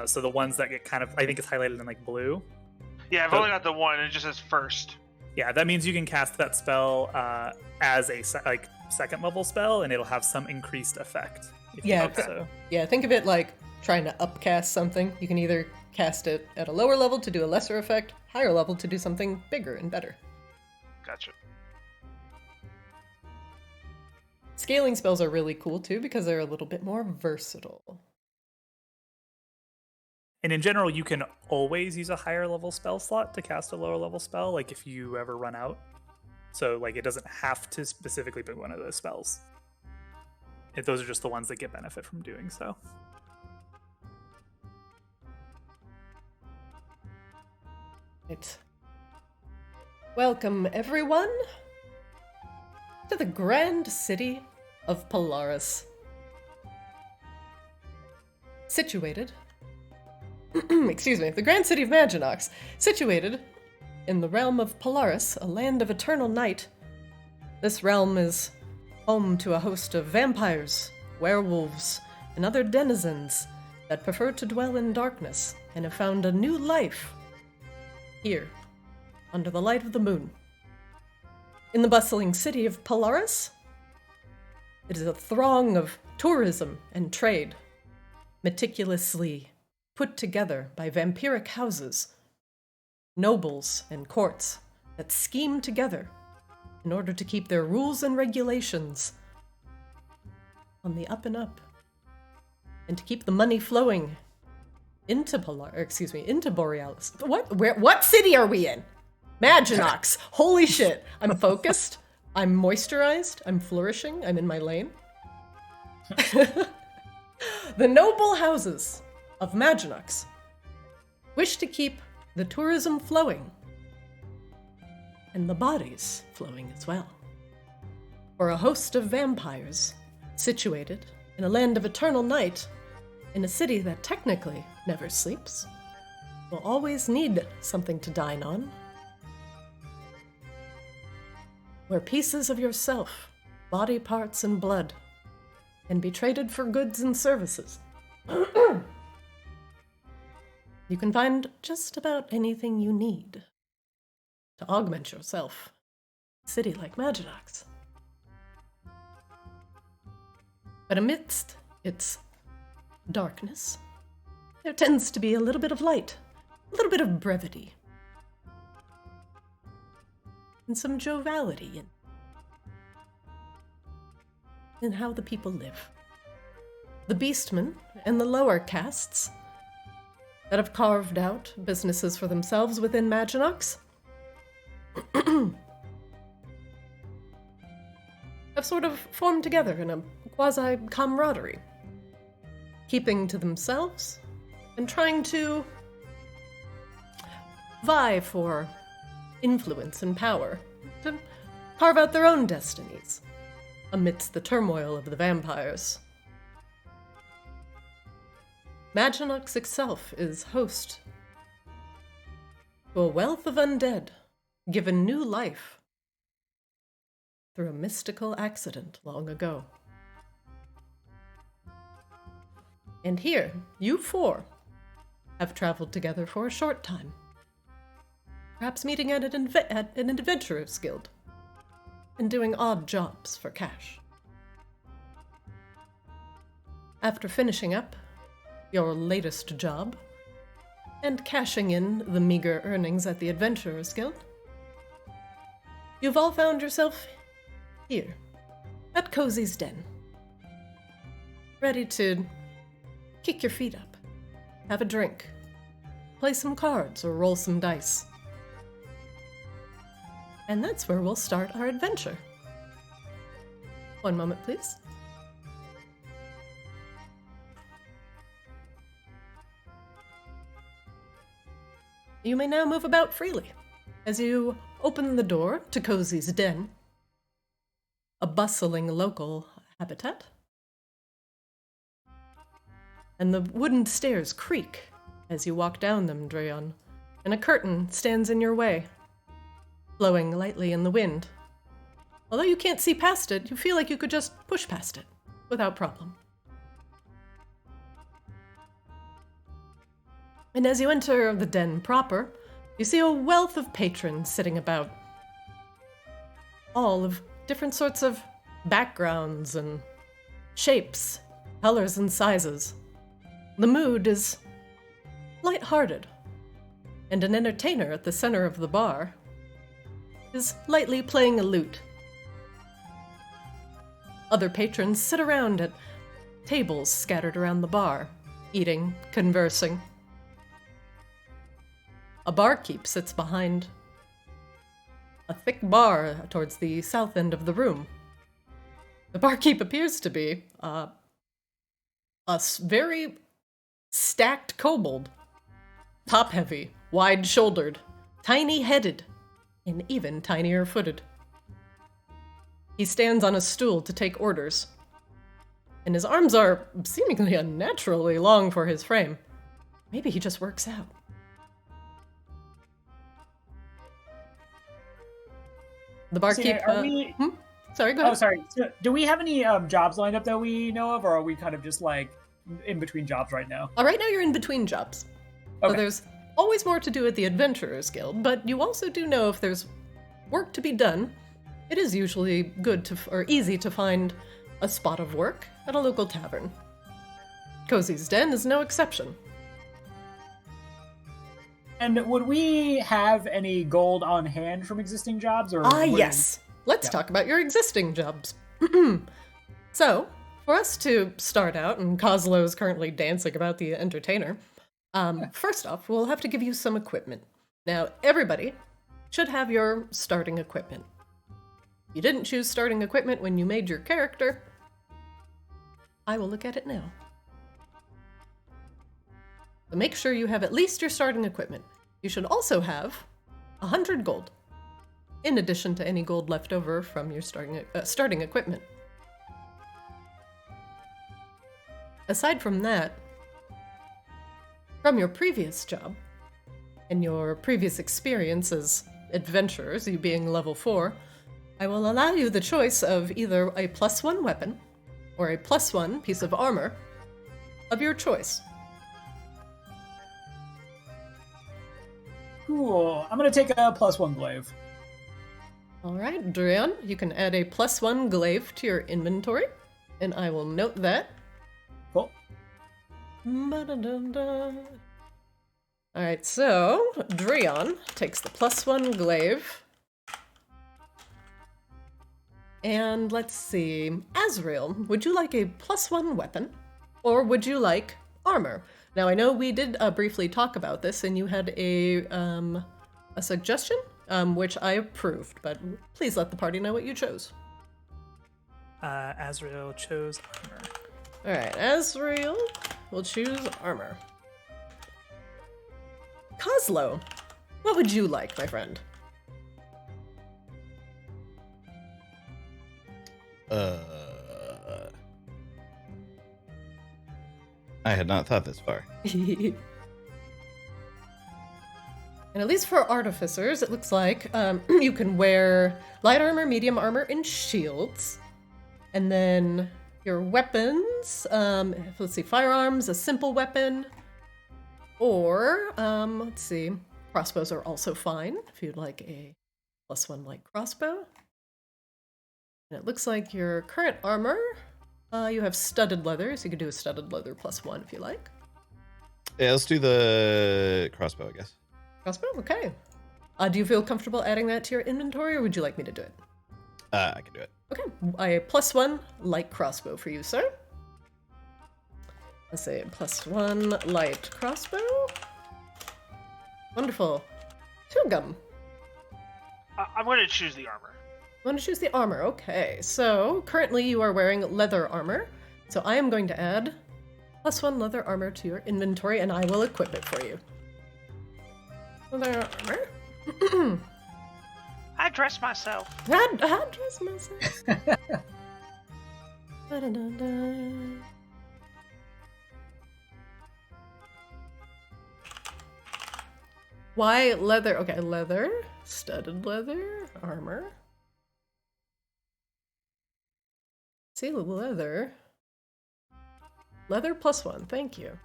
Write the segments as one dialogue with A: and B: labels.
A: So the ones that get kind of, I think it's highlighted in like blue.
B: Yeah, I've only got the one. It just says first.
A: Yeah, that means you can cast that spell as a second level spell, and it'll have some increased effect.
C: Yeah, think of it like trying to upcast something. You can either cast it at a lower level to do a lesser effect, higher level to do something bigger and better.
B: Gotcha.
C: Scaling spells are really cool too because they're a little bit more versatile.
A: And in general, you can always use a higher level spell slot to cast a lower level spell, like if you ever run out. So like it doesn't have to specifically be one of those spells. Those are just the ones that get benefit from doing so.
C: Right. Welcome everyone to the grand city of Polaris. Situated the grand city of Maginox, situated in the realm of Polaris, a land of eternal night. This realm is home to a host of vampires, werewolves, and other denizens that prefer to dwell in darkness and have found a new life here, under the light of the moon. In the bustling city of Polaris, it is a throng of tourism and trade, meticulously put together by vampiric houses, nobles and courts that scheme together in order to keep their rules and regulations on the up and up, and to keep the money flowing into Borealis. What city are we in? Maginox. Holy shit. I'm focused. I'm moisturized. I'm flourishing. I'm in my lane. The noble houses of Maginox wish to keep the tourism flowing and the bodies flowing as well. For a host of vampires situated in a land of eternal night, in a city that technically never sleeps, will always need something to dine on, where pieces of yourself, body parts and blood, can be traded for goods and services. You can find just about anything you need to augment yourself in a city like Maginox. But amidst its darkness, there tends to be a little bit of light, a little bit of brevity, and some joviality in how the people live. The beastmen and the lower castes that have carved out businesses for themselves within Maginox have sort of formed together in a quasi-camaraderie, keeping to themselves and trying to vie for influence and power, to carve out their own destinies amidst the turmoil of the vampires. Maginox itself is host to a wealth of undead given new life through a mystical accident long ago. And here, you four have traveled together for a short time, perhaps meeting at an adventurer's guild and doing odd jobs for cash. After finishing up your latest job and cashing in the meager earnings at the Adventurers Guild, you've all found yourself here at Kozy's Den, ready to kick your feet up, have a drink, play some cards, or roll some dice. And that's where we'll start our adventure. One moment, please. You may now move about freely as you open the door to Kozy's Den, a bustling local habitat. And the wooden stairs creak as you walk down them, Dreon, and a curtain stands in your way, blowing lightly in the wind. Although you can't see past it, you feel like you could just push past it without problem. And as you enter the den proper, you see a wealth of patrons sitting about. All of different sorts of backgrounds and shapes, colors and sizes. The mood is light-hearted, and an entertainer at the center of the bar is lightly playing a lute. Other patrons sit around at tables scattered around the bar, eating, conversing. A barkeep sits behind a thick bar towards the south end of the room. The barkeep appears to be a very stacked kobold. Top-heavy, wide-shouldered, tiny-headed, and even tinier-footed. He stands on a stool to take orders, and his arms are seemingly unnaturally long for his frame. Maybe he just works out. The barkeep... Sorry, go ahead.
D: Oh, sorry. So, do we have any jobs lined up that we know of, or are we kind of just like in between jobs right now?
C: Right now you're in between jobs.
D: Okay.
C: So there's always more to do at the Adventurers Guild, but you also do know if there's work to be done, it is usually good or easy to find a spot of work at a local tavern. Kozy's Den is no exception.
D: And would we have any gold on hand from existing jobs? Or
C: Yes. Let's talk about your existing jobs. So, for us to start out, and Kozlo is currently dancing about the entertainer, first off, we'll have to give you some equipment. Now, everybody should have your starting equipment. If you didn't choose starting equipment when you made your character, I will look at it now. So make sure you have at least your starting equipment. You should also have 100 gold, in addition to any gold left over from your starting equipment. Aside from that, from your previous job and your previous experience as adventurers, you being level 4, I will allow you the choice of either a +1 weapon or a +1 piece of armor of your choice.
D: Cool. I'm gonna take a +1 glaive.
C: Alright, Drian, you can add a +1 glaive to your inventory, and I will note that.
D: Cool.
C: Alright, so Drian takes the +1 glaive. And let's see, Azrael, would you like a +1 weapon, or would you like armor? Now, I know we did briefly talk about this, and you had a suggestion, which I approved, but please let the party know what you chose.
A: Azrael chose armor.
C: Alright, Azrael will choose armor. Kozlo, what would you like, my friend?
E: I had not thought this far.
C: And at least for artificers, it looks like you can wear light armor, medium armor, and shields. And then your weapons, let's see, firearms, a simple weapon, or, let's see, crossbows are also fine if you'd like a +1 light crossbow. And it looks like your current armor, you have studded leather, so you could do a studded leather +1 if you like.
E: Yeah, let's do the crossbow, I guess.
C: Crossbow? Okay. Do you feel comfortable adding that to your inventory, or would you like me to do it?
E: I can do it.
C: Okay, a +1 light crossbow for you, sir. Let's say +1 light crossbow. Wonderful. Tugum.
B: I'm going to choose the armor.
C: You want to choose the armor? Okay, so currently you are wearing leather armor, so I am going to add +1 leather armor to your inventory, and I will equip it for you. Leather armor.
B: I dress myself.
C: I dress myself. Da-da-da-da. Why leather? Okay, leather, studded leather, armor. See, leather. Leather +1, thank you.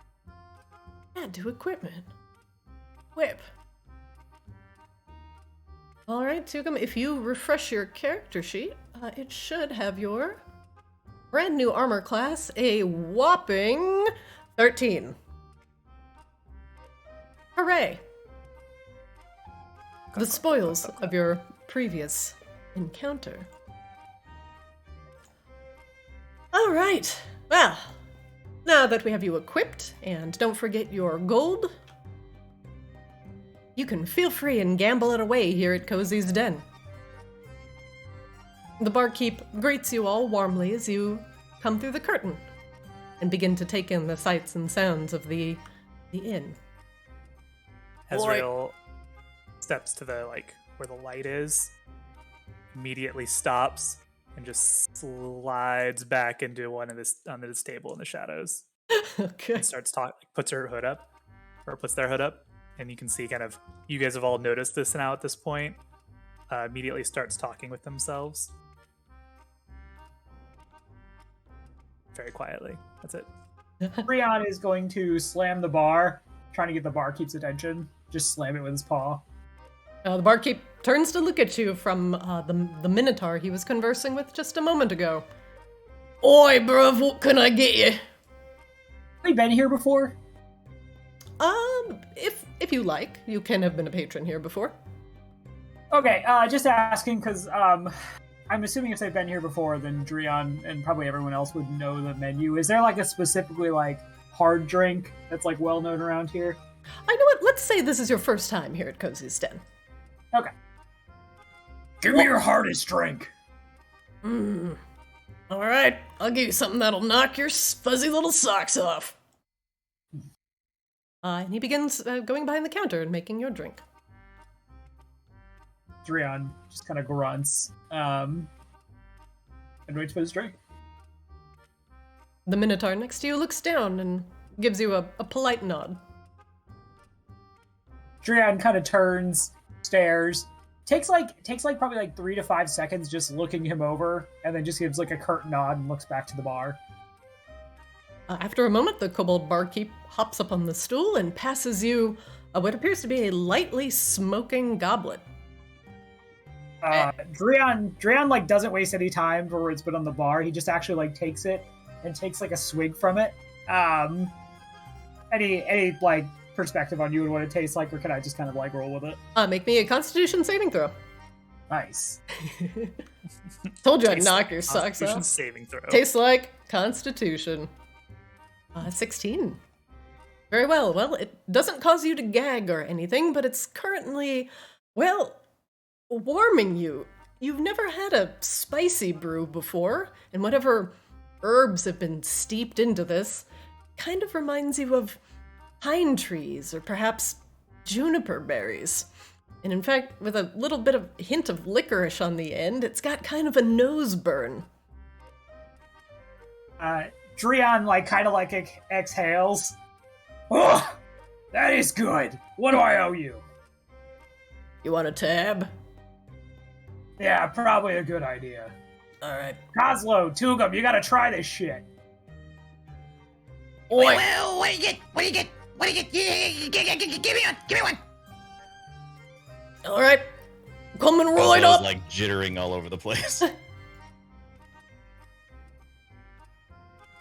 C: Add to equipment. Whip. Alright, Tugum, if you refresh your character sheet, it should have your brand new armor class, a whopping 13. Hooray! The spoils of your previous encounter. Alright, well, now that we have you equipped, and don't forget your gold, you can feel free and gamble it away here at Kozy's Den. The barkeep greets you all warmly as you come through the curtain and begin to take in the sights and sounds of the inn.
A: Ezreal steps to the where the light is, immediately stops, and just slides back into onto this table in the shadows.
C: Okay.
A: And starts talking, puts their hood up, and you can see you guys have all noticed this now at this point. Immediately starts talking with themselves. Very quietly. That's it.
D: Rion is going to slam the bar, trying to get the barkeep's attention. Just slam it with his paw.
C: The barkeep turns to look at you from the Minotaur he was conversing with just a moment ago. Oi, bruv, what can I get you?
D: Have you been here before?
C: If you like, you can have been a patron here before.
D: Okay, just asking, because I'm assuming if they've been here before, then Drion and probably everyone else would know the menu. Is there a specifically hard drink that's well known around here?
C: I know what, let's say this is your first time here at Kozy's Den.
D: Okay. Give me your hardest drink.
C: Alright, I'll give you something that'll knock your fuzzy little socks off. And he begins going behind the counter and making your drink.
D: Drion just kind of grunts and waits for his drink.
C: The Minotaur next to you looks down and gives you a polite nod.
D: Drion kind of turns, stares, takes probably 3 to 5 seconds just looking him over, and then just gives a curt nod and looks back to the bar.
C: After a moment, the kobold barkeep hops up on the stool and passes you what appears to be a lightly smoking goblet.
D: Drion doesn't waste any time for where it's been on the bar. He just actually takes it and takes a swig from it. Any perspective on you and what it tastes like, or can I just kind of roll with it?
C: Make me a Constitution saving throw.
D: Nice.
C: Told you I'd knock your socks
A: Constitution
C: off.
A: saving throw.
C: Tastes like Constitution. 16. Very well. Well, it doesn't cause you to gag or anything, but it's currently, warming you. You've never had a spicy brew before, and whatever herbs have been steeped into this kind of reminds you of pine trees or perhaps juniper berries. And in fact, with a little bit of hint of licorice on the end, it's got kind of a nose burn.
D: Drion exhales. Oh, that is good. What do I owe you?
C: You want a tab?
D: Yeah, probably a good idea.
C: Alright.
D: Kozlo, Tugum, you gotta try this shit.
C: Oi.
F: Well, what do you get? What do you get? What do you get? Give me one! Give me one!
C: Alright. Coming right
E: I was
C: up!
E: jittering all over the place.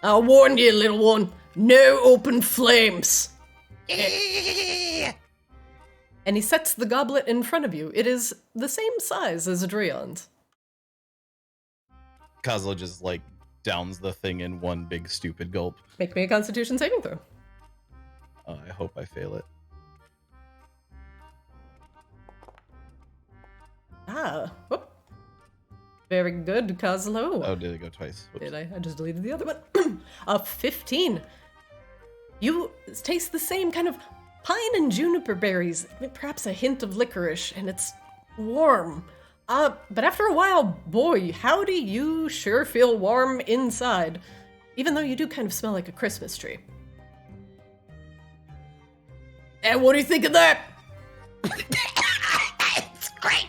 C: I'll warn you, little one. No open flames. And he sets the goblet in front of you. It is the same size as Drion's.
E: Kozlo just downs the thing in one big stupid gulp.
C: Make me a Constitution saving throw.
E: I hope I fail it.
C: Whoop. Very good, Kozlo.
E: Oh, did it go twice? Whoops.
C: Did I? I just deleted the other one. 15. You taste the same kind of pine and juniper berries, perhaps a hint of licorice, and it's warm. But after a while, boy, howdy, you sure feel warm inside, even though you do kind of smell like a Christmas tree. And what do you think of that?
F: It's great!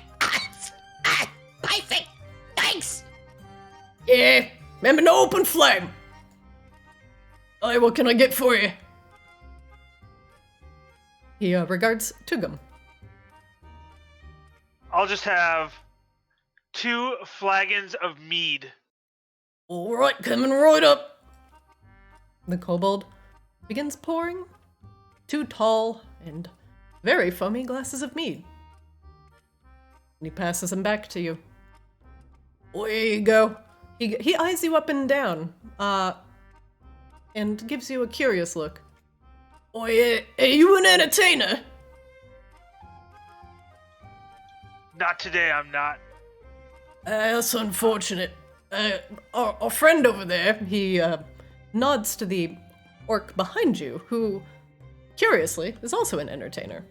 F: Perfect! Thanks!
C: Yeah, remember no open flame. Hey, what can I get for you? He regards Tugum.
B: I'll just have 2 flagons of mead.
C: All right, coming right up. The kobold begins pouring 2 tall and very foamy glasses of mead. And he passes them back to you. There you go. He eyes you up and down, and gives you a curious look. Oh yeah, are you an entertainer?
B: Not today, I'm not.
C: That's unfortunate. Our friend over there, he nods to the orc behind you, who, curiously, is also an entertainer.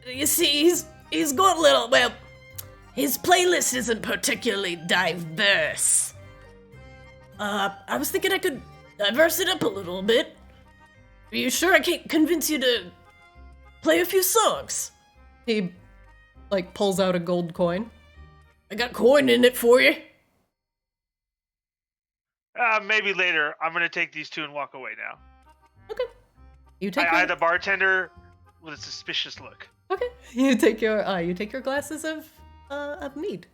C: You see, he's got a little, well, his playlist isn't particularly diverse. I was thinking I could diverse it up a little bit. Are you sure I can't convince you to play a few songs? He, pulls out a gold coin. I got coin in it for you.
B: Maybe later. I'm gonna take these 2 and walk away now.
C: Okay. You take
B: I eye the bartender with a suspicious look.
C: Okay. You take your glasses of mead,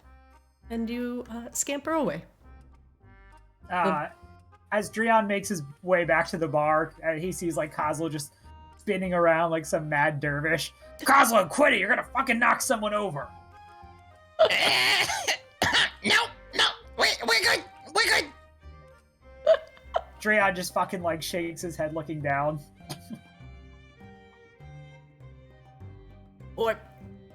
C: and you scamper away.
D: As Drion makes his way back to the bar, he sees Kozlo just spinning around like some mad dervish. Kozlo, quit it! You're gonna fucking knock someone over.
F: No, we're good. We're good.
D: Drion just fucking shakes his head looking down.
C: Boy,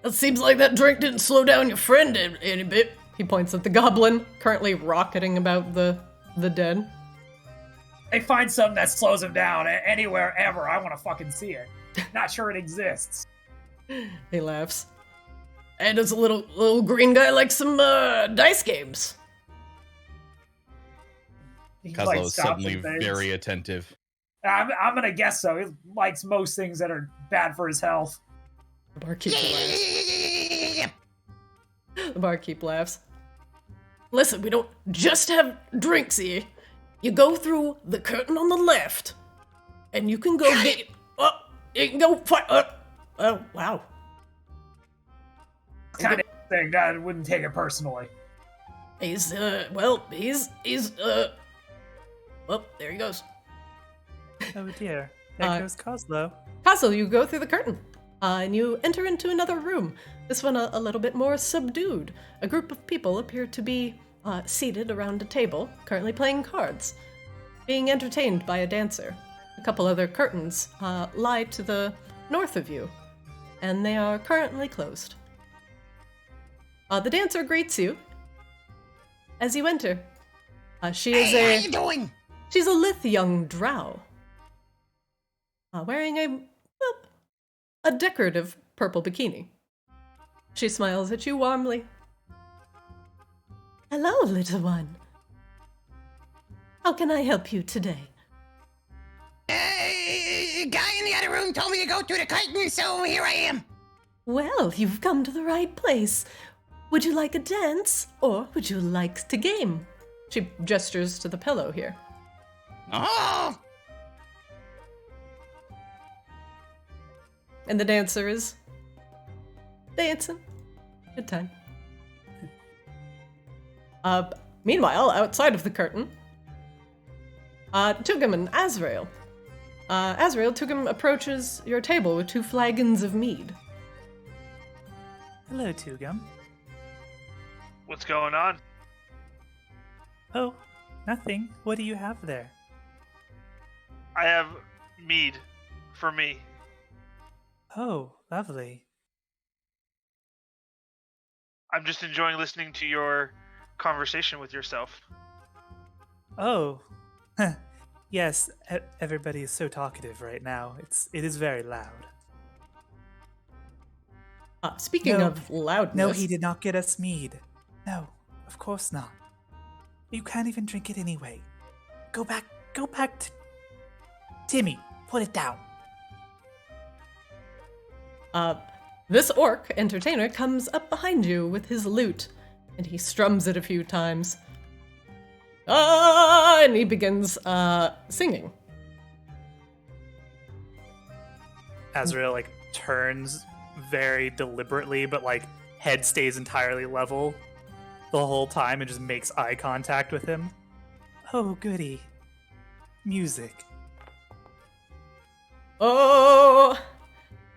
C: it seems like that drink didn't slow down your friend any bit. He points at the goblin, currently rocketing about the den.
D: They find something that slows him down anywhere ever. I want to fucking see it. Not sure it exists.
C: He laughs. And does a little green guy like some dice games?
D: He,
E: Kozlo is
D: stops
E: suddenly
D: and things.
E: very attentive.
D: I'm gonna guess so. He likes most things that are bad for his health.
C: The barkeep laughs. The barkeep laughs. Listen, we don't just have drinks here. You go through the curtain on the left, and you can go get. Oh, you can go. Oh, wow.
D: Kind of thing. I wouldn't take it personally.
C: He's well, there he goes.
A: Oh dear. There goes Kozlo.
C: Castle, you go through the curtain, and you enter into another room. This one a little bit more subdued. A group of people appear to be seated around a table, currently playing cards, being entertained by a dancer. A couple other curtains lie to the north of you, and they are currently closed. The dancer greets you as you enter. She is
F: Hey, how you doing?
C: She's a lithe young drow, wearing a decorative purple bikini. She smiles at you warmly. Hello, little one. How can I help you today?
F: Guy in the other room told me to go through the curtain, so here I am.
C: Well, you've come to the right place. Would you like a dance, or would you like to game? She gestures to the pillow here.
F: Oh!
C: And the dancer is dancing. Good time. Meanwhile, outside of the curtain, Tugum and Azrael. Azrael, Tugum approaches your table with 2 flagons of mead.
A: Hello, Tugum.
B: What's going on?
A: Oh, nothing. What do you have there?
B: I have mead for me.
A: Oh, lovely.
B: I'm just enjoying listening to your conversation with yourself.
A: Oh, yes. Everybody is so talkative right now. It is very loud.
C: Speaking
A: No.
C: of loudness...
A: No, he did not get us mead. No, of course not. You can't even drink it anyway. Go back to... Timmy, put it down.
C: This orc entertainer comes up behind you with his lute, and he strums it a few times. And he begins singing.
A: Azrael like turns very deliberately, but like head stays entirely level the whole time and just makes eye contact with him. Oh, goody. Music.
C: Oh,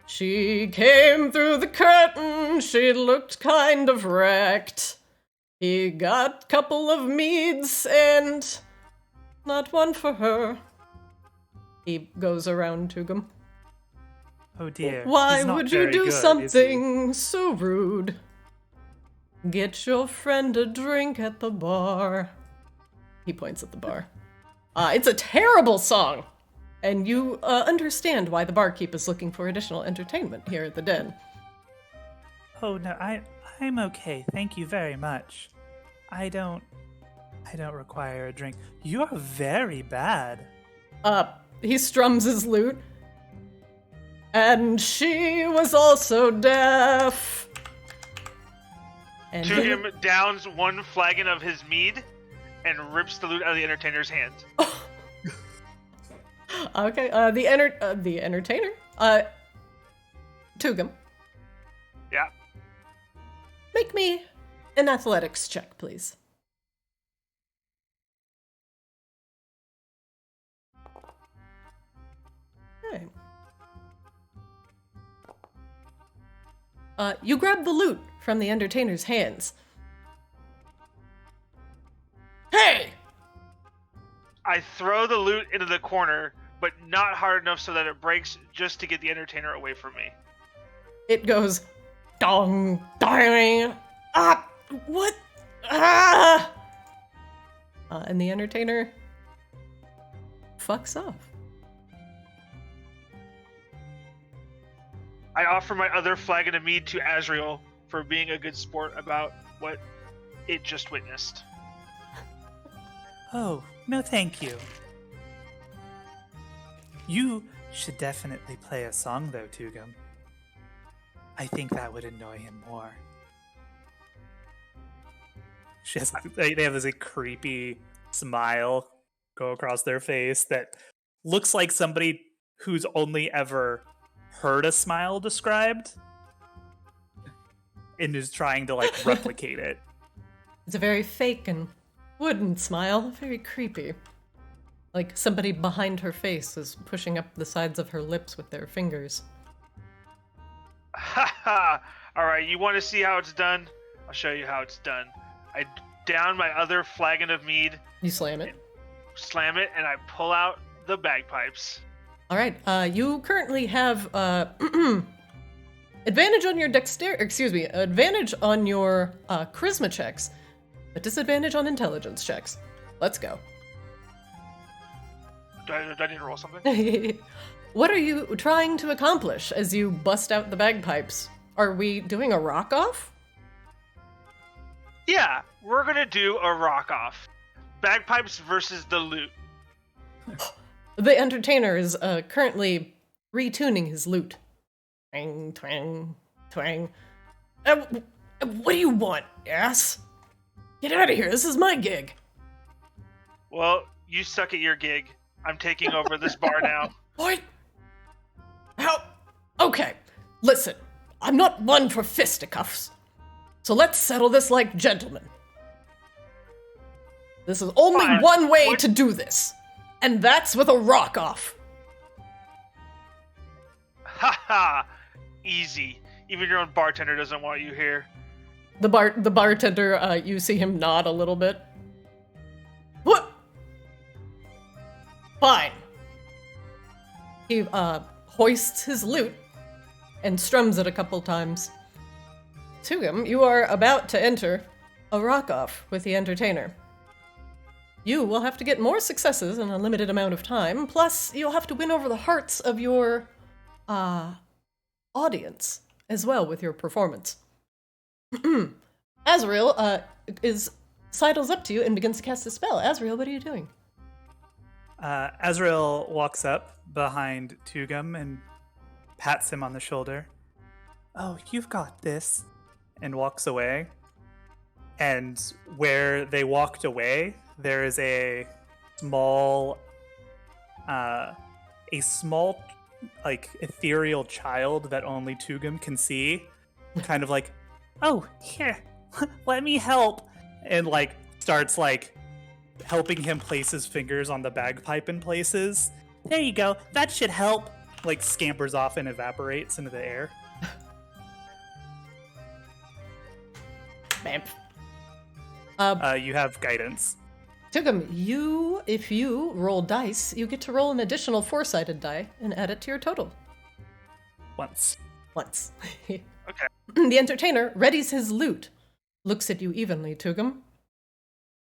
C: she came through the curtain. She looked kind of wrecked. He got a couple of meads and not one for her. He goes around to them.
A: Oh dear.
C: Why
A: He's not
C: would you
A: very
C: do
A: good, is he?
C: something so rude? Get your friend a drink at the bar. He points at the bar. It's a terrible song. And you understand why the barkeep is looking for additional entertainment here at the den.
A: Oh no, I'm okay. Thank you very much. I don't require a drink. You are very bad.
C: He strums his lute. And she was also deaf. And
B: To him downs one flagon of his mead and rips the lute out of the entertainer's hand.
C: Okay, the entertainer. Tugum.
B: Yeah.
C: Make me an athletics check, please. Okay. You grab the lute from the entertainer's hands. Hey!
B: I throw the lute into the corner, but not hard enough so that it breaks, just to get the entertainer away from me.
C: It goes dong, dong, ah, what? Ah! And the entertainer fucks off.
B: I offer my other flagon of mead to Azrael for being a good sport about what it just witnessed.
A: Oh, no thank you. You should definitely play a song though, Tugum. I think that would annoy him more. They have this like, creepy smile go across their face that looks like somebody who's only ever heard a smile described and is trying to like replicate it.
C: It's a very fake and wooden smile, very creepy. Like somebody behind her face is pushing up the sides of her lips with their fingers.
B: Ha ha! Alright, you want to see how it's done? I'll show you how it's done. I down my other flagon of mead,
C: You slam it.
B: slam it, and I pull out the bagpipes.
C: All right. You currently have advantage on your advantage on your charisma checks, but disadvantage on intelligence checks. Let's go.
B: Do I need to roll something?
C: What are you trying to accomplish as you bust out the bagpipes? Are we doing a rock off?
B: Yeah, we're gonna do a rock off. Bagpipes versus the lute.
C: The entertainer is currently retuning his lute. Twang, twang, twang. What do you want, ass? Get out of here, this is my gig.
B: Well, you suck at your gig. I'm taking over this bar now.
C: What? How? Okay, listen, I'm not one for fisticuffs. So let's settle this like gentlemen. This is only
B: Fine.
C: one way to do this, and that's with a rock off.
B: Ha ha! Easy. Even your own bartender doesn't want you here.
C: The bartender, you see him nod a little bit. What? Fine. He hoists his lute and strums it a couple times. Tugum, you are about to enter a rock-off with the entertainer. You will have to get more successes in a limited amount of time, plus you'll have to win over the hearts of your audience as well with your performance. Azrael sidles up to you and begins to cast a spell. Azrael, what are you doing?
A: Azrael walks up behind Tugum and pats him on the shoulder. Oh, you've got this. And walks away. And where they walked away, there is a small like ethereal child that only Tugum can see, kind of like, oh, here, let me help, and like starts like helping him place his fingers on the bagpipe in places. There you go, that should help. Like scampers off and evaporates into the air.
C: Bamf.
A: You have guidance.
C: Tugum, if you roll dice, you get to roll an additional 4-sided die and add it to your total.
A: Once.
B: Okay.
C: The entertainer readies his lute, looks at you evenly, Tugum,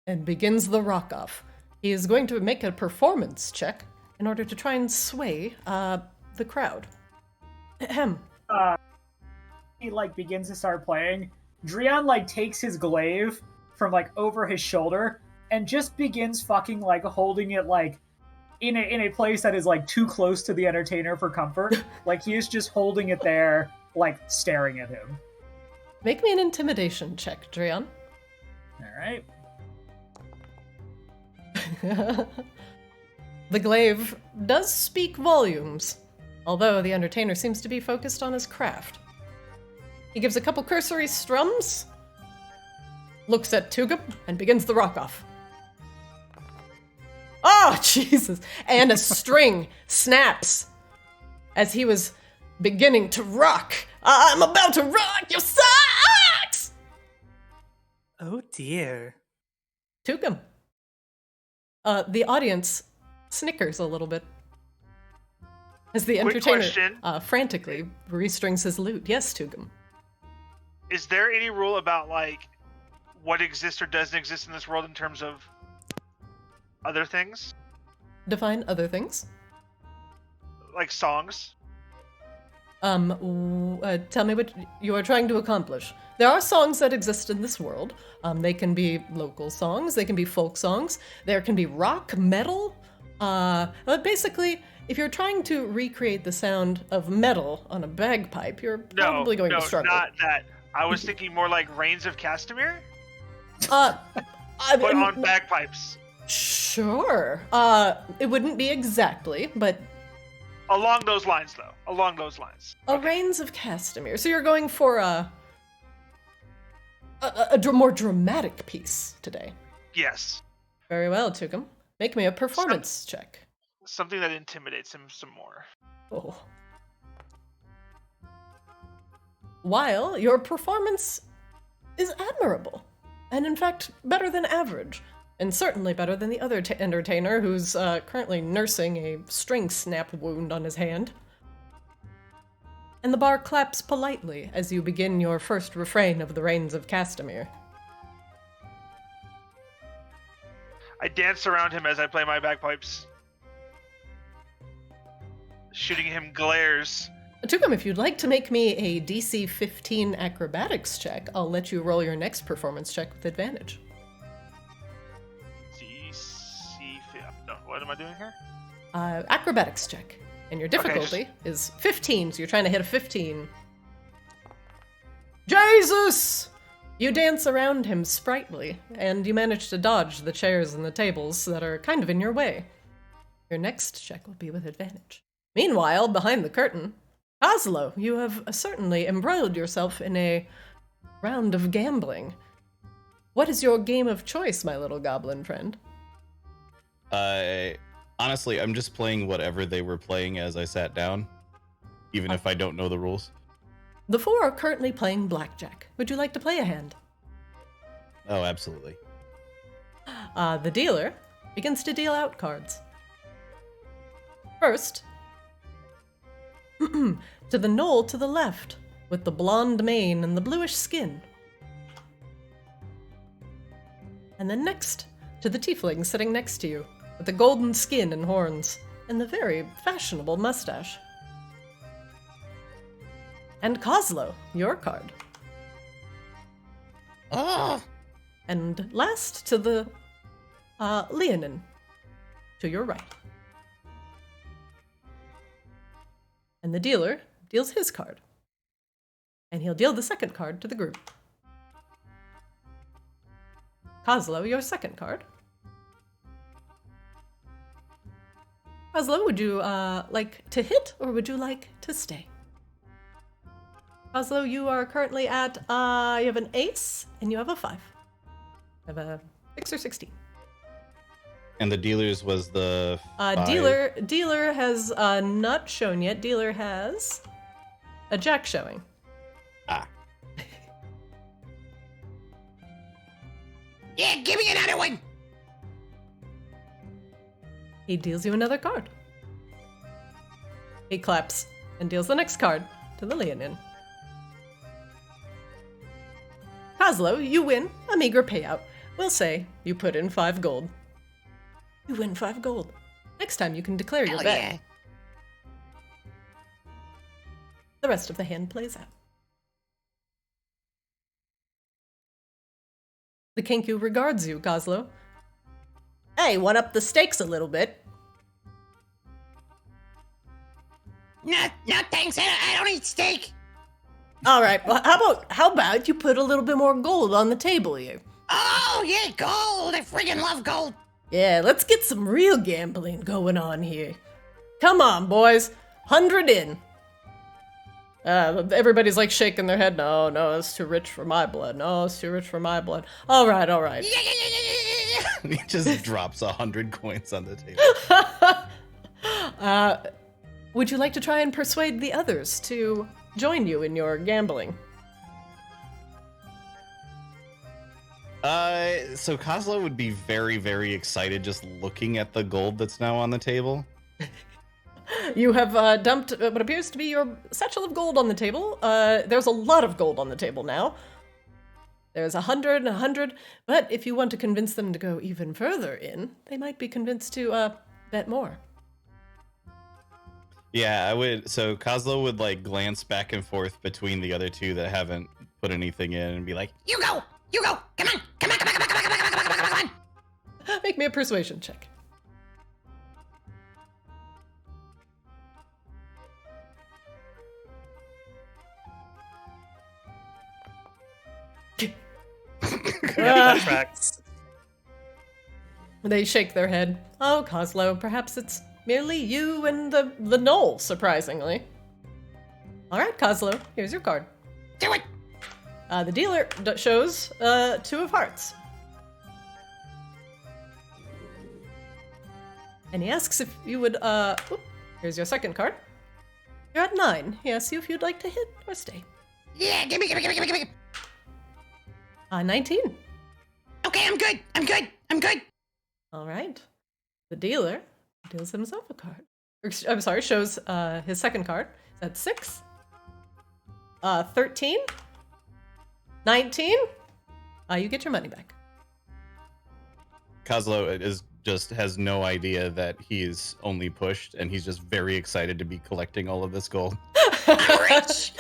C: and begins the rock-off. He is going to make a performance check in order to try and sway the crowd. Ahem.
D: He like begins to start playing. Drion like takes his glaive from like over his shoulder and just begins fucking like holding it like in a place that is like too close to the entertainer for comfort. Like he is just holding it there, like staring at him.
C: Make me an intimidation check, Drion.
D: All right.
C: The glaive does speak volumes, although the entertainer seems to be focused on his craft. He gives a couple cursory strums, looks at Tugum, and begins the rock-off. Oh, Jesus! And a string snaps as he was beginning to rock. I'm about to rock your socks!
A: Oh dear.
C: Tugum. The audience snickers a little bit as the
B: Quick
C: entertainer
B: question.
C: Frantically restrings his lute. Yes, Tugum.
B: Is there any rule about like what exists or doesn't exist in this world in terms of other things?
C: Define other things.
B: Like songs?
C: Tell me what you are trying to accomplish. There are songs that exist in this world. They can be local songs, they can be folk songs, there can be rock, metal. But basically, if you're trying to recreate the sound of metal on a bagpipe, you're probably going to struggle.
B: No, not that. I was thinking more like Rains of Castamere,
C: But
B: on bagpipes.
C: Sure. It wouldn't be exactly, but
B: Along those lines, though. Along those lines.
C: Rains of Castamere. So you're going for a more dramatic piece today.
B: Yes.
C: Very well, Tugum. Make me a performance check.
B: Something that intimidates him some more.
C: Oh. While your performance is admirable, and in fact better than average, and certainly better than the other entertainer who's currently nursing a string snap wound on his hand. And the bar claps politely as you begin your first refrain of the Rains of Castamere.
B: I dance around him as I play my bagpipes, shooting him glares.
C: Tugum, if you'd like to make me a DC 15 acrobatics check, I'll let you roll your next performance check with advantage.
B: No, what am I doing here?
C: Acrobatics check. And your difficulty is 15, so you're trying to hit a 15. Jesus! You dance around him sprightly, and you manage to dodge the chairs and the tables that are kind of in your way. Your next check will be with advantage. Meanwhile, behind the curtain, Oslo, you have certainly embroiled yourself in a round of gambling. What is your game of choice, my little goblin friend?
E: Honestly, I'm just playing whatever they were playing as I sat down, even if I don't know the rules.
C: The four are currently playing blackjack. Would you like to play a hand?
E: Oh, absolutely.
C: The dealer begins to deal out cards. First, to the knoll to the left, with the blonde mane and the bluish skin. And then next, to the tiefling sitting next to you, with the golden skin and horns, and the very fashionable mustache. And Kozlo, your card.
F: Oh,
C: And last, to the Leonin, to your right. And the dealer deals his card. And he'll deal the second card to the group. Kozlo, your second card. Oslo, would you like to hit or would you like to stay? Oslo, you are currently at, you have an ace and you have a 5. You have a 6 or 16.
E: And the dealers was the 5.
C: Dealer has not shown yet. Dealer has a jack showing.
E: Ah.
F: Yeah, give me another one.
C: He deals you another card. He claps and deals the next card to the Leonin. Oslo, you win a meager payout. We'll say you put in 5 gold. You win 5 gold. Next time you can declare your
F: Hell
C: bet.
F: yeah.
C: The rest of the hand plays out. The Kenku regards you, Kozlo. Hey, one up the stakes a little bit.
F: No, thanks. I don't eat steak.
C: All right, well, how about you put a little bit more gold on the table here?
F: Oh, yeah, gold. I friggin' love gold.
C: Yeah, let's get some real gambling going on here. Come on, boys. 100 in. Everybody's like shaking their head. No, it's too rich for my blood. No, it's too rich for my blood. All right.
F: Yeah.
E: He just drops 100 coins on the table.
C: Would you like to try and persuade the others to join you in your gambling?
E: So Kozlo would be very, very excited just looking at the gold that's now on the table.
C: You have dumped what appears to be your satchel of gold on the table. There's a lot of gold on the table now. There's 100 and 100, but if you want to convince them to go even further in, they might be convinced to bet more.
E: Yeah, I would. So Kozlo would like glance back and forth between the other two that haven't put anything in and be like,
F: You go. Come on.
C: Make me a persuasion check.
A: That tracks.
C: They shake their head. Oh, Kozlo, perhaps it's merely you and the knoll, surprisingly. All right, Kozlo, here's your card.
F: Do it.
C: The dealer shows 2 of hearts. And he asks if you would, here's your second card. You're at 9. He asks you if you'd like to hit or stay.
F: Yeah, give me.
C: 19.
F: Okay, I'm good.
C: All right. The dealer deals himself a card. I'm sorry, shows his second card. That's 6. 13. 19. You get your money back.
E: Kozlo has no idea that he's only pushed, and he's just very excited to be collecting all of this gold.
F: I'm rich.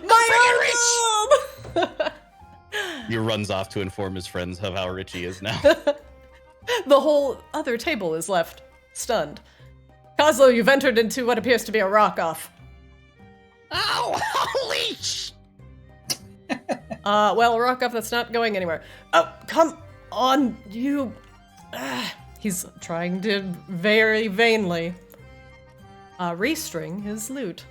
C: My own gold!
E: He runs off to inform his friends of how rich he is now.
C: The whole other table is left stunned. Kozlo, you've entered into what appears to be a rock-off.
F: Oh, holy sh...
C: Well, a rock-off that's not going anywhere. Oh, come on, you... He's trying to very vainly restring his lute.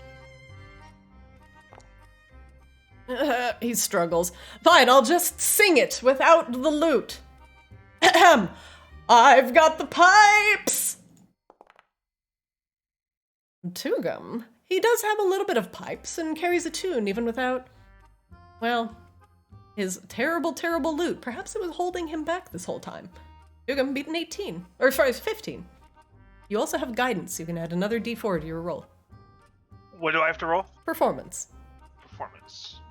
C: He struggles. Fine, I'll just sing it without the lute. Ahem. I've got the pipes! Tugum. He does have a little bit of pipes and carries a tune even without, well, his terrible, terrible lute. Perhaps it was holding him back this whole time. Tugum beat an 18. Or sorry, 15. You also have guidance. You can add another d4 to your roll.
B: What do I have to roll?
C: Performance.
B: Performance.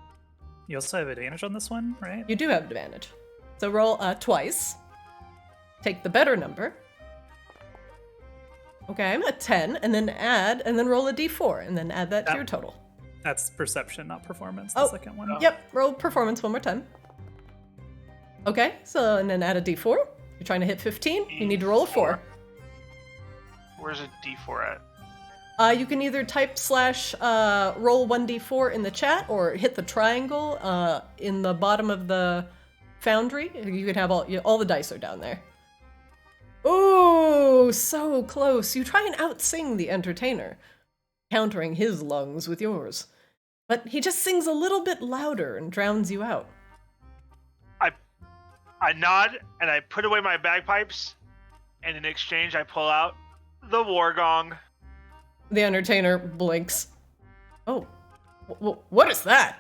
A: You also have advantage on this one, right?
C: You do have advantage. So roll twice. Take the better number. Okay, I'm at 10, and then roll a d4, and then add that to your total.
A: That's perception, not performance, the second one.
C: Yep, roll performance one more time. Okay, so, and then add a d4. You're trying to hit 15, you need to roll a 4.
B: Where's a d4 at?
C: You can either type / roll 1d4 in the chat, or hit the triangle in the bottom of the Foundry. You can have all the dice are down there. Oh, so close. You try and outsing the entertainer, countering his lungs with yours. But he just sings a little bit louder and drowns you out.
B: I nod and I put away my bagpipes, and in exchange I pull out the war gong.
C: The entertainer blinks. Oh, what is that?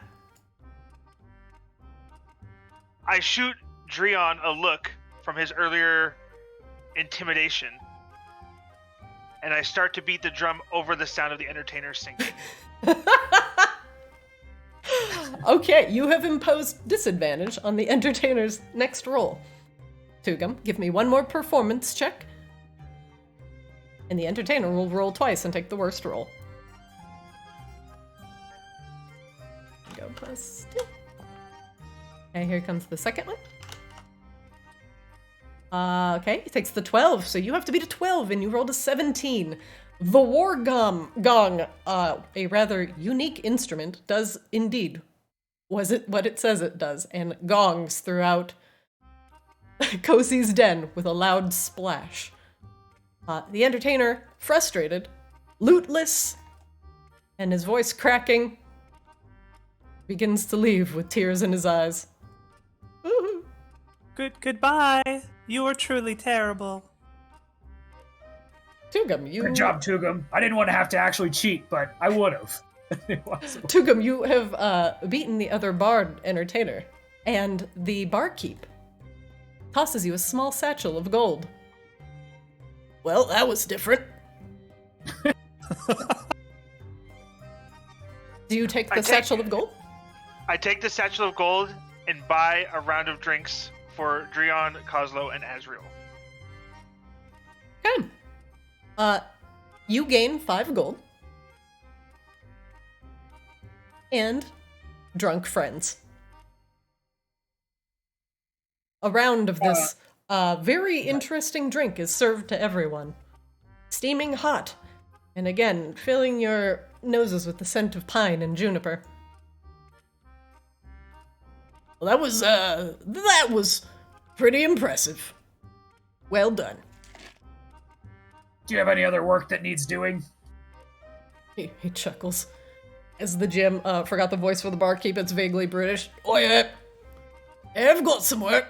B: I shoot Drion a look from his earlier intimidation, and I start to beat the drum over the sound of the entertainer singing.
C: Okay, you have imposed disadvantage on the entertainer's next roll. Tugum, give me one more performance check. And the entertainer will roll twice and take the worst roll. Go +2. Okay, here comes the second one. Okay, he takes the 12, so you have to beat a 12, and you rolled a 17. The war gong, a rather unique instrument, does indeed was it what it says it does, and gongs throughout Kozy's den with a loud splash. The entertainer, frustrated, lootless, and his voice cracking, begins to leave with tears in his eyes. Woo-hoo.
A: Goodbye. You were truly terrible.
C: Tugum, you...
D: Good job, Tugum. I didn't want to have to actually cheat, but I would have.
C: Tugum, you have beaten the other bard entertainer, and the barkeep tosses you a small satchel of gold. Well, that was different. Do you take the satchel of gold?
B: I take the satchel of gold and buy a round of drinks for Drion, Kozlo, and Azriel.
C: Okay. You gain 5 gold. And drunk friends. A round of this very interesting drink is served to everyone. Steaming hot. And again, filling your noses with the scent of pine and juniper. Well, that was pretty impressive. Well done.
D: Do you have any other work that needs doing?
C: He chuckles. As the gym, forgot the voice for the barkeep, it's vaguely British. Oh yeah, I've got some work.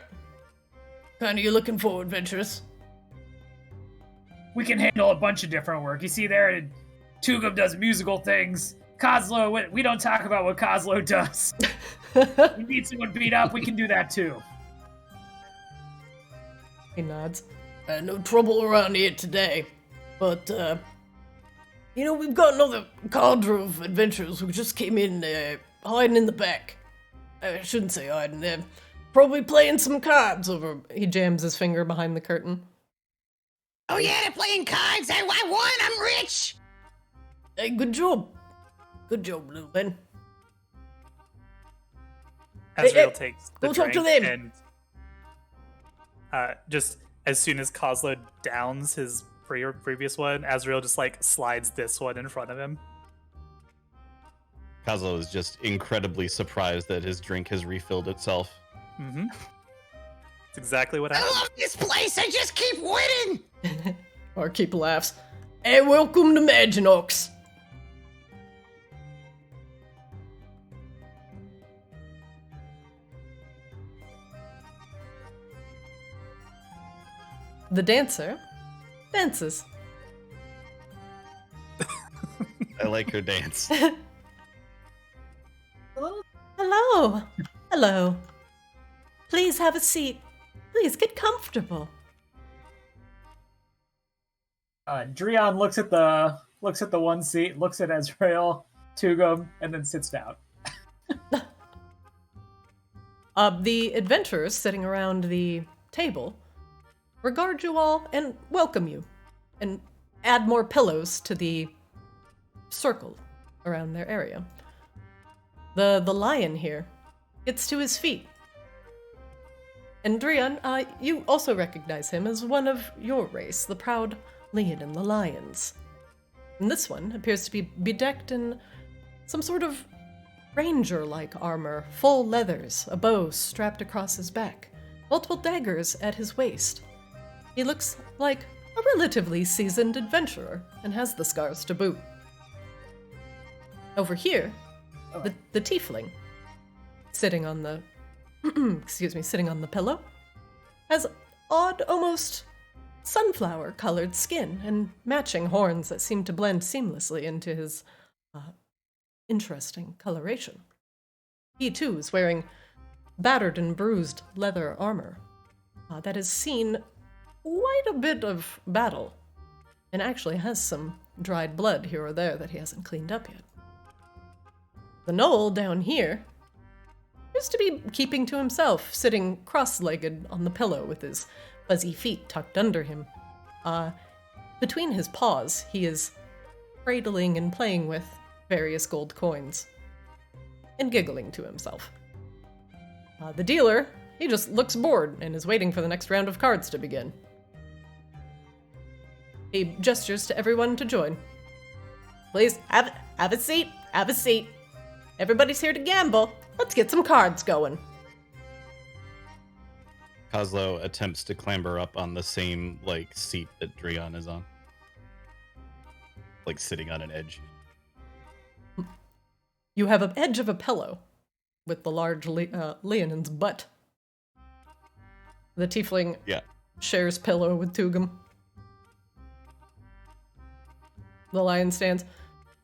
C: Kinda you looking for, adventurous?
D: We can handle a bunch of different work. You see there, Tugum does musical things. Kozlo, we don't talk about what Kozlo does. We need someone beat up, we can do that too.
C: He nods. No trouble around here today, but, we've got another cadre of adventurers who just came in, hiding in the back. I shouldn't say hiding, they're probably playing some cards over... He jams his finger behind the curtain.
F: Oh yeah, they're playing cards. I won. I'm rich.
C: Hey, good job. Good job, little man.
A: Azriel takes the
C: go talk to
A: drink
C: them.
A: And just as soon as Kozlo downs his previous one, Azriel just slides this one in front of him.
E: Kozlo is just incredibly surprised that his drink has refilled itself.
A: Mm-hmm. That's exactly what
F: I
A: happened.
F: love this place. I just keep winning.
C: Barkeep laughs. Hey, welcome to Maginox. The dancer dances.
E: I like her dance.
C: Hello. Hello. Please have a seat. Please get comfortable.
D: Drion looks at the one seat, looks at Azrael, Tugum, and then sits down.
C: The adventurers sitting around the table regard you all and welcome you, and add more pillows to the circle around their area. The lion here gets to his feet. And Drion, you also recognize him as one of your race, the proud Leon the Lions. And this one appears to be bedecked in some sort of ranger-like armor, full leathers, a bow strapped across his back, multiple daggers at his waist. He looks like a relatively seasoned adventurer and has the scars to boot. Over here, the tiefling, sitting on the sitting on the pillow, has odd, almost sunflower-colored skin and matching horns that seem to blend seamlessly into his interesting coloration. He, too, is wearing battered and bruised leather armor that has seen quite a bit of battle and actually has some dried blood here or there that he hasn't cleaned up yet. The gnoll down here appears to be keeping to himself, sitting cross-legged on the pillow with his fuzzy feet tucked under him. Between his paws, he is cradling and playing with various gold coins and giggling to himself. The dealer, he just looks bored and is waiting for the next round of cards to begin. He gestures to everyone to join. Please, have a seat, have a seat. Everybody's here to gamble. Let's get some cards going.
E: Kozlo attempts to clamber up on the same, seat that Drion is on. Sitting on an edge.
C: You have an edge of a pillow with the large Leonin's butt. The tiefling shares pillow with Tugum. The lion stands.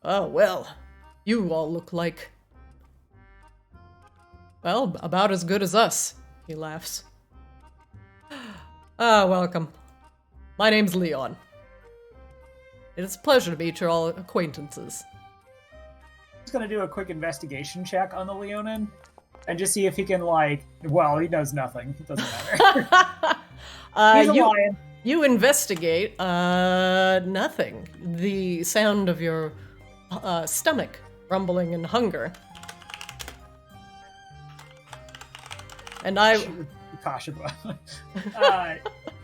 C: Oh, well, you all look like... Well, about as good as us, he laughs. Welcome. My name's Leon. It is a pleasure to meet your all acquaintances.
D: Just gonna do a quick investigation check on the Leonin and just see if he can, well, he knows nothing. It doesn't matter. He's a lion.
C: You investigate, nothing. The sound of your stomach rumbling in hunger. And
D: Caution.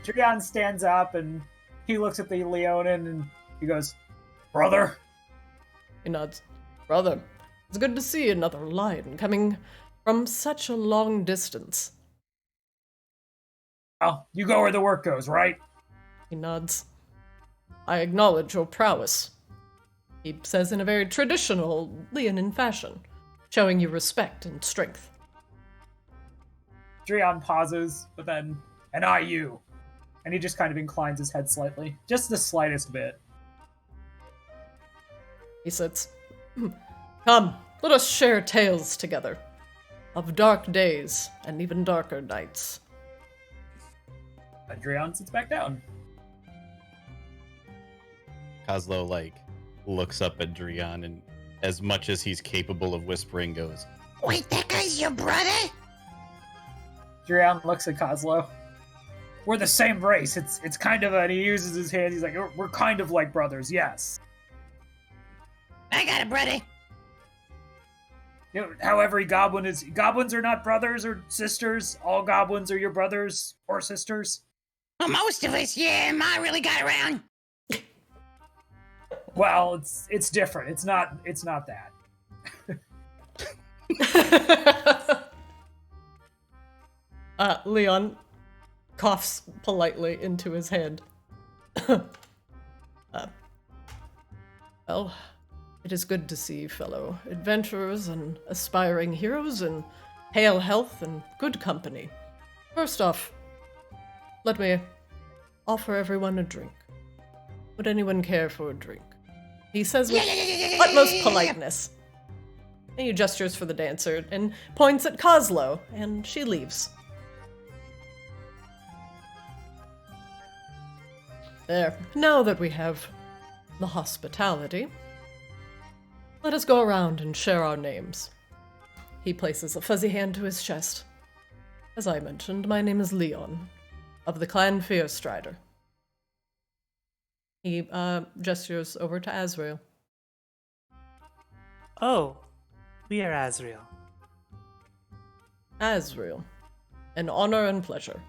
D: Drion stands up and he looks at the Leonin and he goes, "Brother?"
C: He nods. "Brother, it's good to see another lion coming from such a long distance."
D: "Well, you go where the work goes, right?"
C: He nods. "I acknowledge your prowess," he says in a very traditional Leonin fashion, showing you respect and strength.
D: Drion pauses, but then, "And I you." And he just kind of inclines his head slightly. Just the slightest bit.
C: He sits. "Come, let us share tales together. Of dark days and even darker nights."
D: And Drion sits back down.
E: Kozlo, looks up at Drion and, as much as he's capable of whispering, goes,
F: Wait, that guy's your brother?
D: Drion looks at Kozlo. "We're the same race. It's kind of and he uses his hands. He's like, we're kind of like brothers, yes."
F: I got a brother.
D: How every goblin is. Goblins are not brothers or sisters. All goblins are your brothers or sisters.
F: Well, most of us, yeah, Ma really got around.
D: Well, it's different. It's not that.
C: Leon coughs politely into his hand. Well, it is good to see fellow adventurers and aspiring heroes in hale health and good company. First off, let me offer everyone a drink. Would anyone care for a drink? He says with utmost politeness. And he gestures for the dancer and points at Kozlo, and she leaves. There, now that we have the hospitality, let us go around and share our names. He places a fuzzy hand to his chest. As I mentioned, my name is Leon, of the clan Fearstrider. He gestures over to Azrael.
A: Oh, we are Azrael.
C: Azrael, an honor and pleasure.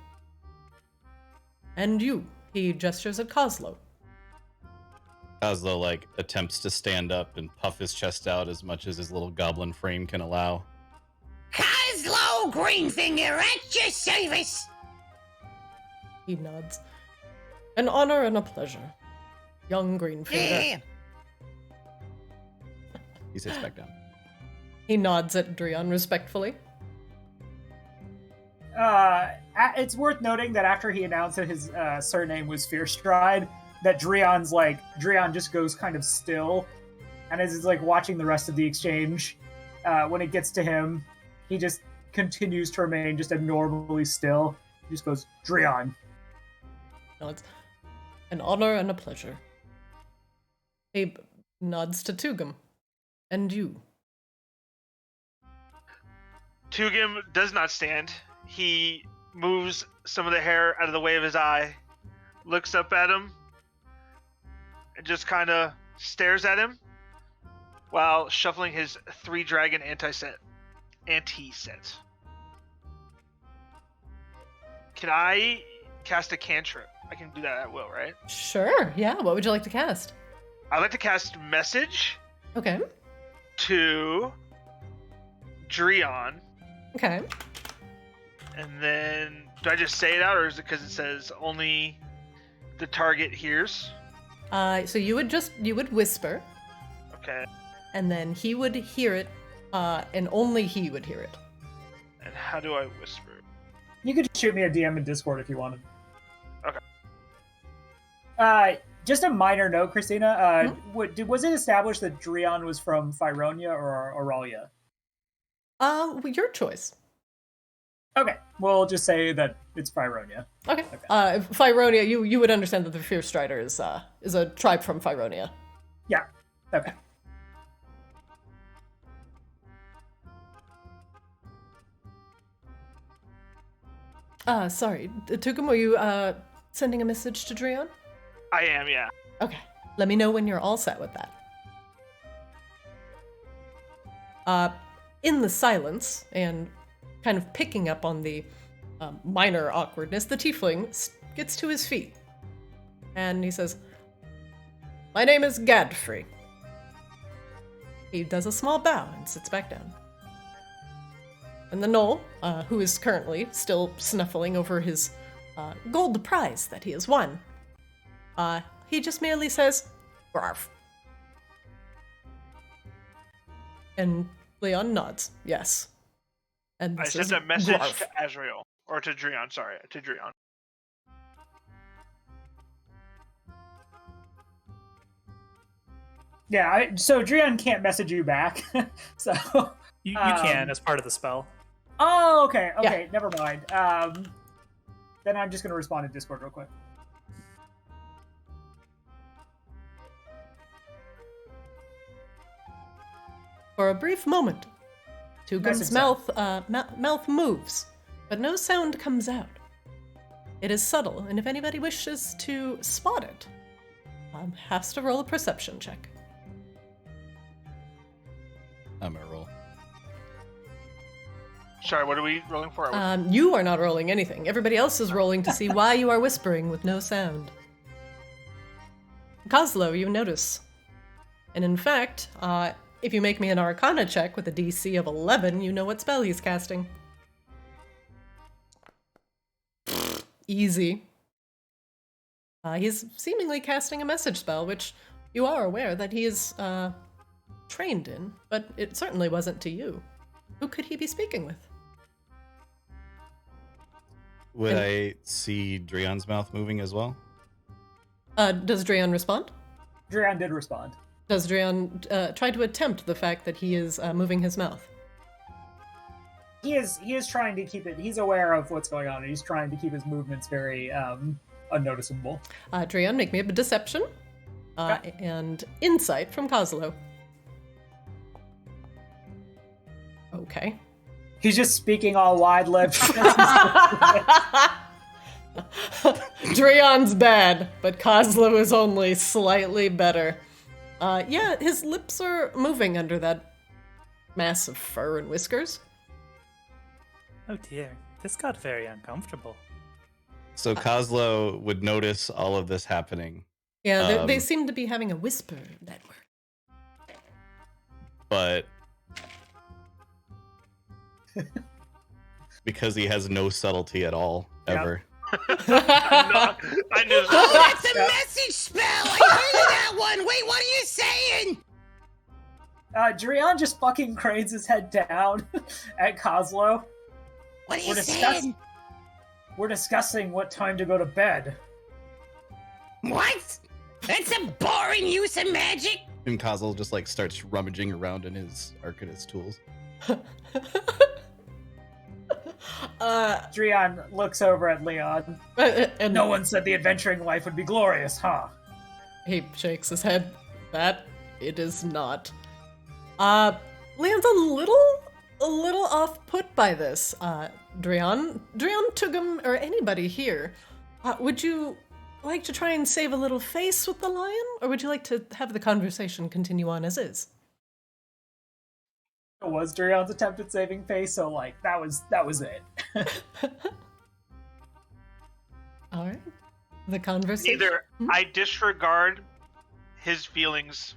C: And you, he gestures at Kozlo.
E: Kozlo, attempts to stand up and puff his chest out as much as his little goblin frame can allow.
F: Kozlo Greenfinger at your service.
C: He nods. An honor and a pleasure. Young Greenfinger.
F: Yeah.
E: He sits back down.
C: He nods at Drion respectfully.
D: It's worth noting that after he announced that his surname was Stride, that Drion just goes kind of still, and as he's like watching the rest of the exchange, when it gets to him, he just continues to remain just abnormally still. He just goes, Drion.
C: Nods. An honor and a pleasure. He nods to Tugum. And you.
B: Tugum does not stand. He moves some of the hair out of the way of his eye, looks up at him, and just kind of stares at him while shuffling his 3-dragon anti-set. Can I cast a cantrip? I can do that at will, right?
C: Sure, yeah. What would you like to cast?
B: I'd like to cast Message
C: Okay.
B: to Drion.
C: Okay.
B: And then, do I just say it out, or is it because it says only the target hears?
C: So you would whisper,
B: Okay.
C: and then he would hear it, and only he would hear it.
B: And how do I whisper?
D: You could shoot me a DM in Discord if you wanted.
B: Okay.
D: Just a minor note, Christina. Was it established that Drion was from Fyronia or Auralia?
C: Your choice.
D: Okay, we'll just say that it's Fyronia.
C: Okay. Fyronia, you would understand that the Fierce Strider is a tribe from Fyronia.
D: Yeah. Okay.
C: Sorry, Tugum, were you sending a message to Drion?
B: I am, yeah.
C: Okay. Let me know when you're all set with that. In the silence, and kind of picking up on the minor awkwardness, the tiefling gets to his feet. And he says, "My name is Godfrey." He does a small bow and sits back down. And the gnoll, who is currently still snuffling over his gold prize that he has won, he just merely says, "Grarf." And Leon nods, yes. And
B: I
C: this
B: sent
C: is
B: a message
C: Grarf.
B: to Azrael. Or to Drion, sorry. To Drion.
D: Yeah, so Drion can't message you back. So
A: You can as part of the spell.
D: Oh, okay, never mind. Then I'm just gonna respond to Discord real quick.
C: For a brief moment, Tugum's mouth moves, but no sound comes out. It is subtle, and if anybody wishes to spot it, has to roll a perception check.
E: I'm gonna roll.
B: Sorry, what are we rolling for?
C: You are not rolling anything. Everybody else is rolling to see why you are whispering with no sound. Kozlo, you notice. And in fact, if you make me an Arcana check with a DC of 11, you know what spell he's casting. Easy. He's seemingly casting a message spell, which you are aware that he is trained in, but it certainly wasn't to you. Who could he be speaking with?
E: Would I see Drion's mouth moving as well?
C: Does Drion respond?
D: Drion did respond.
C: Does Drion try to attempt the fact that he is moving his mouth?
D: He is trying to keep it. He's aware of what's going on, and he's trying to keep his movements very unnoticeable.
C: Drion, make me a deception and insight from Kozlo. Okay.
D: He's just speaking all wide-lipped.
C: Drion's bad, but Kozlo is only slightly better. Yeah, his lips are moving under that mass of fur and whiskers.
A: Oh dear, this got very uncomfortable.
E: So Kozlo would notice all of this happening.
C: Yeah, they seem to be having a whisper network.
E: But because he has no subtlety at all, ever,
B: I knew
F: Oh,
B: that.
F: that's a message spell. I heard of that one. Wait, what are you saying?
D: Drion just fucking cranes his head down at Kozlo.
F: What are you
D: We're
F: saying?
D: We're discussing what time to go to bed.
F: What? That's a boring use of magic.
E: And Kozy just like starts rummaging around in his Arctis tools.
D: Drion looks over at Leon.
C: and
D: No one said the adventuring life would be glorious, huh?
C: he shakes his head. That it is not. Leon's a little off put by this. Drion, Tugum, or anybody here, would you like to try and save a little face with the lion, or would you like to have the conversation continue on as is?
D: It was Drion's attempt at saving face, so like that was it.
C: All right, the conversation.
B: Either I disregard his feelings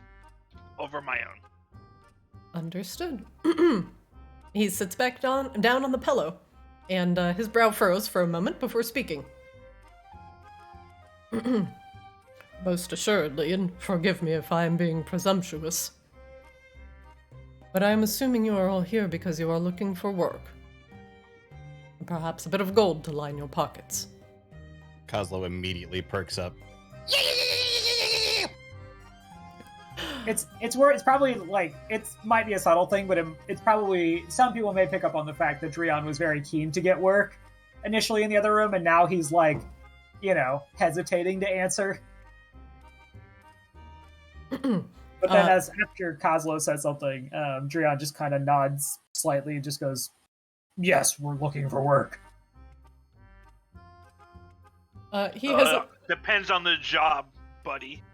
B: over my own.
C: Understood. He sits back down on the pillow, and his brow furrows for a moment before speaking. Most assuredly, and forgive me if I am being presumptuous, but I am assuming you are all here because you are looking for work. And perhaps a bit of gold to line your pockets.
E: Kozlo immediately perks up.
D: It's where it's probably like it might be a subtle thing, but it's probably some people may pick up on the fact that Drion was very keen to get work initially in the other room, and now he's like, hesitating to answer. But then, after Kozlo says something, Drion just kind of nods slightly and just goes, "Yes, we're looking for work."
C: He has
B: Depends on the job, buddy.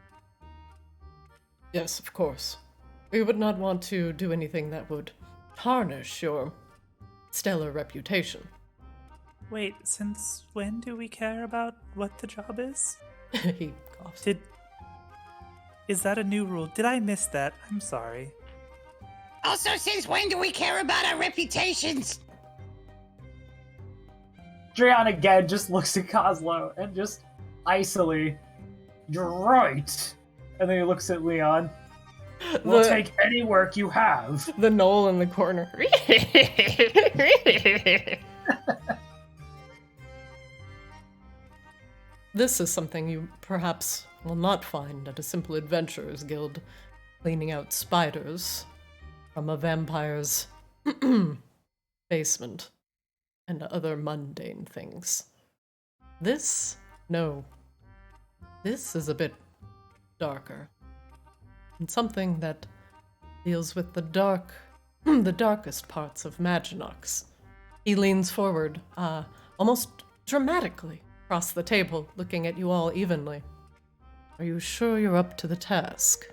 C: Yes, of course. We would not want to do anything that would tarnish your stellar reputation.
A: Wait, since when do we care about what the job is?
C: He coughs.
A: Is that a new rule? Did I miss that? I'm sorry.
F: Also, since when do we care about our reputations?
D: Drion again just looks at Kozlo and just icily, "You're right." And then he looks at Leon. "We'll take any work you have."
C: The knoll in the corner. This is something you perhaps will not find at a simple adventurers guild, cleaning out spiders from a vampire's basement and other mundane things. This is a bit darker, and something that deals with the darkest parts of Maginox. He leans forward, almost dramatically, across the table, looking at you all evenly. Are you sure you're up to the task?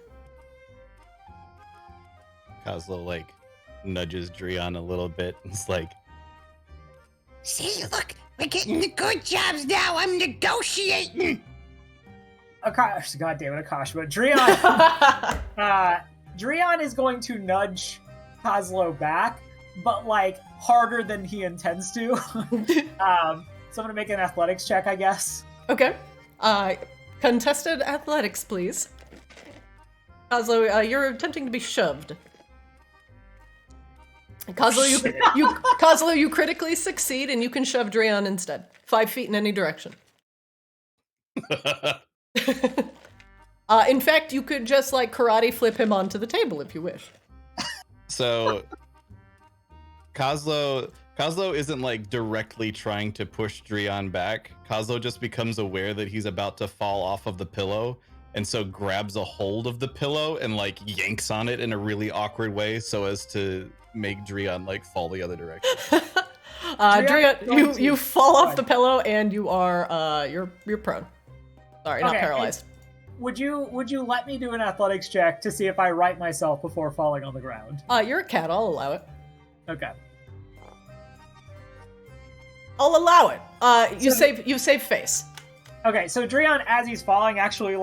E: Kozlo nudges Drion a little bit. It's like,
F: See, look, we're getting the good jobs now. I'm negotiating.
D: Akash, God damn it, Akash, but Drion, Drion is going to nudge Kozlo back, but harder than he intends to. So I'm gonna make an athletics check, I guess.
C: Okay. Contested athletics, please. Kozlo, you're attempting to be shoved. Kozlo, you critically succeed, and you can shove Drion instead. 5 feet in any direction. In fact, you could just karate flip him onto the table if you wish.
E: So Kozlo isn't directly trying to push Drion back. Kozlo just becomes aware that he's about to fall off of the pillow, and so grabs a hold of the pillow and yanks on it in a really awkward way so as to make Drion fall the other direction.
C: Drion, you fall off the pillow and you are you're prone. Sorry, not
D: Okay,
C: paralyzed.
D: Would you let me do an athletics check to see if I right myself before falling on the ground?
C: You're a cat. I'll allow it.
D: Okay.
C: I'll allow it. You save face.
D: Okay, so Drion, as he's falling, actually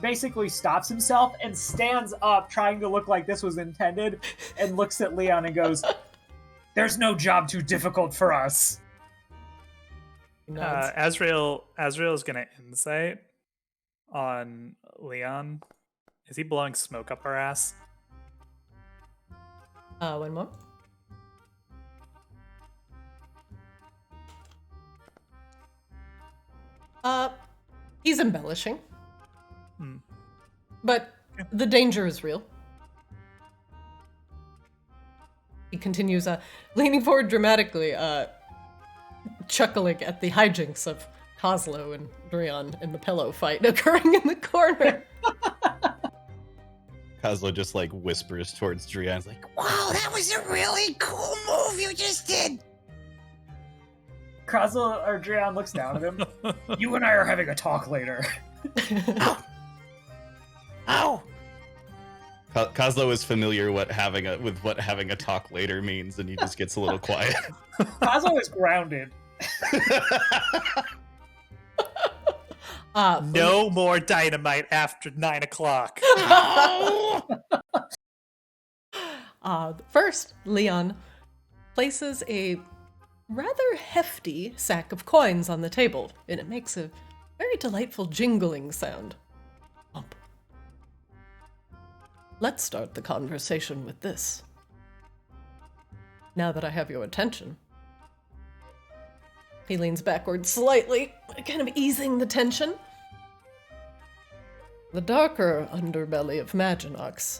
D: basically stops himself and stands up, trying to look like this was intended, and looks at Leon and goes, "There's no job too difficult for us."
C: He nods.
A: Azrael's gonna insight on Leon. Is he blowing smoke up our ass?
C: One more. He's embellishing. But the danger is real. He continues, leaning forward dramatically, chuckling at the hijinks of Kozlo and Drion in the pillow fight occurring in the corner.
E: Kozlo just like whispers towards Drion. He's like,
F: Wow, that was a really cool move you just did.
D: Kozlo or Drion looks down at him. You and I are having a talk later.
F: Oh,
E: Kozlo is familiar with what having a talk later means, and he just gets a little quiet.
D: Kozlo is grounded.
A: No more dynamite after 9 o'clock.
C: First, Leon places a rather hefty sack of coins on the table, and it makes a very delightful jingling sound. Bump. Let's start the conversation with this. Now that I have your attention. He leans backward slightly, kind of easing the tension. The darker underbelly of Maginox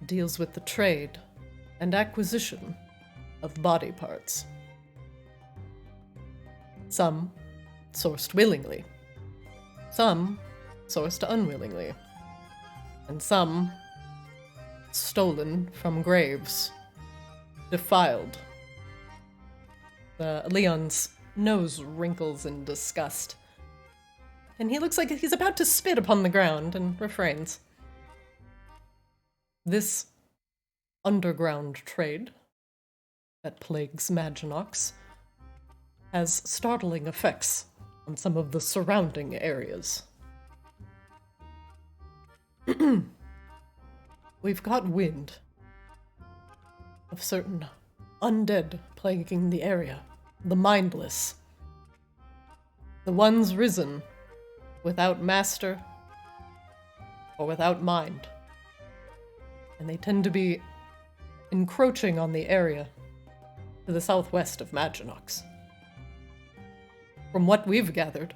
C: deals with the trade and acquisition of body parts. Some sourced willingly, some sourced unwillingly, and some stolen from graves, defiled. Leon's nose wrinkles in disgust, and he looks like he's about to spit upon the ground and refrains. This underground trade that plagues Maginox has startling effects on some of the surrounding areas. We've got wind of certain undead plaguing the area, the mindless, the ones risen without master or without mind, and they tend to be encroaching on the area to the southwest of Maginox. From what we've gathered,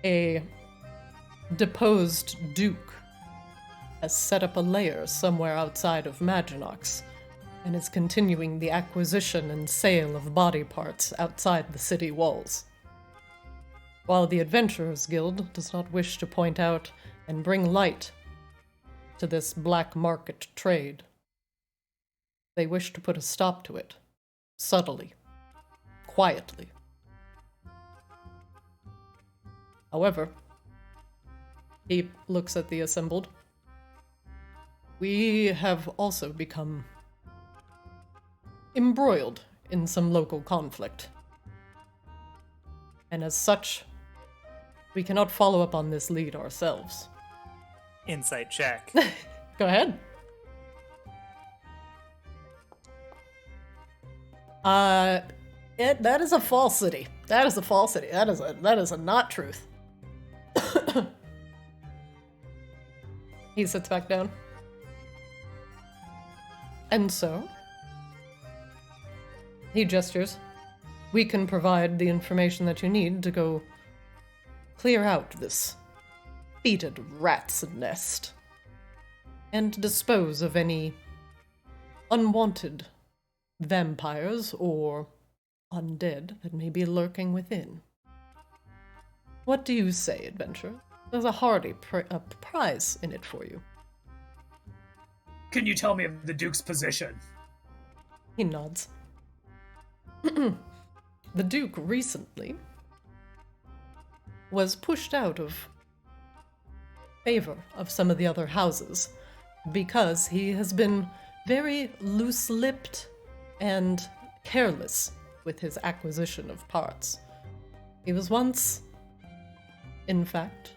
C: a deposed duke has set up a lair somewhere outside of Maginox and is continuing the acquisition and sale of body parts outside the city walls. While the Adventurers Guild does not wish to point out and bring light to this black market trade, they wish to put a stop to it, subtly, quietly. However, he looks at the assembled. We have also become embroiled in some local conflict. And as such, we cannot follow up on this lead ourselves.
A: Insight check.
C: Go ahead. That is a falsity. That is a falsity. That is a not truth. He sits back down. And so, he gestures. We can provide the information that you need to go clear out this fetid rat's nest and dispose of any unwanted vampires or undead that may be lurking within. What do you say, adventurer? There's a hearty prize in it for you.
D: Can you tell me of the Duke's position?
C: He nods. The Duke recently was pushed out of favor of some of the other houses because he has been very loose-lipped and careless with his acquisition of parts. He was once, in fact,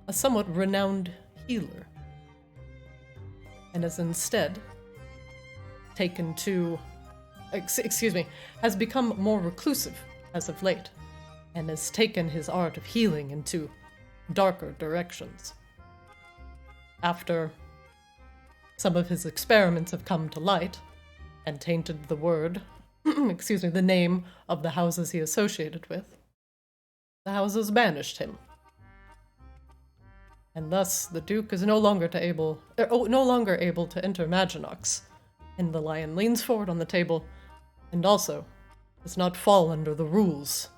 C: a somewhat renowned healer, and has instead taken to excuse me, has become more reclusive as of late, and has taken his art of healing into darker directions. After some of his experiments have come to light and tainted the word, the name of the houses he associated with, the houses banished him. And thus the Duke is no longer able to enter Maginox. And the lion leans forward on the table, and also does not fall under the rules.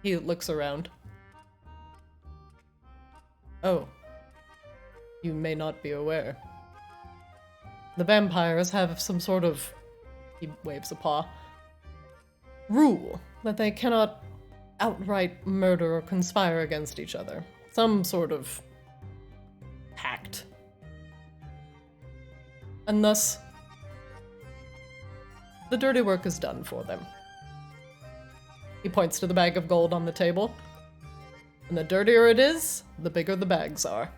C: He looks around. Oh, you may not be aware. The vampires have some sort of, he waves a paw, rule that they cannot outright murder or conspire against each other. Some sort of pact. And thus, the dirty work is done for them. He points to the bag of gold on the table. And the dirtier it is, the bigger the bags are.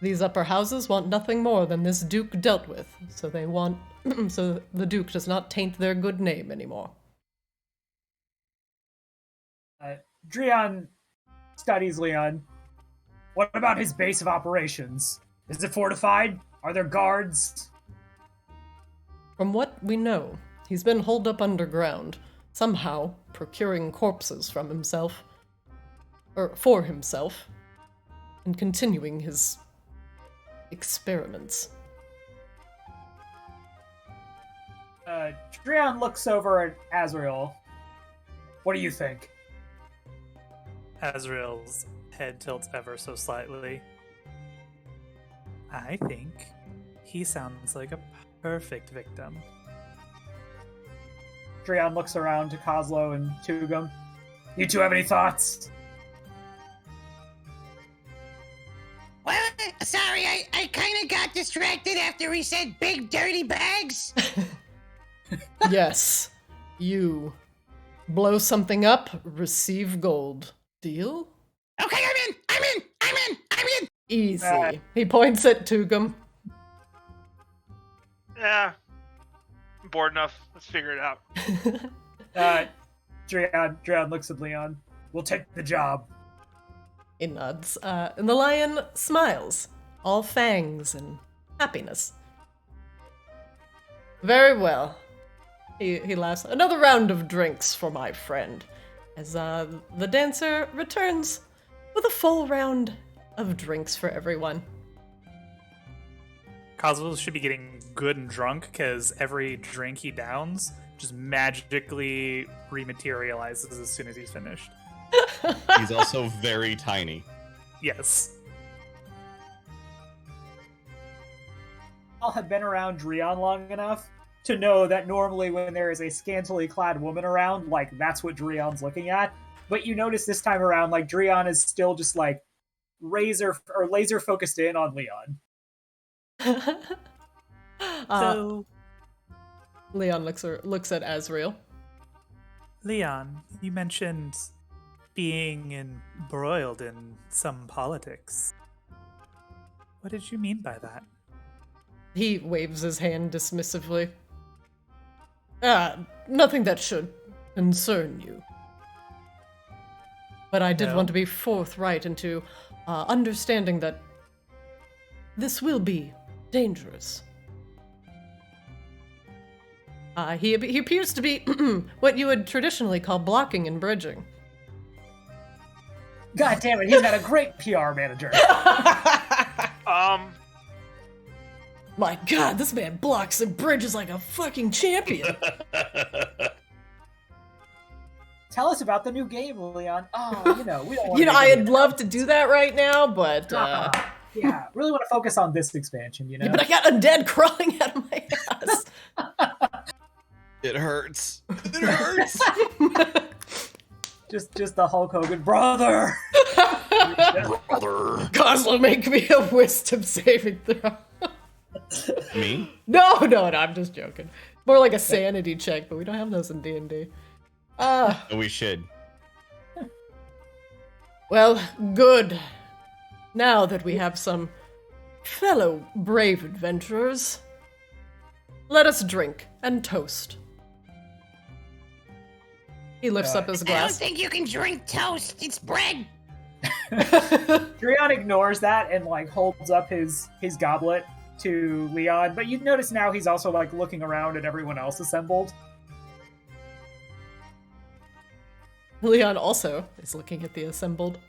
C: These upper houses want nothing more than this Duke dealt with, so they want so the Duke does not taint their good name anymore.
D: Drian studies Leon. What about his base of operations? Is it fortified? Are there guards?
C: From what we know, he's been holed up underground, somehow procuring corpses from himself, or for himself, and continuing his experiments.
D: Drian looks over at Azrael. What do you think?
A: Azrael's head tilts ever so slightly. I think he sounds like a perfect victim.
D: Drian looks around to Kozlo and Tugum. You two have any thoughts?
F: Well, sorry, I kind of got distracted after he said big dirty bags.
C: Yes, you blow something up, receive gold. Deal?
F: Okay, I'm in.
C: Easy. He points at Tugum.
B: Yeah. I'm bored enough. Let's figure it out.
D: Drian looks at Leon. We'll take the job.
C: He nods, and the lion smiles, all fangs and happiness. Very well. He laughs. Another round of drinks for my friend, as the dancer returns with a full round of drinks for everyone.
A: Cosmo should be getting good and drunk because every drink he downs just magically rematerializes as soon as he's finished.
E: He's also very tiny.
A: Yes.
D: I'll have been around Drian long enough to know that normally when there is a scantily clad woman around, like, that's what Drian's looking at. But you notice this time around, like, Drian is still just, like, laser focused in on Leon.
A: So,
C: Leon looks at Azrael.
A: Leon, you mentioned being embroiled in some politics. What did you mean by that?
C: He waves his hand dismissively. Nothing that should concern you. But I did want to be forthright into understanding that this will be dangerous. He appears to be what you would traditionally call blocking and bridging.
D: God damn it, he's got a great PR manager.
C: My god, this man blocks and bridges like a fucking champion.
D: Tell us about the new game, Leon. Oh, we don't want to
C: I'd love to do that right now, but
D: yeah, really want to focus on this expansion,
C: Yeah, but I got undead crawling out of my ass.
E: It hurts. It hurts.
D: Just the Hulk Hogan brother.
E: Brother.
C: Kozlo, make me a wisdom saving throw.
E: Me?
C: No, I'm just joking. More like a sanity check, but we don't have those in D&D.
E: We should.
C: Well, good. Now that we have some fellow brave adventurers, Let us drink and toast. He lifts up his
F: I don't
C: glass.
F: think you can drink toast. It's bread.
D: Drion ignores that and like holds up his goblet to Leon, but you notice now he's also like looking around at everyone else assembled.
C: Leon also is looking at the assembled.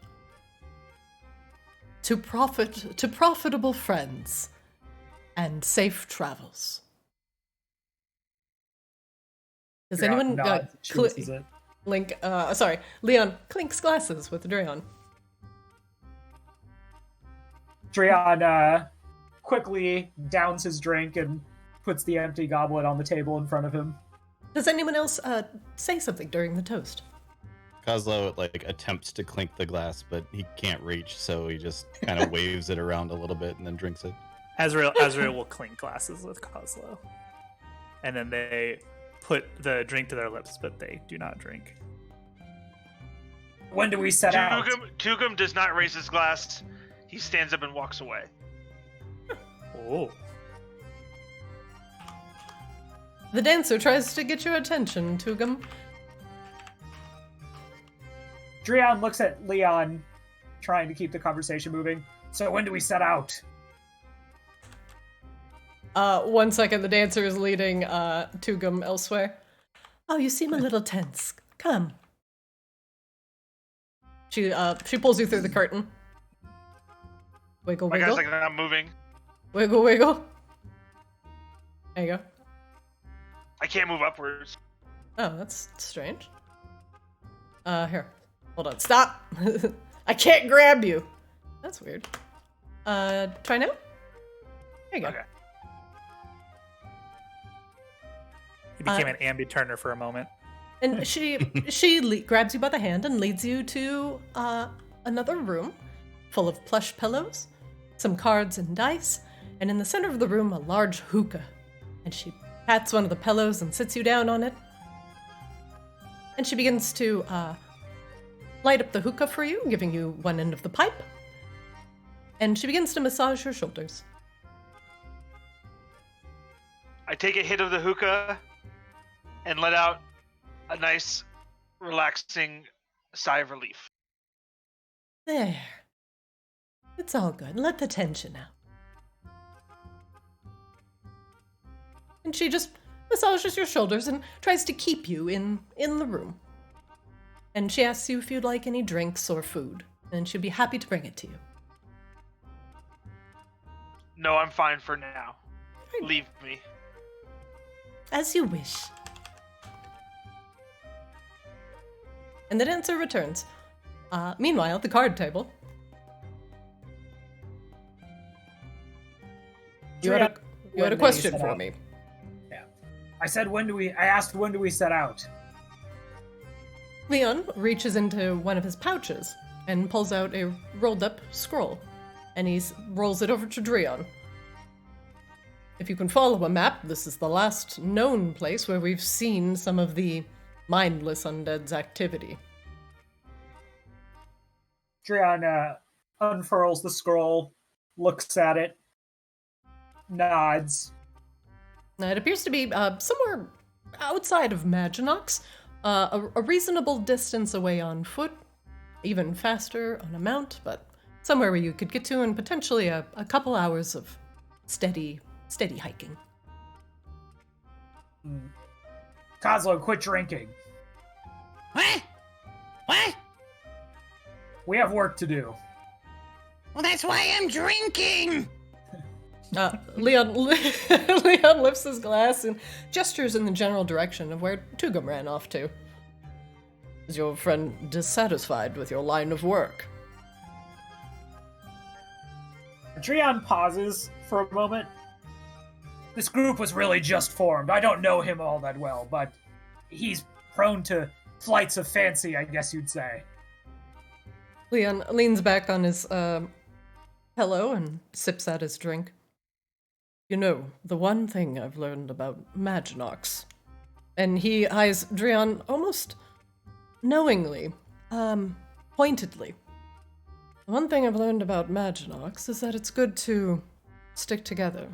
C: To profitable friends, and safe travels. Does anyone
D: nods, chooses it.
C: Leon clinks glasses with Drion.
D: Drion quickly downs his drink and puts the empty goblet on the table in front of him.
C: Does anyone else say something during the toast?
E: Kozlo like attempts to clink the glass, but he can't reach, so he just kind of waves it around a little bit and then drinks it.
A: Azrael will clink glasses with Kozlo. And then they put the drink to their lips, but they do not drink.
D: When do we set out?
B: Tugum does not raise his glass. He stands up and walks away.
A: Oh.
C: The dancer tries to get your attention, Tugum.
D: Drion looks at Leon, trying to keep the conversation moving. So when do we set out?
C: 1 second, the dancer is leading Tugum elsewhere. Oh, you seem a little tense. Come. She pulls you through the curtain. Wiggle,
B: My
C: wiggle.
B: guy's like, I'm moving.
C: Wiggle, wiggle. There you go.
B: I can't move upwards.
C: Oh, that's strange. Here. Hold on. Stop! I can't grab you! That's weird. Try now? There you go.
B: Okay.
A: He became an ambi turner for a moment.
C: And she grabs you by the hand and leads you to another room full of plush pillows, some cards and dice, and in the center of the room a large hookah. And she pats one of the pillows and sits you down on it. And she begins to light up the hookah for you, giving you one end of the pipe. And she begins to massage your shoulders.
B: I take a hit of the hookah and let out a nice, relaxing sigh of relief.
C: There. It's all good. Let the tension out. And she just massages your shoulders and tries to keep you in the room. And she asks you if you'd like any drinks or food, and she'll be happy to bring it to you.
B: No, I'm fine for now. Leave me.
C: As you wish. And the dancer returns. Meanwhile, at the card table. You had a question for me.
D: Yeah. I asked when do we set out?
C: Leon reaches into one of his pouches and pulls out a rolled up scroll, and he rolls it over to Drion. If you can follow a map, this is the last known place where we've seen some of the mindless undead's activity.
D: Drion unfurls the scroll, looks at it, nods.
C: Now, it appears to be somewhere outside of Maginox, a reasonable distance away on foot, even faster on a mount, but somewhere where you could get to in potentially a couple hours of steady hiking.
D: Kozlo, quit drinking.
F: What? What?
D: We have work to do.
F: Well, that's why I'm drinking.
C: Leon lifts his glass and gestures in the general direction of where Tugum ran off to. Is your friend dissatisfied with your line of work?
D: Drion pauses for a moment. This group was really just formed. I don't know him all that well, but he's prone to flights of fancy, I guess you'd say.
C: Leon leans back on his pillow and sips at his drink. You know, the one thing I've learned about Maginox, and he eyes Drion almost knowingly, pointedly. The one thing I've learned about Maginox is that it's good to stick together,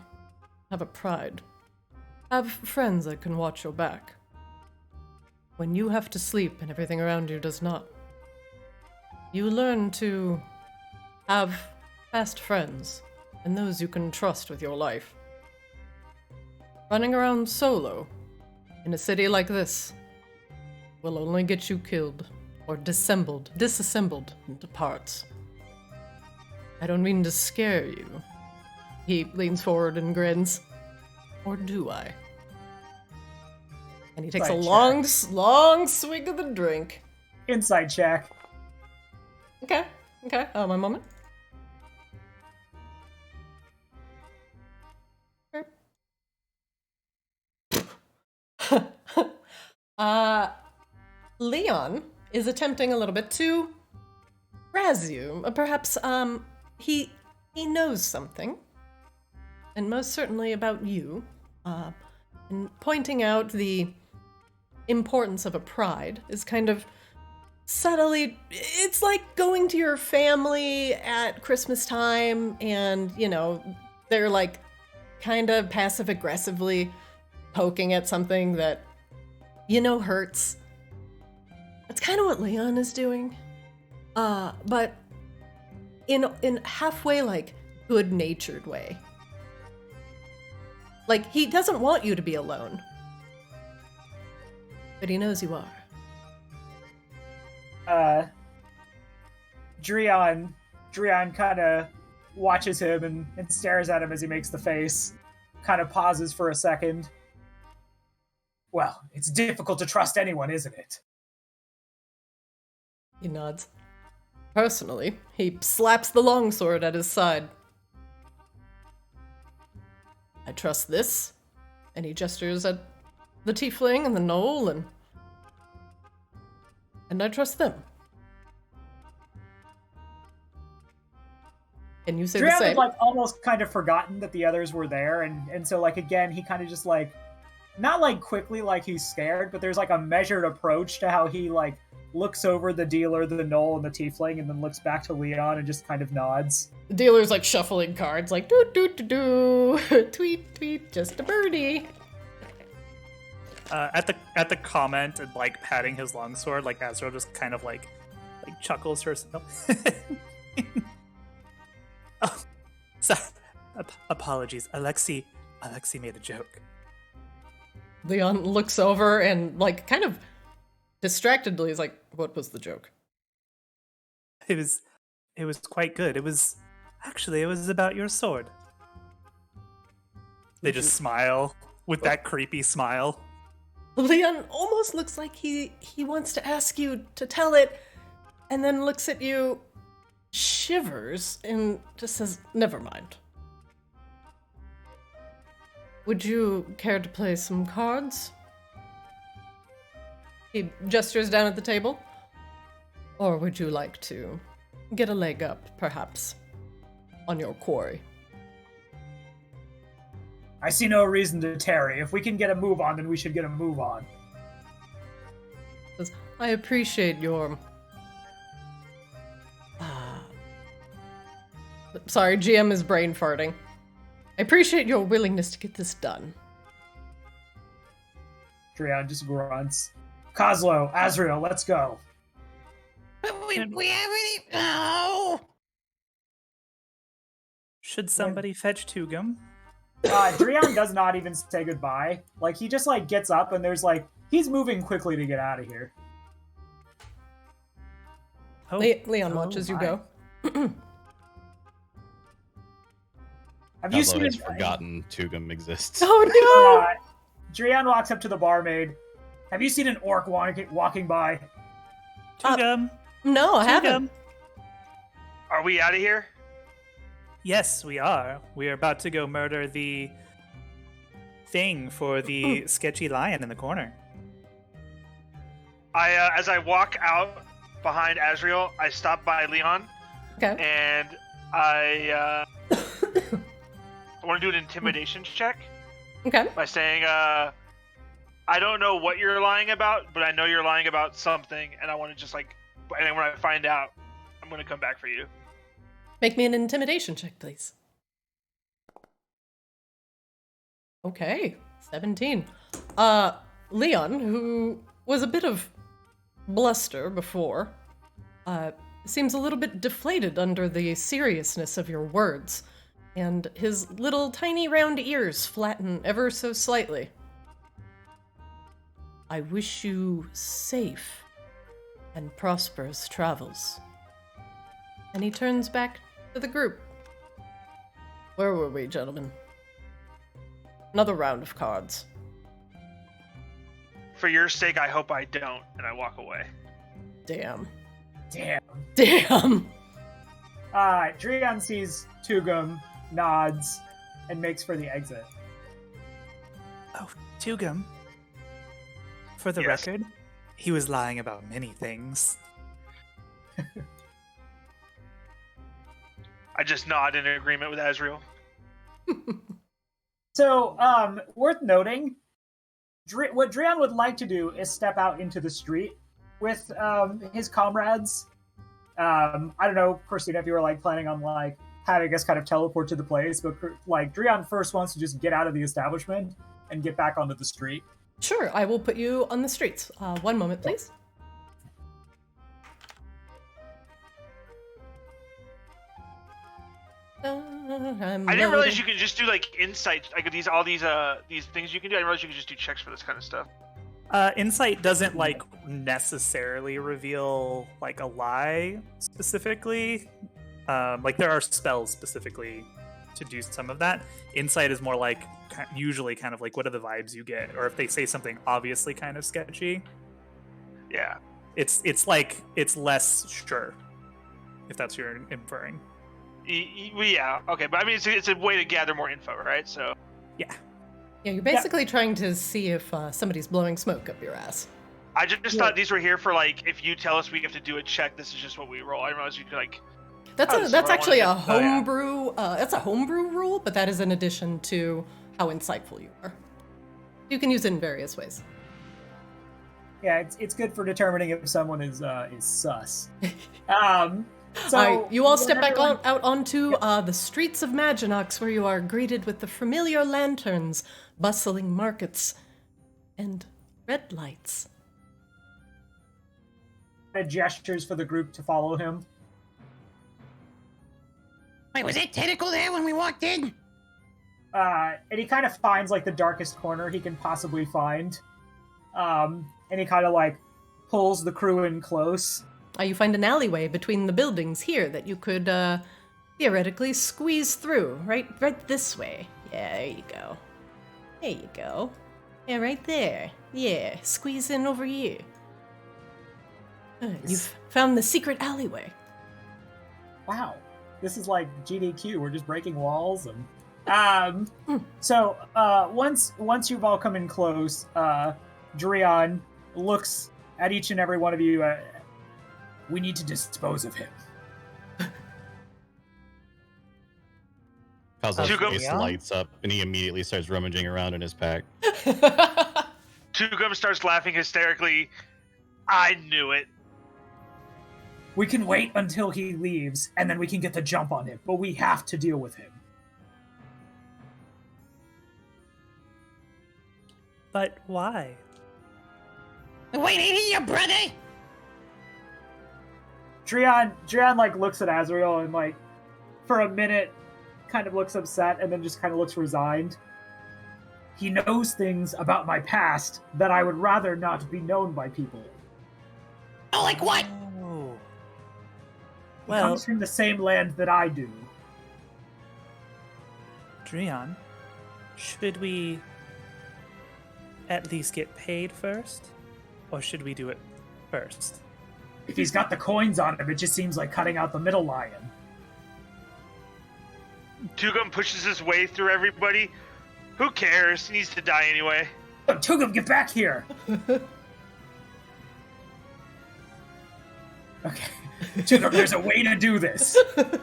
C: have a pride, have friends that can watch your back. When you have to sleep and everything around you does not, you learn to have fast friends and those you can trust with your life. Running around solo in a city like this will only get you killed or disassembled into parts. I don't mean to scare you. He leans forward and grins. Or do I? And he takes a long swig of the drink.
D: Inside check.
C: Okay. One moment. Leon is attempting a little bit to razz you. Perhaps, he knows something. And most certainly about you. And pointing out the importance of a pride is kind of subtly, it's like going to your family at Christmas time and, they're like kind of passive aggressively poking at something that, hurts. That's kind of what Leon is doing. But in halfway, like, good-natured way. Like, he doesn't want you to be alone. But he knows you are.
D: Drian kind of watches him and stares at him as he makes the face. Kind of pauses for a second. Well, it's difficult to trust anyone, isn't it?
C: He nods. Personally, he slaps the longsword at his side. I trust this. And he gestures at the tiefling and the gnoll, and I trust them. Can you say the
D: Drian
C: same?
D: had, like, almost kind of forgotten that the others were there, and so, like, again, he kind of just, like, not, like, quickly like he's scared, but there's, like, a measured approach to how he, like, looks over the dealer, the gnoll, and the tiefling, and then looks back to Leon and just kind of nods.
C: The dealer's, like, shuffling cards, like, doo-doo-doo-doo, tweet, just a birdie.
A: At the comment and, like, patting his longsword, like, Azrael just kind of, like chuckles to herself. Oh, sorry. Apologies. Alexi made a joke.
C: Leon looks over and, like, kind of distractedly is like, what was the joke?
A: It was quite good. It was about your sword. They just smile with that creepy smile.
C: Leon almost looks like he wants to ask you to tell it, and then looks at you, shivers, and just says, never mind. Would you care to play some cards? He gestures down at the table. Or would you like to get a leg up, perhaps, on your quarry?
D: I see no reason to tarry. If we can get a move on, then we should get a move on.
C: I appreciate your... Sorry, GM is brain farting. I appreciate your willingness to get this done.
D: Drian just grunts. Kozlo, Azrael, let's go.
F: We haven't. No.
A: Should somebody fetch Tugum?
D: Drian does not even say goodbye. Like, he just, like, gets up and there's, like, he's moving quickly to get out of here.
A: Oh,
C: Leon watches you go.
D: Have you
E: Kozlo
D: seen
E: has forgotten Tugum exists.
C: Oh no!
D: Drian walks up to the barmaid. Have you seen an orc walking by?
A: Tugum.
C: No, I haven't.
B: Are we out of here?
A: Yes, we are. We are about to go murder the thing for the sketchy lion in the corner.
B: As I walk out behind Azrael, I stop by Leon,
C: Okay.
B: and I want to do an intimidation check
C: Okay.
B: by saying, I don't know what you're lying about, but I know you're lying about something, and I want to just, like, and then when I find out, I'm going to come back for you.
C: Make me an intimidation check, please. Okay. 17. Leon, who was a bit of bluster before, seems a little bit deflated under the seriousness of your words, and his little tiny round ears flatten ever so slightly. I wish you safe and prosperous travels. And he turns back to the group. Where were we, gentlemen? Another round of cards.
B: For your sake, I hope I don't, and I walk away.
C: Damn.
D: Damn.
C: Damn!
D: Drian sees Tugum, nods, and makes for the exit.
A: Oh, Tugum. For the
B: Yes.
A: record, he was lying about many things.
B: I just nod in agreement with Azriel.
D: So, worth noting, what Drian would like to do is step out into the street with his comrades. I don't know, Christina, if you were like planning on like having us kind of teleport to the place, but like Drian first wants to just get out of the establishment and get back onto the street.
C: Sure, I will put you on the streets. 1 moment, please.
B: I didn't realize you could just do like insight, like these things you can do. I didn't realize you could just do checks for this kind of stuff.
A: Insight doesn't like necessarily reveal like a lie specifically. Like there are spells specifically to do some of that. Insight is more like usually kind of like what are the vibes you get, or if they say something obviously kind of sketchy.
B: Yeah.
A: It's like it's less sure, if that's what you're inferring.
B: Yeah. Okay, but I mean it's a way to gather more info, right? So.
A: Yeah.
C: Yeah, you're basically trying to see if somebody's blowing smoke up your ass.
B: I just thought these were here for like if you tell us we have to do a check, this is just what we roll. I didn't realize you could like.
C: That's actually a
A: Oh, yeah.
C: homebrew. That's a homebrew rule, but that is in addition to how insightful you are. You can use it in various ways.
D: Yeah, it's good for determining if someone is sus.
C: You all step back out onto the streets of Maginox, where you are greeted with the familiar lanterns, bustling markets, and red lights.
D: Gestures for the group to follow him.
F: Wait, was that tentacle there when we walked in?
D: And he kind of finds like the darkest corner he can possibly find. And he kind of like pulls the crew in close.
C: You find an alleyway between the buildings here that you could theoretically squeeze through. Right this way. Yeah, there you go. There you go. Yeah, right there. Yeah, squeeze in over here. You've found the secret alleyway.
D: Wow. This is like GDQ. We're just breaking walls and So once you've all come in close, Drian looks at each and every one of you. We need to dispose of him.
E: Kazo's
B: Tugum.
E: face lights up, and he immediately starts rummaging around in his pack.
B: Tugum starts laughing hysterically. I knew it.
D: We can wait until he leaves, and then we can get the jump on him. But we have to deal with him.
A: But why?
F: Wait, ain't he your brother?
D: Drian like looks at Azriel and like for a minute kind of looks upset and then just kind of looks resigned. He knows things about my past that I would rather not be known by people.
F: Oh, like what?
A: Oh.
D: He
A: Well,
D: comes from the same land that I do.
A: Drian, should we at least get paid first? Or should we do it first?
D: If he's got the coins on him, it just seems like cutting out the middle lion.
B: Tugum pushes his way through everybody. Who cares? He needs to die anyway.
D: Oh, Tugum, get back here! Okay. Tugum, there's a way to do this.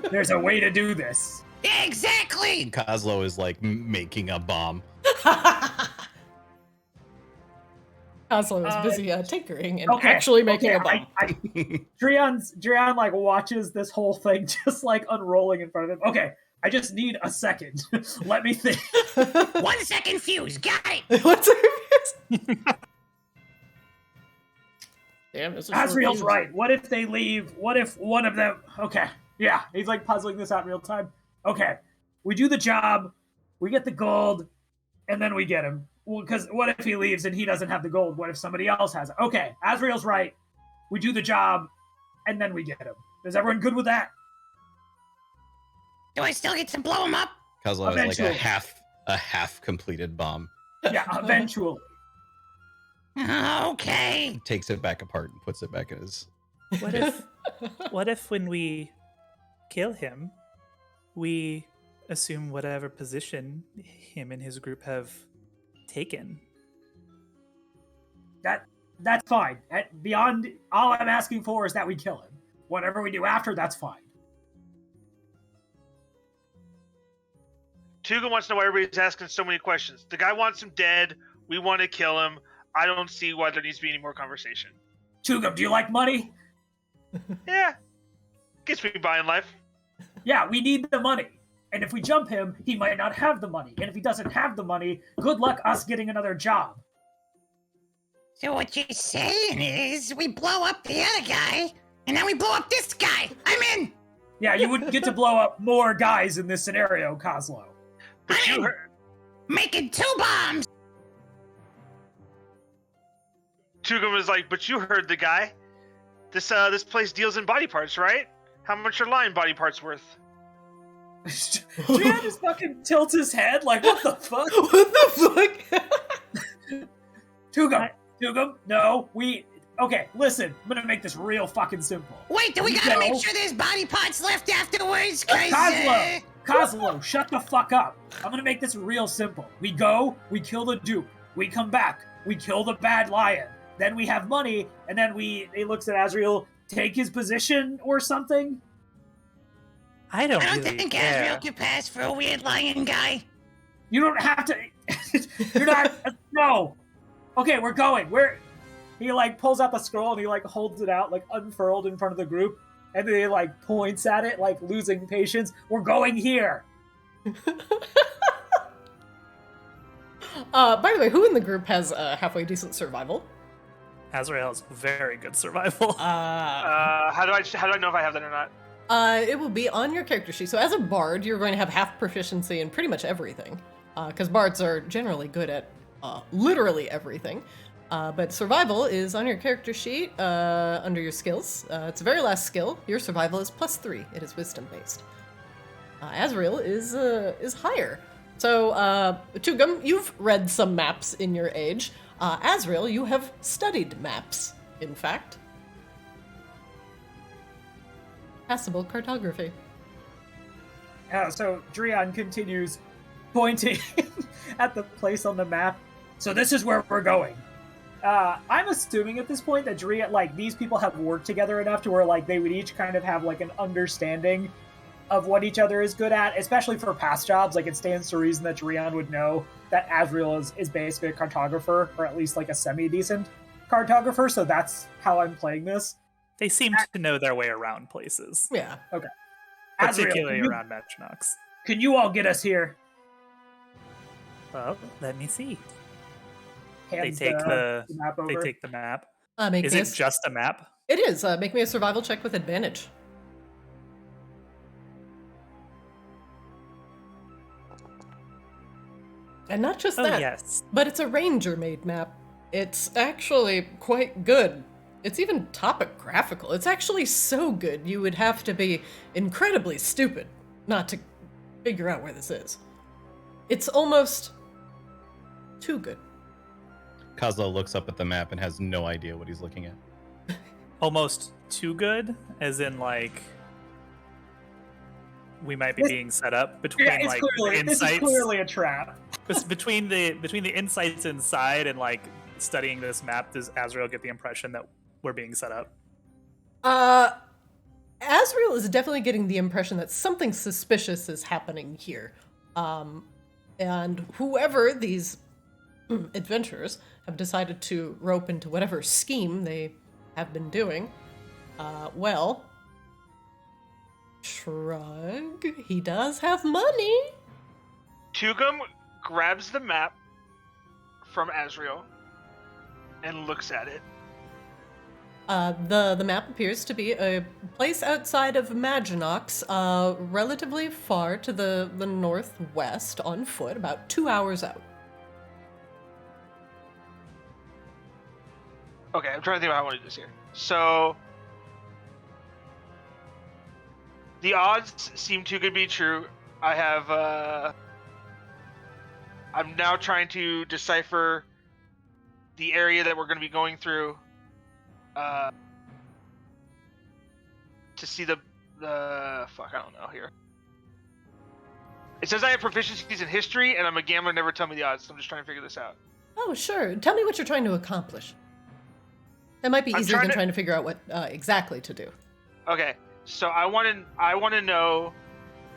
D: There's a way to do this.
F: Yeah, exactly!
E: Kozlo is like making a bomb.
C: Kozlo is busy tinkering and
D: Okay,
C: actually making
D: okay,
C: a bomb.
D: Drian like watches this whole thing just like unrolling in front of him. Okay, I just need a second. Let me think.
F: 1 second fuse. Got it.
C: What's her Damn, this is
D: Asriel's right. What if they leave? What if one of them... Okay, yeah. He's like puzzling this out in real time. Okay, we do the job, we get the gold, and then we get him. Well, because what if he leaves and he doesn't have the gold? What if somebody else has it? Okay, Asriel's right. We do the job, and then we get him. Is everyone good with that?
F: Do I still get to blow him up?
E: Kozlo has like
D: Eventually.
E: a half completed bomb.
D: Yeah, eventually.
F: Okay.
E: Takes it back apart and puts it back in his.
A: What if when we kill him, we assume whatever position him and his group have taken?
D: That's fine. Beyond, all I'm asking for is that we kill him. Whatever we do after, that's fine.
B: Tuga wants to know why everybody's asking so many questions. The guy wants him dead. We want to kill him. I don't see why there needs to be any more conversation.
D: Tugum, do you like money?
B: Yeah. Gets me by in life.
D: Yeah, we need the money. And if we jump him, he might not have the money. And if he doesn't have the money, good luck us getting another job.
F: So what you're saying is we blow up the other guy, and then we blow up this guy. I'm in.
D: Yeah, you wouldn't get to blow up more guys in this scenario, Kozlo.
B: But you heard...
F: Making 2 bombs.
B: Tugum was like, but you heard the guy. This place deals in body parts, right? How much are lion body parts worth?
D: Jan just fucking tilts his head like, what the fuck?
C: What the fuck?
D: Tugum, no, okay, listen, I'm gonna make this real fucking simple.
F: Wait, do we gotta make sure there's body parts left afterwards?
D: Kozlo, shut the fuck up. I'm gonna make this real simple. We go, we kill the Duke, we come back, we kill the bad lion, then we have money, and then he looks at Asriel, take his position or something?
A: I don't really
F: think
A: care.
F: Asriel could pass for a weird lion guy.
D: You don't have to, you're not, no. Okay, we're going, he like pulls out the scroll and he like holds it out like unfurled in front of the group, and then he like points at it like losing patience. We're going here.
C: By the way, who in the group has halfway decent survival?
A: Azrael has very good survival.
B: How do I know if I have that or not?
C: It will be on your character sheet. So as a bard, you're going to have half proficiency in pretty much everything, because bards are generally good at literally everything. But survival is on your character sheet under your skills. It's the very last skill. Your survival is +3. It is wisdom based. Azrael is higher. So Tugum, you've read some maps in your age. Azrael, you have studied maps, in fact. Passable cartography.
D: So Drian continues pointing at the place on the map. So this is where we're going. I'm assuming at this point that Drian, like, these people have worked together enough to where, like, they would each kind of have, like, an understanding of what each other is good at, especially for past jobs. Like, it stands to reason that Drian would know that Azrael is basically a cartographer, or at least, like, a semi-decent cartographer, so that's how I'm playing this.
A: They seem to know their way around places.
C: Yeah.
D: Okay.
A: Particularly
D: Azrael,
A: around Metchnox.
D: can you all get us here?
A: Well, let me see.
D: Hands
A: They take the
D: map over.
A: They take the map.
C: Make
A: Is
C: me
A: it just a map?
C: It is. Make me a survival check with advantage. And not just that,
A: Yes.
C: but it's a ranger-made map. It's actually quite good. It's even topographical. It's actually so good you would have to be incredibly stupid not to figure out where this is. It's almost too good.
E: Kozlo looks up at the map and has no idea what he's looking at.
A: Almost too good, as in like we might be being set up between
D: Yeah,
A: like the
D: this is
A: insights.
D: clearly a trap.
A: between the insights inside and like studying this map, does Azrael get the impression that we're being set up?
C: Azrael is definitely getting the impression that something suspicious is happening here. And whoever these adventurers have decided to rope into whatever scheme they have been doing, well, Shrug. He does have money.
B: Tugum grabs the map from Azrael and looks at it.
C: The map appears to be a place outside of Maginox, relatively far to the northwest on foot, about 2 hours out.
B: Okay, I'm trying to think about how I want to do this here. So, the odds seem too good to be true. I have, I'm now trying to decipher the area that we're going to be going through, to see the fuck, I don't know here. It says I have proficiencies in history, and I'm a gambler, never tell me the odds, so I'm just trying to figure this out.
C: Oh, sure. Tell me what you're trying to accomplish. That might be easier than trying to figure out what exactly to do.
B: Okay, so I want to know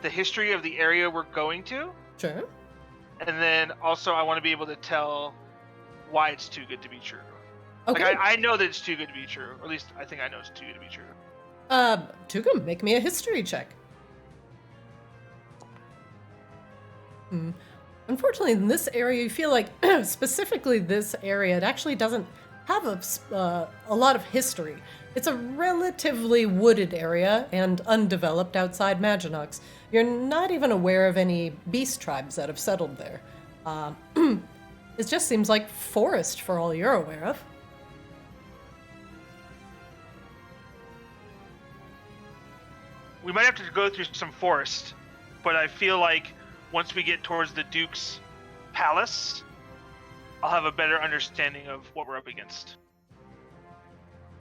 B: the history of the area we're going to.
C: Sure.
B: And then also I want to be able to tell why it's too good to be true.
C: Okay.
B: Like I know that it's too good to be true. Or at least I think I know it's too good to be true.
C: Tugum, make me a history check. Unfortunately, in this area, you feel like, specifically this area, it actually doesn't have a lot of history. It's a relatively wooded area and undeveloped outside Maginox. You're not even aware of any beast tribes that have settled there. It just seems like forest for all you're aware of.
B: We might have to go through some forest, but I feel like once we get towards the Duke's palace, I'll have a better understanding of what we're up against.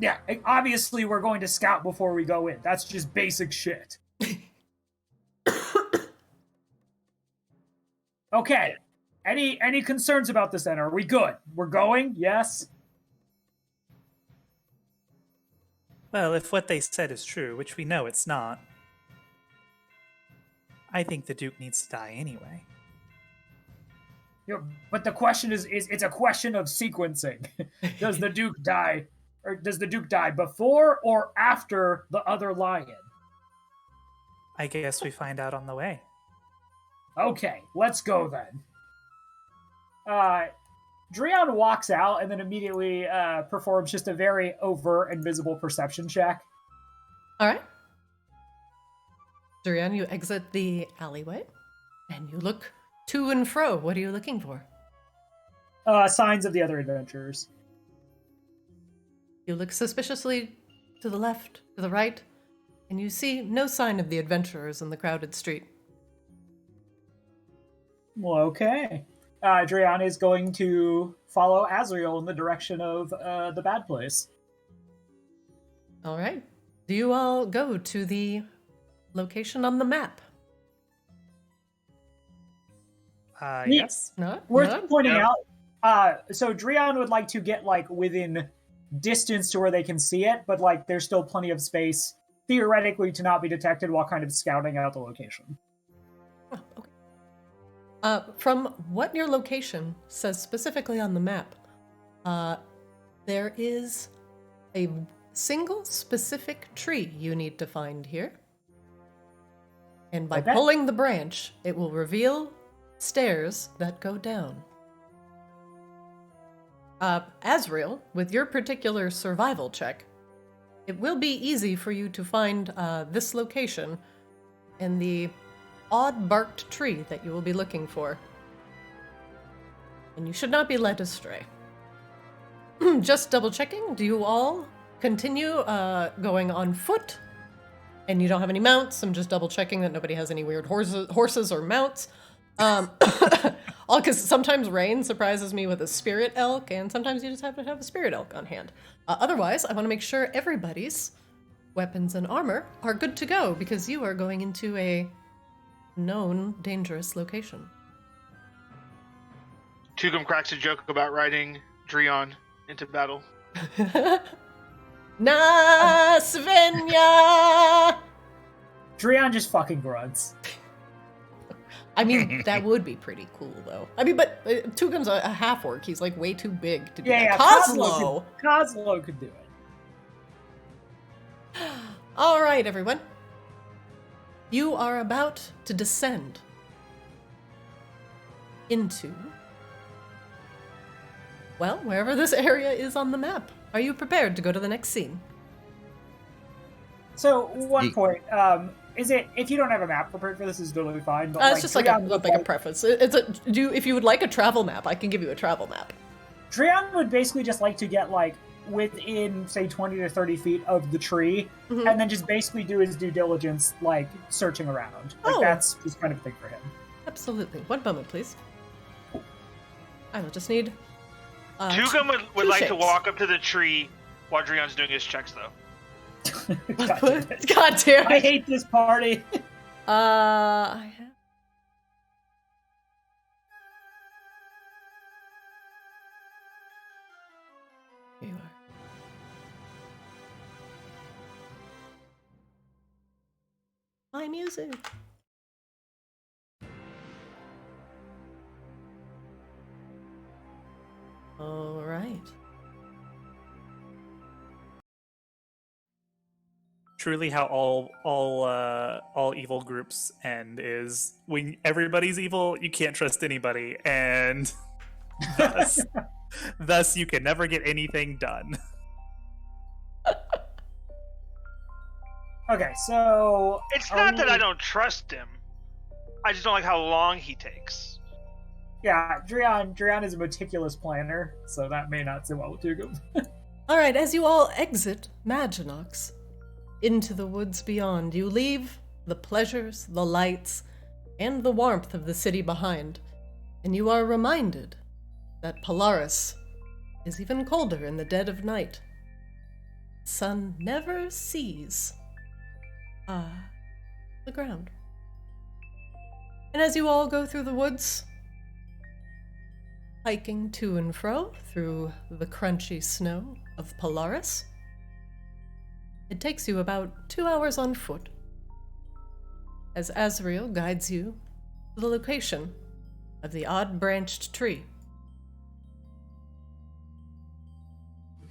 D: Yeah, obviously we're going to scout before we go in. That's just basic shit. Okay. Any concerns about this then? Are we good? We're going? Yes?
A: Well, if what they said is true, which we know it's not, I think the Duke needs to die anyway.
D: But the question is it's a question of sequencing. Does the Duke die, or does the Duke die before or after the other lion?
A: I guess we find out on the way.
D: Okay, let's go then. Dreon walks out and then immediately performs just a very overt and visible perception check.
C: All right. Dreon, you exit the alleyway and you look to and fro. What are you looking for?
D: Signs of the other adventurers.
C: You look suspiciously to the left, to the right, and you see no sign of the adventurers in the crowded street.
D: Well, okay. Dreon is going to follow Azrael in the direction of the bad place.
C: All right. Do you all go to the location on the map?
A: Yes.
C: No?
D: Worth pointing out, so Dreon would like to get, within distance to where they can see it, but, there's still plenty of space, theoretically, to not be detected while kind of scouting out the location.
C: Oh, okay. From what your location says specifically on the map, there is a single specific tree you need to find here. And by pulling the branch, it will reveal stairs that go down. Azrael, with your particular survival check, it will be easy for you to find this location and the odd-barked tree that you will be looking for. And you should not be led astray. Just double-checking, do you all continue going on foot? And you don't have any mounts? I'm just double-checking that nobody has any weird horses or mounts. All because sometimes Rain surprises me with a spirit elk, and sometimes you just happen to have a spirit elk on hand. Otherwise, I want to make sure everybody's weapons and armor are good to go, because you are going into a known dangerous location.
B: Tugum cracks a joke about riding Dreon into battle.
C: Na Svenja!
D: Dreon just fucking grunts.
C: I mean, that would be pretty cool, though. I mean, but Tugum's a half-orc. He's, way too big to do that.
D: Yeah, Kozlo could do it.
C: All right, everyone. You are about to descend into, well, wherever this area is on the map. Are you prepared to go to the next scene?
D: So, one point. Is it, if you don't have a map prepared for this, is totally fine. But
C: It's just like a preface. If you would like a travel map, I can give you a travel map.
D: Drian would basically just like to get, like, within, say, 20 to 30 feet of the tree, and then just basically do his due diligence, like, searching around. Like, that's just kind of a thing for him.
C: Absolutely. One moment, please. I will just need...
B: Tugum would
C: two
B: like to
C: shapes.
B: walk up to the tree while Drian's doing his checks, though.
D: God damn it.
C: God damn
D: I
C: it.
D: hate this party.
C: I have... Here you are. My music. All right.
A: Truly, how all evil groups end is when everybody's evil, you can't trust anybody, and thus you can never get anything done.
D: Okay, so...
B: It's not that I don't trust him. I just don't like how long he takes.
D: Yeah, Drian is a meticulous planner, so that may not sit well with Tugum.
C: All right, as you all exit Maginox into the woods beyond, you leave the pleasures, the lights, and the warmth of the city behind, and you are reminded that Polaris is even colder in the dead of night. The sun never sees the ground. And as you all go through the woods, hiking to and fro through the crunchy snow of Polaris, it takes you about 2 hours on foot as Azrael guides you to the location of the odd-branched tree.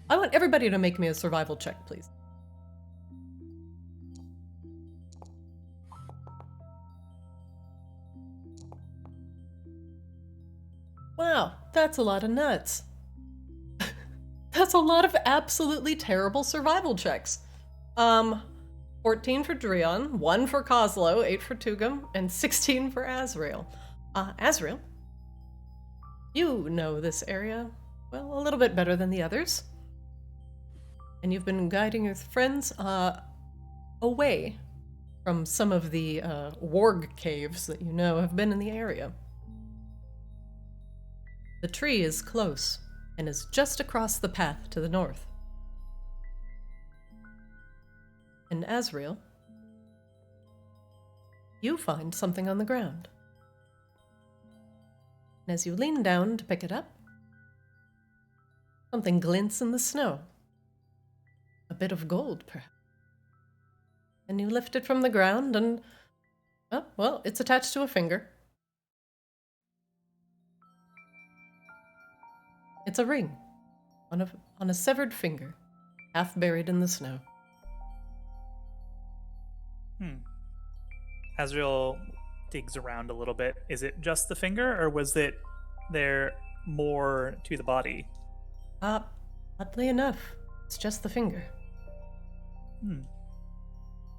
C: I want everybody to make me a survival check, please. Wow, that's a lot of nuts. That's a lot of absolutely terrible survival checks. 14 for Drian, 1 for Kozlo, 8 for Tugum, and 16 for Azrael. Azrael, you know this area, well, a little bit better than the others. And you've been guiding your friends away from some of the warg caves that you know have been in the area. The tree is close and is just across the path to the north. And Azrael, you find something on the ground. And as you lean down to pick it up, something glints in the snow. A bit of gold, perhaps. And you lift it from the ground and, oh, well, it's attached to a finger. It's a ring on a severed finger, half buried in the snow.
A: Azrael digs around a little bit. Is it just the finger, or was there more to the body?
C: Oddly enough, it's just the finger.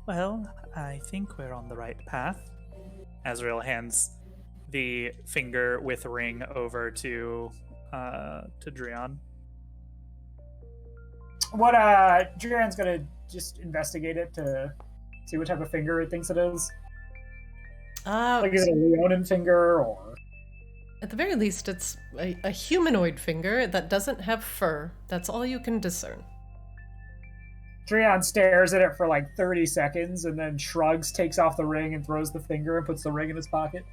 A: Well, I think we're on the right path. Azrael hands the finger with ring over to Drian.
D: What, Drian's gonna just investigate it to see what type of finger it thinks it is. Like, is it a Leonin finger, or...?
C: At the very least, it's a humanoid finger that doesn't have fur. That's all you can discern.
D: Drian stares at it for like 30 seconds and then shrugs, takes off the ring, and throws the finger and puts the ring in his pocket.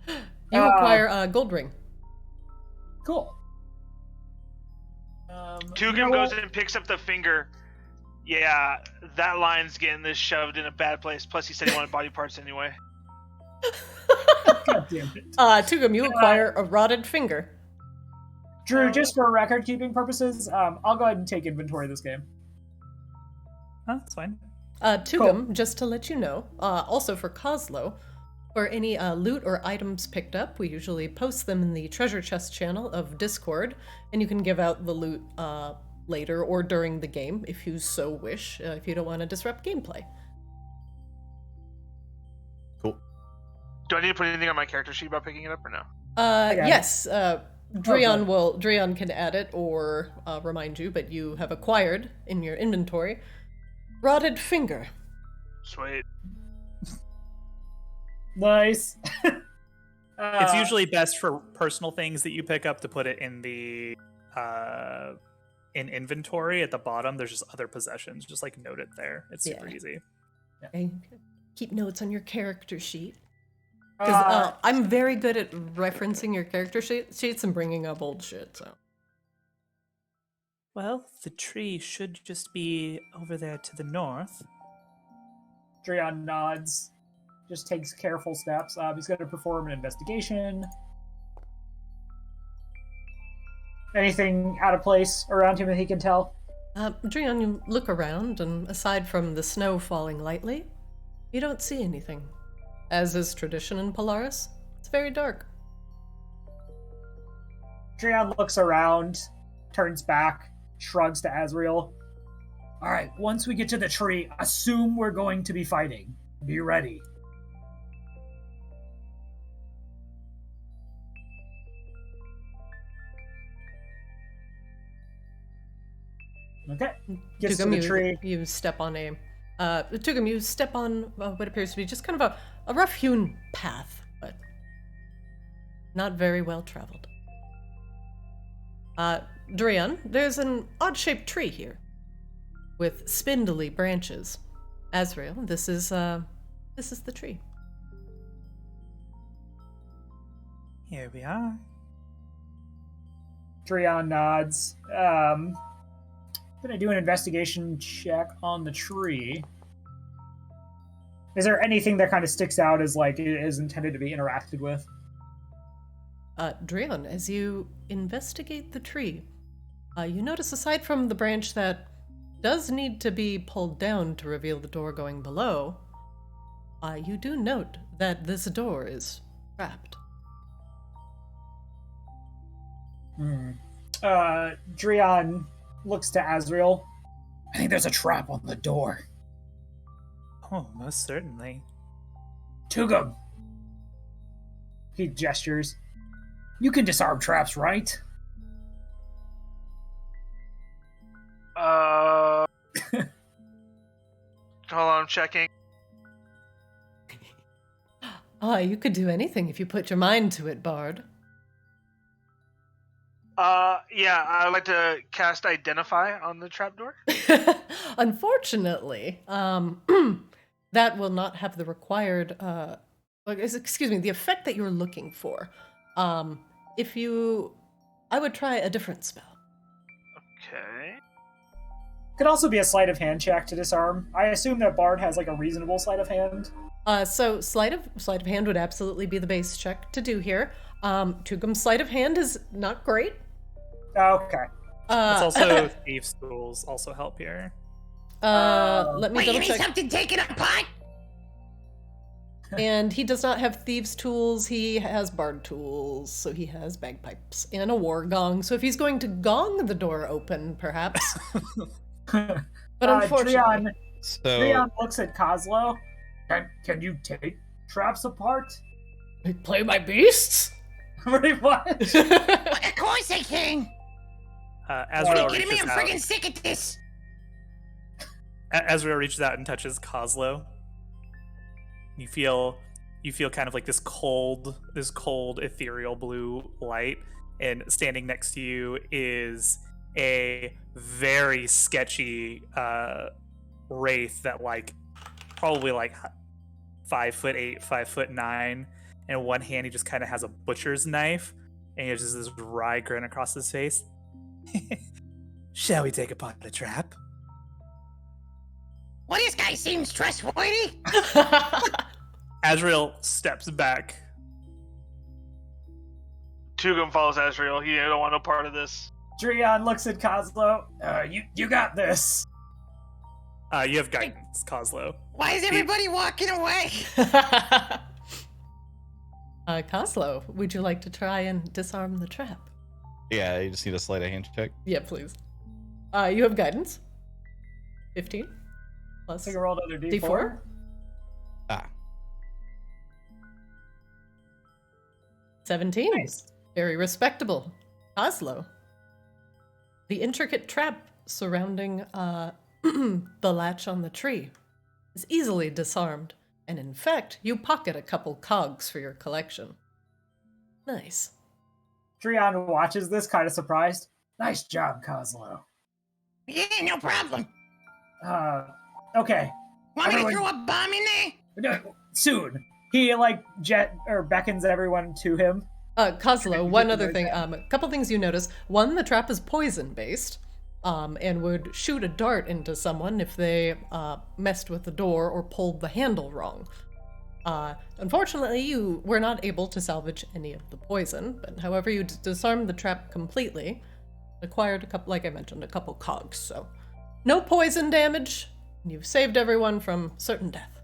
C: You acquire a gold ring.
D: Cool.
B: Tugum goes in and picks up the finger. Yeah, that line's getting this shoved in a bad place. Plus, he said he wanted body parts anyway.
D: God damn it.
C: Tugum, you acquire a rotted finger.
D: Drew, just for record-keeping purposes, I'll go ahead and take inventory of this game.
A: That's fine.
C: Tugum, just to let you know, also for Kozlo, for any loot or items picked up, we usually post them in the treasure chest channel of Discord, and you can give out the loot later or during the game if you so wish, if you don't want to disrupt gameplay.
E: Cool.
B: Do I need to put anything on my character sheet about picking it up or no?
C: Yes, Dreon can add it or remind you, but you have acquired in your inventory Rotted Finger.
B: Sweet.
D: Nice.
A: It's usually best for personal things that you pick up to put it in the in inventory at the bottom. There's just other possessions. Just like note it there. It's super easy.
C: Okay. Keep notes on your character sheet. Because I'm very good at referencing your character sheets and bringing up old shit, so.
A: Well, the tree should just be over there to the north.
D: Dreon nods, just takes careful steps. He's going to perform an investigation. Anything out of place around him that he can tell?
C: Dreon, you look around, and aside from the snow falling lightly, you don't see anything. As is tradition in Polaris, it's very dark.
D: Dreon looks around, turns back, shrugs to Azrael. All right, once we get to the tree, assume we're going to be fighting. Be ready. Okay. Gets to the tree.
C: You step on a... Tugum, you step on what appears to be just kind of a rough-hewn path, but not very well traveled. Dreon, there's an odd-shaped tree here, with spindly branches. Azrael, this is the tree.
A: Here we are.
D: Dreon nods. I'm gonna do an investigation check on the tree. Is there anything that kind of sticks out as like it is intended to be interacted with?
C: Dreon, as you investigate the tree, you notice aside from the branch that does need to be pulled down to reveal the door going below, you do note that this door is trapped.
D: Dreon looks to Azrael. I think there's a trap on the door.
A: Oh, most certainly.
D: Tugum. He gestures. You can disarm traps, right?
B: Hold on, I'm checking.
C: You could do anything if you put your mind to it, Bard.
B: Yeah, I'd like to cast Identify on the trapdoor.
C: Unfortunately, that will not have the required, the effect that you're looking for. I would try a different spell.
B: Okay.
D: Could also be a sleight of hand check to disarm. I assume that Bard has like a reasonable sleight of hand.
C: So sleight of hand would absolutely be the base check to do here. Tugum's sleight of hand is not great.
D: Okay.
A: It's also thieves' tools also help here.
C: Let me
F: Wait,
C: double
F: you mean
C: check.
F: something taken apart?
C: And he does not have thieves' tools. He has bard tools, so he has bagpipes and a war gong. So if he's going to gong the door open, perhaps. But unfortunately,
D: Dreon looks at Kozlo. Can you take traps apart?
C: Play my beasts?
D: Pretty much.
F: Of course I can.
A: Azrael
F: You're getting me,
A: reaches
F: I'm friggin'
A: out.
F: sick of this.
A: Azrael reaches out and touches Kozlo. You feel kind of like this cold ethereal blue light, and standing next to you is a very sketchy wraith that probably 5'8", 5'9", and in one hand he just kind of has a butcher's knife, and he has just this wry grin across his face. Shall we take apart the trap?
F: Well, this guy seems trustworthy.
A: Azrael steps back.
B: Tugum follows Azrael. He don't want no part of this.
D: Dreon looks at Kozlo. You got this.
A: You have guidance, Kozlo.
F: Why is everybody walking away?
C: Kozlo, would you like to try and disarm the trap?
E: Yeah, you just need a sleight of hand check.
C: Yeah, please. You have guidance. 15 plus
D: So you roll another D4.
C: D4.
E: Ah.
C: 17.
D: Nice.
C: Very respectable. Kozlo. The intricate trap surrounding the latch on the tree is easily disarmed, and in fact, you pocket a couple cogs for your collection. Nice.
D: Drion watches this, kind of surprised. Nice job, Kozlo.
F: Yeah, no problem.
D: Okay.
F: Want me to
D: Everyone-
F: throw a bomb in there?
D: No, soon. He beckons everyone to him.
C: Kozlo, one other thing, a couple things you notice. One, the trap is poison-based, and would shoot a dart into someone if they messed with the door or pulled the handle wrong. Unfortunately, you were not able to salvage any of the poison, but however, you disarmed the trap completely, acquired a couple, like I mentioned, a couple cogs, so no poison damage. You've saved everyone from certain death.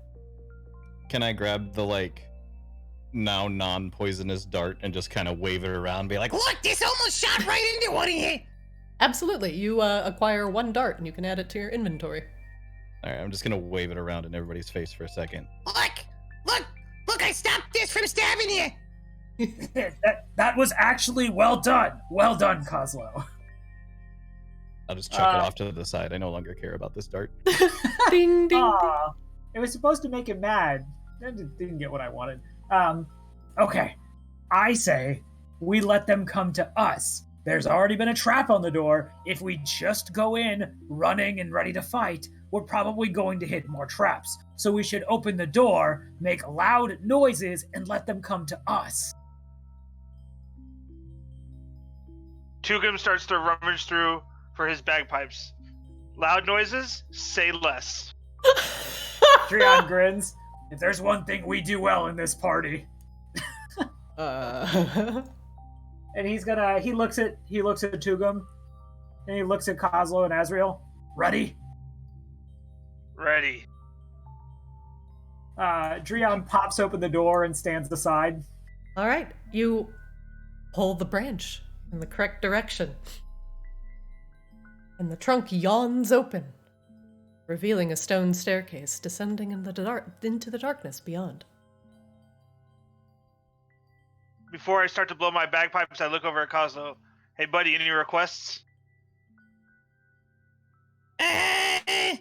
E: Can I grab the now non-poisonous dart and just kind of wave it around and be like,
F: Look, this almost shot right into one of you.
C: Absolutely, you acquire one dart and you can add it to your inventory.
E: all right, I'm just gonna wave it around in everybody's face for a second.
F: Look, I stopped this from stabbing you.
D: That was actually well done. Well done, Kozlo.
E: I'll just chuck it off to the side. I no longer care about this dart.
C: Ding, ding,
D: Aw, it was supposed to make him mad. I didn't get what I wanted. Okay. I say we let them come to us. There's already been a trap on the door. If we just go in, running and ready to fight, we're probably going to hit more traps. So we should open the door, make loud noises, and let them come to us.
B: Tugum starts to rummage through for his bagpipes. Loud noises, say less.
D: Drion grins. If there's one thing we do well in this party. And he looks at Tugum, and he looks at Kozlo and Azrael. Ready?
B: Ready.
D: Drion pops open the door and stands aside.
C: All right, you pull the branch in the correct direction. And the trunk yawns open, revealing a stone staircase descending into the darkness beyond.
B: Before I start to blow my bagpipes, I look over at Kozlo. Hey, buddy, any requests? I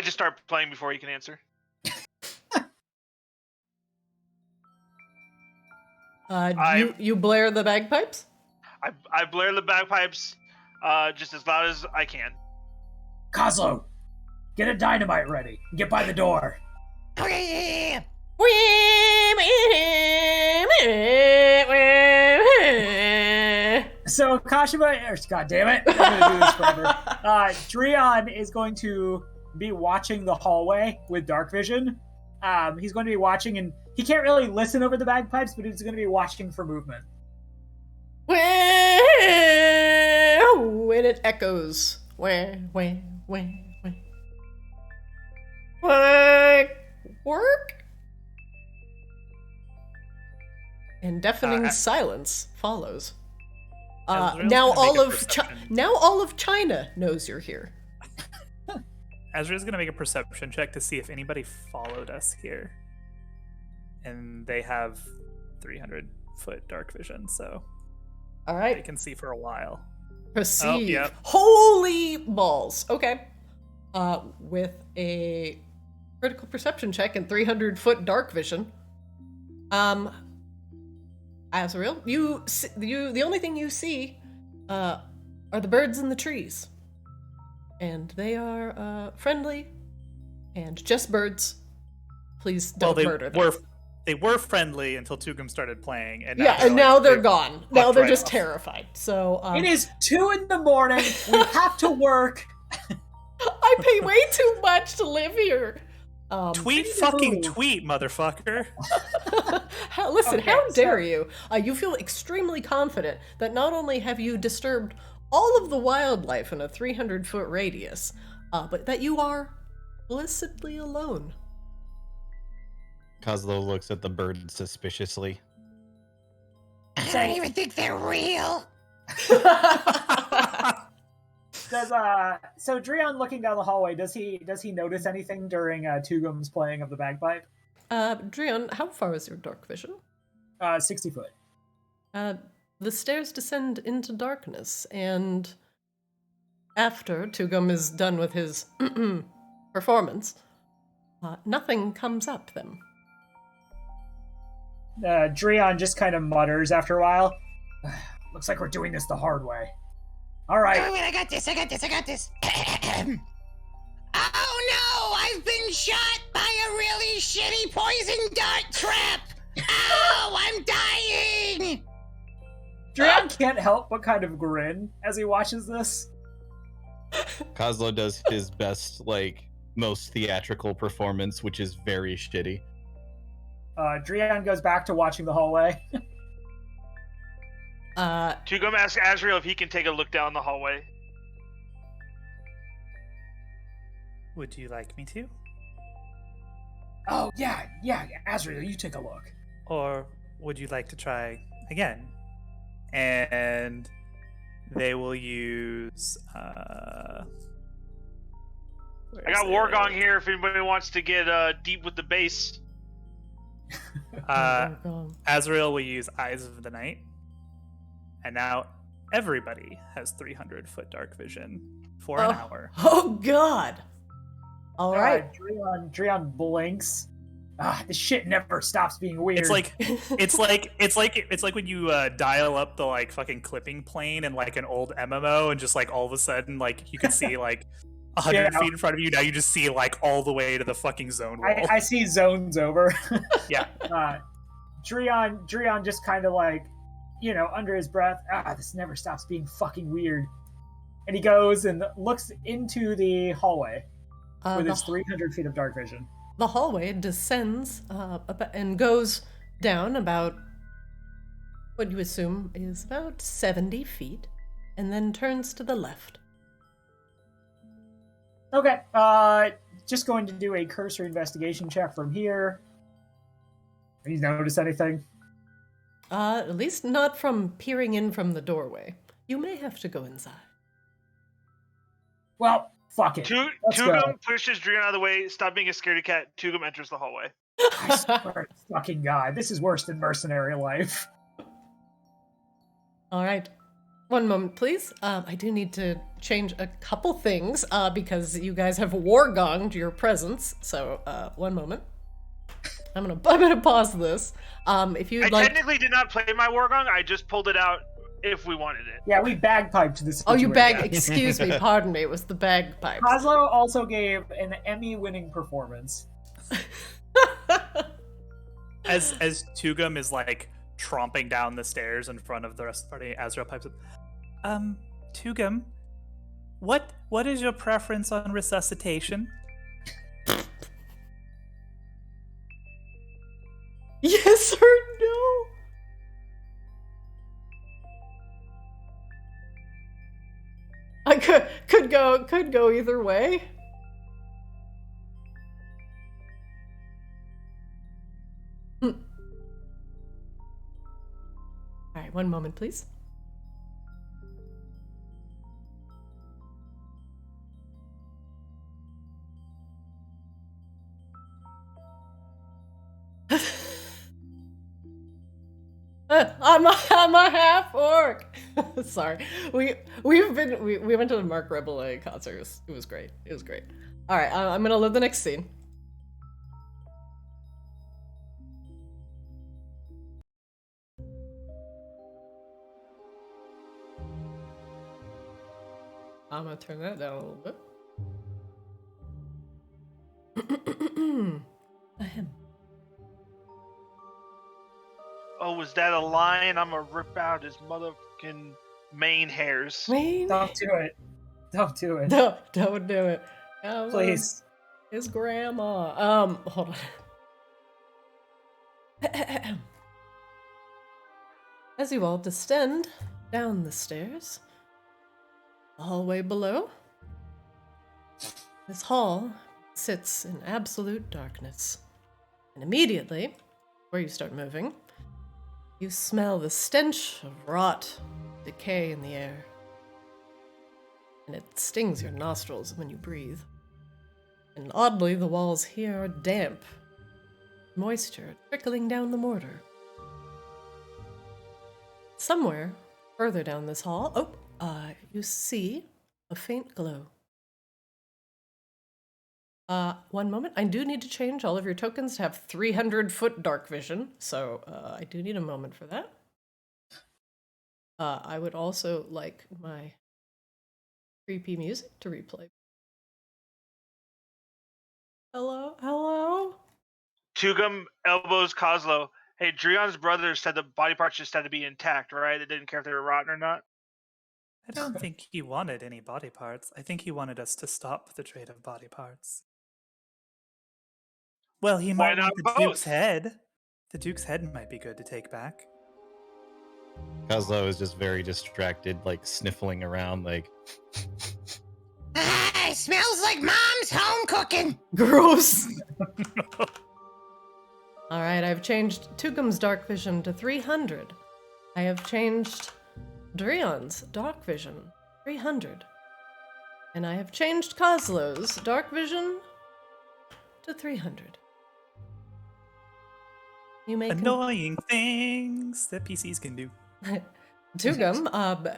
B: just start playing before he can answer.
C: You blare the bagpipes?
B: I blare the bagpipes just as loud as I can.
D: Kozlo, get a dynamite ready. Get by the door.
F: Okay, yeah.
D: So Kashima, god damn it, I'm gonna do this forever. Drion is going to be watching the hallway with dark vision. He's going to be watching, and he can't really listen over the bagpipes, but he's going to be watching for movement.
C: And it echoes. Work? And deafening silence follows.
A: Azrael's
C: Now
A: gonna make
C: all
A: a
C: of
A: perception.
C: now all of China knows you're here.
A: Azrael's gonna make a perception check to see if anybody followed us here. And they have 300-foot dark vision, so
C: All
A: they
C: right,
A: can see for a while.
C: proceed.
A: yep.
C: Holy balls! Okay, with a critical perception check and 300-foot dark vision. Azrael, the only thing you see are the birds in the trees. And they are friendly and just birds. Please don't murder them.
A: They were friendly until Tugum started playing, and
C: now they're gone. Now
A: fucked
C: they're
A: right
C: just
A: off.
C: terrified. So
D: It is 2 a.m. We have to work.
C: I pay way too much to live here.
A: Tweet fucking tweet, motherfucker.
C: Listen,
D: Okay,
C: how dare you? You feel extremely confident that not only have you disturbed all of the wildlife in a 300-foot radius, but that you are blessedly alone.
E: Kozlo looks at the bird suspiciously.
F: I don't even think they're real.
D: So Drion looking down the hallway, does he notice anything during Tugum's playing of the bagpipe?
C: Drion, how far is your dark vision?
D: 60 foot.
C: The stairs descend into darkness, and after Tugum is done with his performance, nothing comes up them.
D: Drion just kind of mutters after a while. Looks like we're doing this the hard way. All right.
F: Wait, I got this. Oh no! I've been shot by a really shitty poison dart trap! Ow! I'm dying!
D: Drion can't help but kind of grin as he watches this.
E: Kozlo does his best, most theatrical performance, which is very shitty.
D: Drion goes back to watching the hallway.
B: Tugum asks Azrael if he can take a look down the hallway.
A: Would you like me to?
D: Oh, yeah, Azrael, you take a look.
A: Or would you like to try again? And they will use...
B: I got Wargong here if anybody wants to get deep with the base.
A: Azrael will use Eyes of the Night. And now everybody has 300-foot dark vision for an hour.
C: Oh god! All right.
D: Drion blinks. This shit never stops being weird.
A: It's like when you dial up the fucking clipping plane in an old MMO, and just all of a sudden you can see 100 feet in front of you. Now you just see all the way to the fucking zone wall.
D: I see zones over.
A: Yeah.
D: Drion just kind of under his breath, this never stops being fucking weird. And he goes and looks into the hallway with his 300 feet of dark vision.
C: The hallway descends and goes down about what you assume is about 70 feet, and then turns to the left.
D: Okay, just going to do a cursory investigation check from here. Have you noticed anything?
C: At least not from peering in from the doorway. You may have to go inside.
D: Well, fuck it.
B: Tugum pushes Drion out of the way. Stop being a scaredy cat. Tugum enters the hallway.
D: I swear to fucking God, this is worse than mercenary life.
C: All right. One moment, please. I do need to change a couple things because you guys have war-gonged your presence. So, one moment. I'm gonna pause this. If you'd
B: I technically did not play my Wargong. I just pulled it out if we wanted it.
D: Yeah, we bagpiped this.
C: Oh, you excuse me, pardon me. It was the bagpipes.
D: Kozlo also gave an Emmy-winning performance.
A: As Tugum is tromping down the stairs in front of the rest of the party, Azrael pipes up. Tugum, what is your preference on resuscitation?
C: Yes or no? I could go either way. All right, one moment, please. I'm a half orc. Sorry, we went to the Mark Rebel concert. It was great. It was great. All right, I'm gonna load the next scene. I'm gonna turn that down a little bit. Ahem.
B: Oh, was that a lion? I'm gonna rip out his motherfucking mane hairs.
D: Don't do it. Don't do it.
C: No, don't do it.
D: Please.
C: His grandma. Hold on. As you all descend down the stairs, the hallway below, This hall sits in absolute darkness. And immediately, before you start moving, you smell the stench of rot, decay in the air. And it stings your nostrils when you breathe. And oddly, the walls here are damp, moisture trickling down the mortar. Somewhere further down this hall, you see a faint glow. One moment. I do need to change all of your tokens to have 300-foot dark vision, so I do need a moment for that. I would also like my creepy music to replay. Hello?
B: Tugum elbows Kozlo. Hey, Drion's brother said the body parts just had to be intact, right? They didn't care if they were rotten or not.
A: I don't think he wanted any body parts. I think he wanted us to stop the trade of body parts. Well, he
B: Why
A: might
B: not
A: want the
B: both?
A: Duke's head. The Duke's head might be good to take back.
E: Kozlo is just very distracted, like sniffling around, like.
F: Ah, it smells like mom's home cooking.
C: Gross! Alright, I've changed Tugum's dark vision to 300. I have changed Drion's dark vision, 300. And I have changed Kozlo's dark vision to 300. You may
A: Annoying things that PCs can do.
C: Tugum,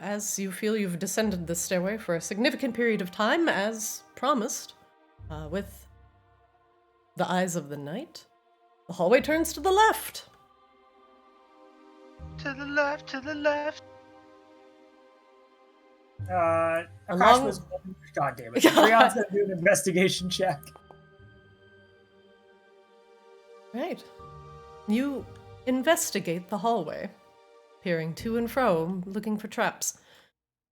C: as you feel you've descended the stairway for a significant period of time, as promised, with the eyes of the night, the hallway turns to the left.
B: To the left, to the left.
D: Akash was. God damn it. Drion's gonna do an investigation check.
C: Right. You investigate the hallway, peering to and fro, looking for traps.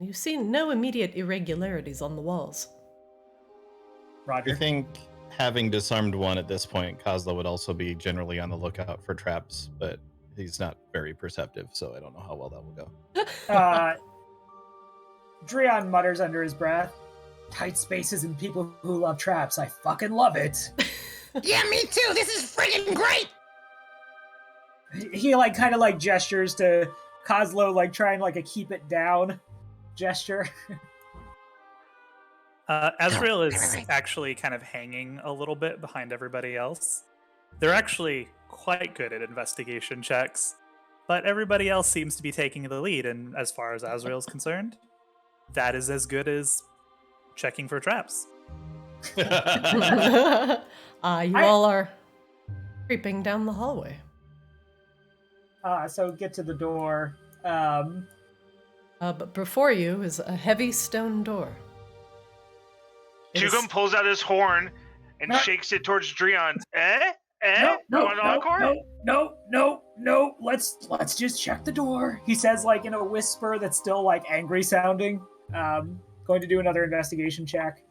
C: You see no immediate irregularities on the walls.
E: I
D: Roger.
E: think having disarmed one at this point, Kozlo would also be generally on the lookout for traps, but he's not very perceptive, so I don't know how well that will go.
D: Drion mutters under his breath, "Tight spaces and people who love traps. I fucking love it."
F: Yeah, me too. This is friggin' great.
D: He like kind of like gestures to Kozlo, like trying like a keep it down gesture.
A: Azrael is actually kind of hanging a little bit behind everybody else. They're actually quite good at investigation checks, but everybody else seems to be taking the lead, and as far as Azrael's concerned, that is as good as checking for traps.
C: You all are creeping down the hallway.
D: So get to the door.
C: But before you is a heavy stone door. It is-
B: Tugum pulls out his horn and
D: No.
B: shakes it towards Drion. Eh?
D: No,
B: Want an encore?
D: no. Let's just check the door. He says, like in a whisper that's still like angry sounding. Going to do another investigation check.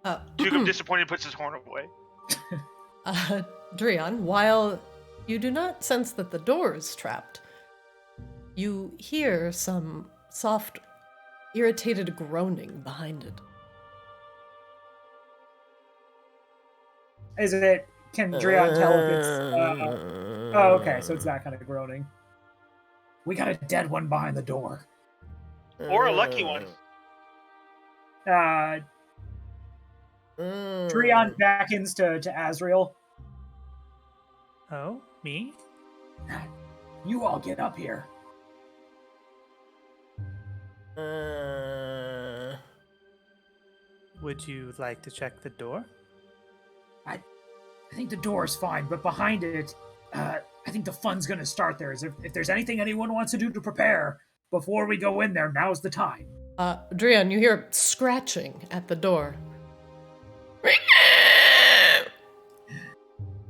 B: Tugum disappointed puts his horn away.
C: Drion, while you do not sense that the door is trapped, you hear some soft, irritated groaning behind it.
D: Is it? Can Drion tell if it's? Oh, okay. So it's that kind of groaning. We got a dead one behind the door.
B: Or a lucky one.
D: Drion beckons to Azrael.
A: Oh, me?
D: You all get up here.
A: Would you like to check the door?
D: I think the door is fine, but behind it, I think the fun's gonna start there. If there's anything anyone wants to do to prepare before we go in there, now's the time.
C: Drion, you hear scratching at the door.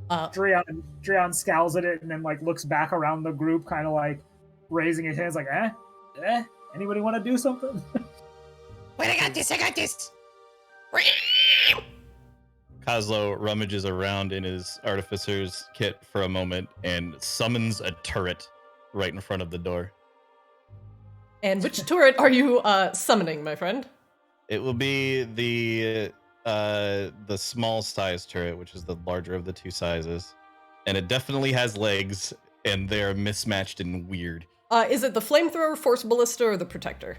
D: Drion scowls at it and then like looks back around the group, kind of like raising his hands, like, anybody want to do something?
F: Wait, I got this.
E: Kozlo rummages around in his artificer's kit for a moment and summons a turret right in front of the door.
C: And which turret are you summoning, my friend?
E: It will be the the small size turret, which is the larger of the two sizes, and it definitely has legs, and they're mismatched and weird.
C: Is it the flamethrower, force ballista, or the protector?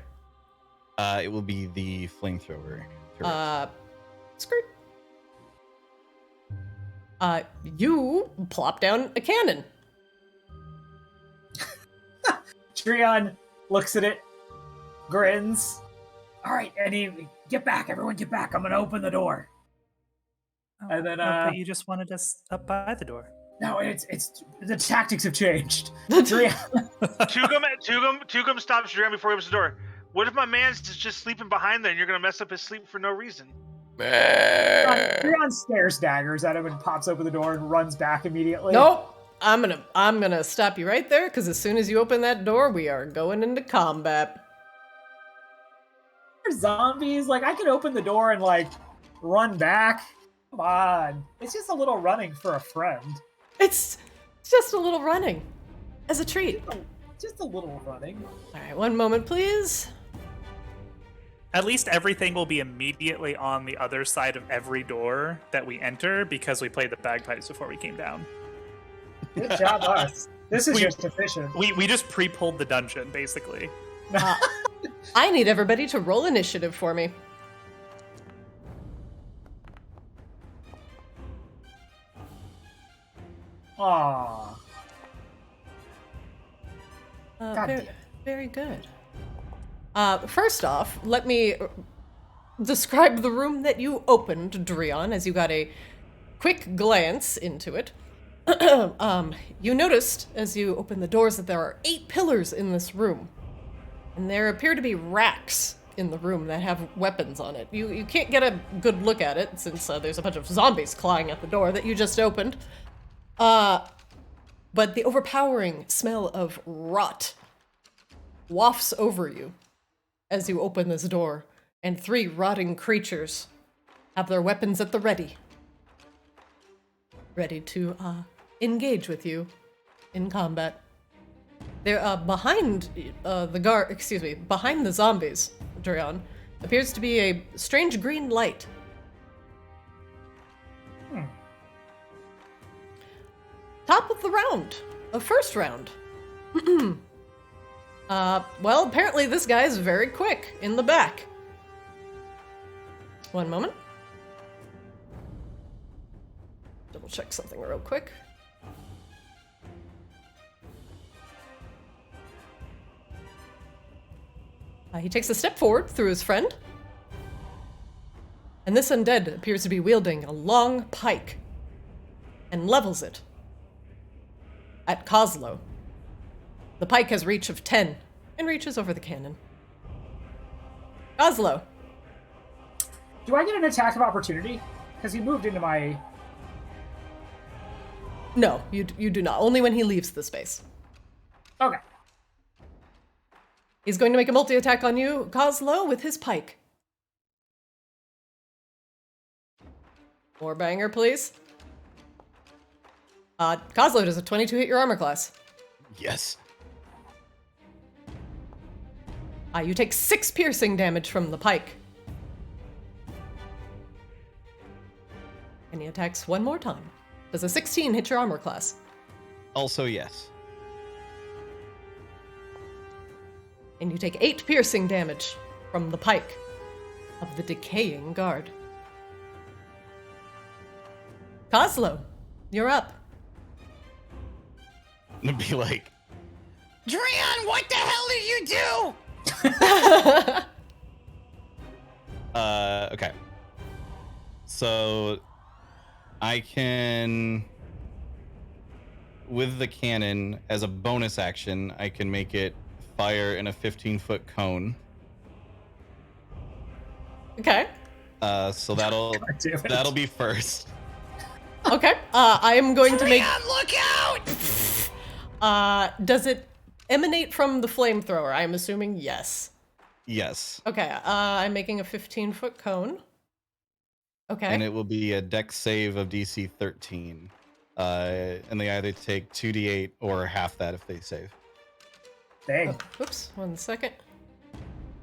E: It will be the flamethrower turret.
C: Skirt. You plop down a cannon.
D: Drion looks at it, grins. All right, Eddie, get back. Everyone get back. I'm going to open the door. And then,
A: but you just wanted us up by the door.
D: No, it's the tactics have changed. Drion,
B: Tugum stops Drion before he opens the door. What if my man's just sleeping behind there and you're going to mess up his sleep for no reason?
D: Drion stares daggers at him and pops open the door and runs back immediately.
C: Nope. I'm gonna stop you right there, because as soon as you open that door, we are going into combat.
D: Zombies, like, I could open the door and, like, run back. Come on. It's just a little running for a friend.
C: It's just a little running. As a treat.
D: Just a little running.
C: Alright, one moment, please.
A: At least everything will be immediately on the other side of every door that we enter because we played the bagpipes before we came down.
D: Good job, us. This is just efficient.
A: We just pre-pulled the dungeon, basically.
C: I need everybody to roll initiative for me.
D: Aww.
C: Very good. First off, let me describe the room that you opened, Drion, as you got a quick glance into it. You noticed, as you opened the doors, that there are 8 pillars in this room. And there appear to be racks in the room that have weapons on it. You can't get a good look at it, since there's a bunch of zombies clawing at the door that you just opened. But the overpowering smell of rot wafts over you as you open this door, and 3 rotting creatures have their weapons at the ready to engage with you in combat. They're behind behind the zombies, Drion, appears to be a strange green light. Top of the round, first round. Well, apparently this guy's very quick in the back. One moment. Double check something real quick. He takes a step forward through his friend. And this undead appears to be wielding a long pike and levels it at Kozlo. The pike has reach of 10 and reaches over the cannon. Kozlo.
D: Do I get an attack of opportunity? Because he moved into my...
C: No, you do not. Only when he leaves the space.
D: Okay.
C: He's going to make a multi-attack on you, Kozlo, with his pike. More banger, please. Kozlo, does a 22 hit your armor class?
E: Yes.
C: You take 6 piercing damage from the pike. And he attacks one more time. Does a 16 hit your armor class?
E: Also, yes.
C: And you take 8 piercing damage from the pike of the decaying guard. Kozlo, you're up.
E: I'm gonna be like,
F: Drion, what the hell did you do?
E: okay. So I can, with the cannon, as a bonus action, I can make it fire in a 15-foot cone.
C: Okay.
E: So that'll be first.
C: Okay. I am going to make.
F: Drion, look out!
C: Does it emanate from the flamethrower? I'm assuming yes.
E: Yes.
C: Okay. I'm making a 15-foot cone. Okay.
E: And it will be a dex save of DC 13. And they either take 2d8 or half that if they save.
D: Dang.
C: Oops. 1 second.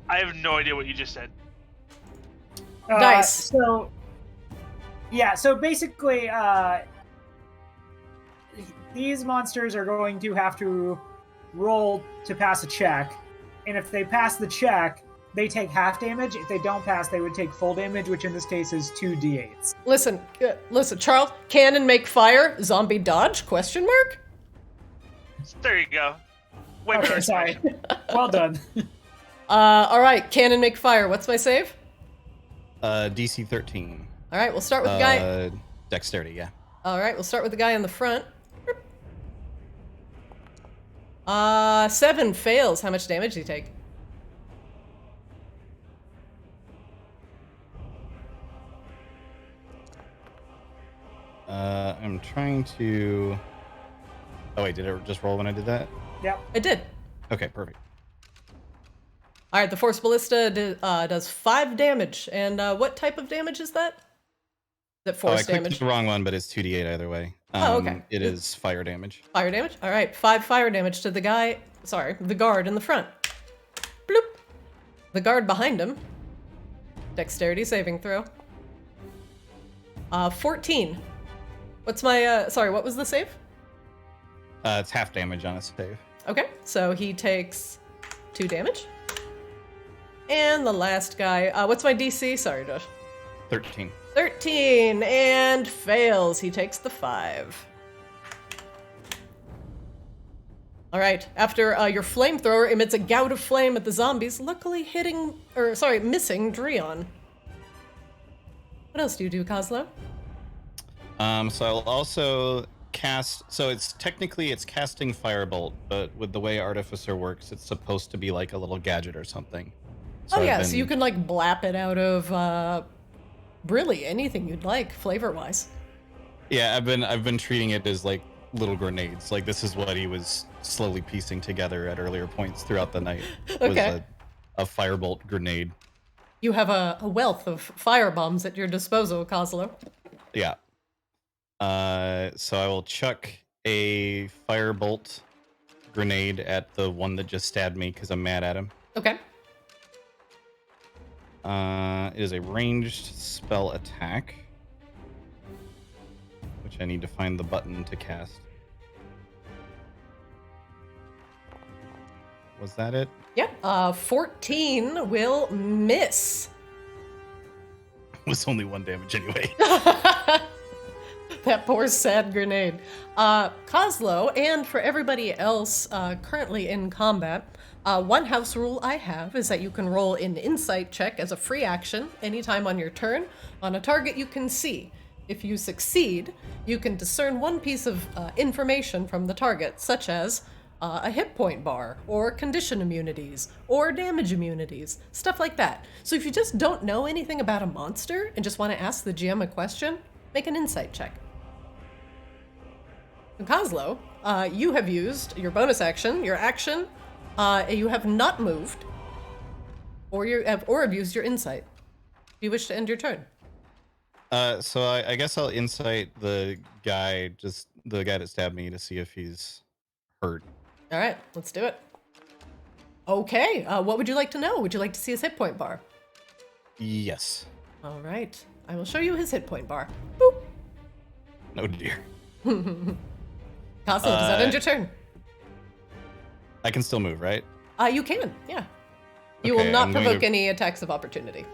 B: I have no idea what you just said.
C: Dice.
D: So Yeah, so basically, these monsters are going to have to roll to pass a check, and if they pass the check, they take half damage. If they don't pass, they would take full damage, which in this case is 2d8s.
C: Listen, Charles. Cannon make fire. Zombie dodge? Question mark.
B: There you go. Way
D: Okay,
B: better.
D: sorry. Well done.
C: All right. Cannon make fire. What's my save?
E: DC 13.
C: All right. We'll start with the guy.
E: Dexterity, yeah.
C: All right. We'll start with the guy in the front. 7 fails. How much damage do you take?
E: I'm trying to... Oh wait, did it just roll when I did that?
D: Yep.
C: It did.
E: Okay, perfect.
C: All right. The Force Ballista does 5 damage. And what type of damage is that? Is it
E: I
C: force
E: clicked
C: damage?
E: the wrong one, but it's 2d8 either way.
C: Okay.
E: It is fire damage.
C: Fire damage? All right. 5 fire damage to the guy. Sorry, the guard in the front. Bloop. The guard behind him. Dexterity saving throw. 14. What's my, sorry, what was the save?
E: It's half damage on a save.
C: Okay, so he takes 2 damage. And the last guy, what's my DC? Sorry, Josh.
E: 13.
C: 13, and fails. He takes the 5. All right, after your flamethrower emits a gout of flame at the zombies, luckily missing Dreon. What else do you do, Kozlo?
E: So I'll also cast, so it's casting Firebolt, but with the way Artificer works, it's supposed to be like a little gadget or something. So
C: So you can like blap it out of really anything you'd like, flavor-wise.
E: Yeah, I've been treating it as like little grenades. Like this is what he was slowly piecing together at earlier points throughout the night.
C: Okay.
E: Was a Firebolt grenade.
C: You have a wealth of firebombs at your disposal, Kozlo.
E: Yeah. So I will chuck a Firebolt grenade at the one that just stabbed me because I'm mad at him.
C: Okay.
E: It is a ranged spell attack, which I need to find the button to cast. Was that it?
C: Yep. 14 will miss.
E: It was only 1 damage anyway.
C: That poor sad grenade. Kozlo, and for everybody else currently in combat, one house rule I have is that you can roll an insight check as a free action anytime on your turn on a target you can see. If you succeed, you can discern one piece of information from the target, such as a hit point bar, or condition immunities, or damage immunities, stuff like that. So if you just don't know anything about a monster and just want to ask the GM a question, make an insight check. Kozlo, you have used your bonus action, your action, you have not moved, or have used your insight. Do you wish to end your turn?
E: So I guess I'll insight the guy that stabbed me to see if he's hurt.
C: All right, let's do it. Okay, what would you like to know? Would you like to see his hit point bar?
E: Yes.
C: All right, I will show you his hit point bar. Boop.
E: Oh dear.
C: Kozlo, does that end your turn?
E: I can still move, right?
C: You can, yeah. You
E: Okay,
C: will not
E: I'm going
C: provoke
E: to-
C: any attacks of opportunity.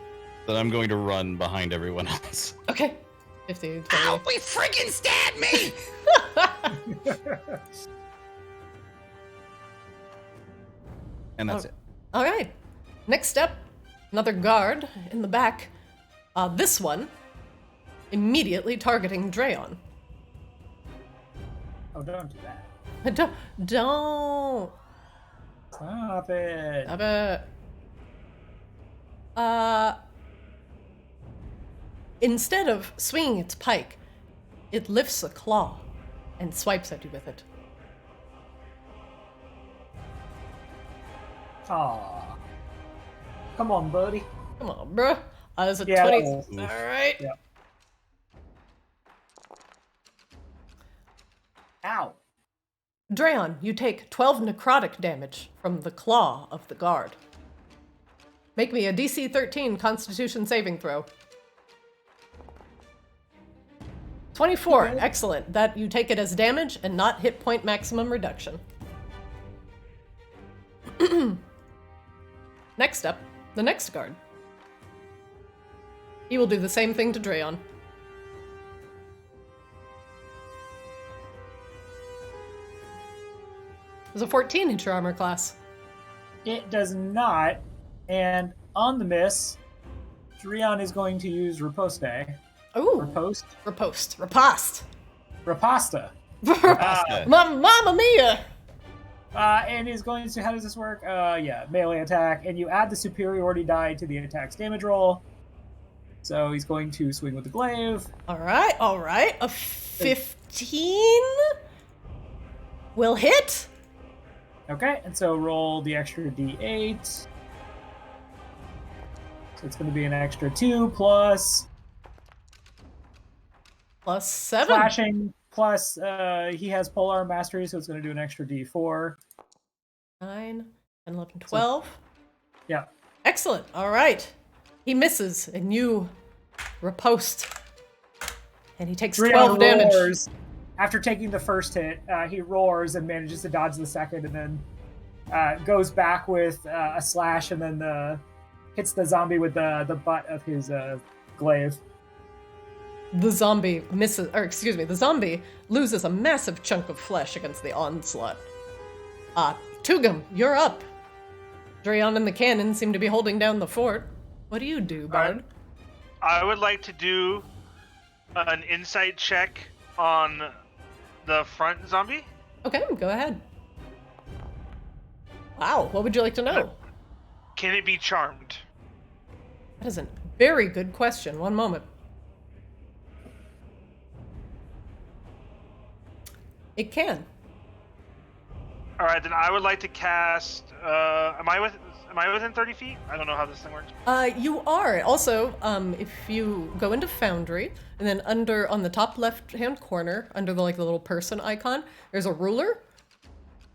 E: Then I'm going to run behind everyone else.
C: Okay. 15, 20.
F: Ow, he friggin' stabbed me!
E: And that's it.
C: All right. Next up, another guard in the back. This one immediately targeting Dreon.
D: Oh, don't do that.
C: Don't.
D: Stop it.
C: Stop it. Instead of swinging its pike, it lifts a claw and swipes at you with it.
D: Aw. Come on, buddy.
C: Come on, bruh. There's a
D: Yeah,
C: 20.
D: that
C: All right.
D: Yeah. Ow.
C: Dreon, you take 12 necrotic damage from the claw of the guard. Make me a DC 13 Constitution saving throw. 24.
D: Okay.
C: Excellent. That you take it as damage and not hit point maximum reduction. Next up, the next guard. He will do the same thing to Drayon. There's a 14 hit your armor class.
D: It does not. And on the miss, Drion is going to use Riposte.
C: Ooh.
D: Riposte?
C: Riposte. Riposte.
D: Riposta.
E: Pasta.
C: Mamma mia!
D: And is going to, how does this work? Yeah, melee attack. And you add the superiority die to the attack's damage roll. So he's going to swing with the glaive.
C: Alright. A 15 will hit.
D: Okay, and so roll the extra d8. So it's going to be an extra 2 plus
C: Plus 7.
D: slashing, plus he has polearm mastery, so it's going to do an extra d4.
C: 9, 10, 11, 12.
D: Yeah.
C: Excellent. All right. He misses, and you riposte. And he takes 12 damage.
D: Roars. After taking the first hit, he roars and manages to dodge the second, and then goes back with a slash, and then hits the zombie with the butt of his glaive.
C: The zombie misses, or excuse me, the zombie loses a massive chunk of flesh against the onslaught. Tugum, you're up. Drayon and the cannon seem to be holding down the fort. What do you do, Bard?
B: I would like to do an insight check on the front zombie.
C: Okay, go ahead. Wow, what would you like to know?
B: Can it be charmed?
C: That is a very good question. One moment. It can.
B: All right, then I would like to cast. Am I within 30 feet? I don't know how this thing works.
C: You are. Also, if you go into Foundry, and then on the top left-hand corner, under the little person icon, there's a ruler.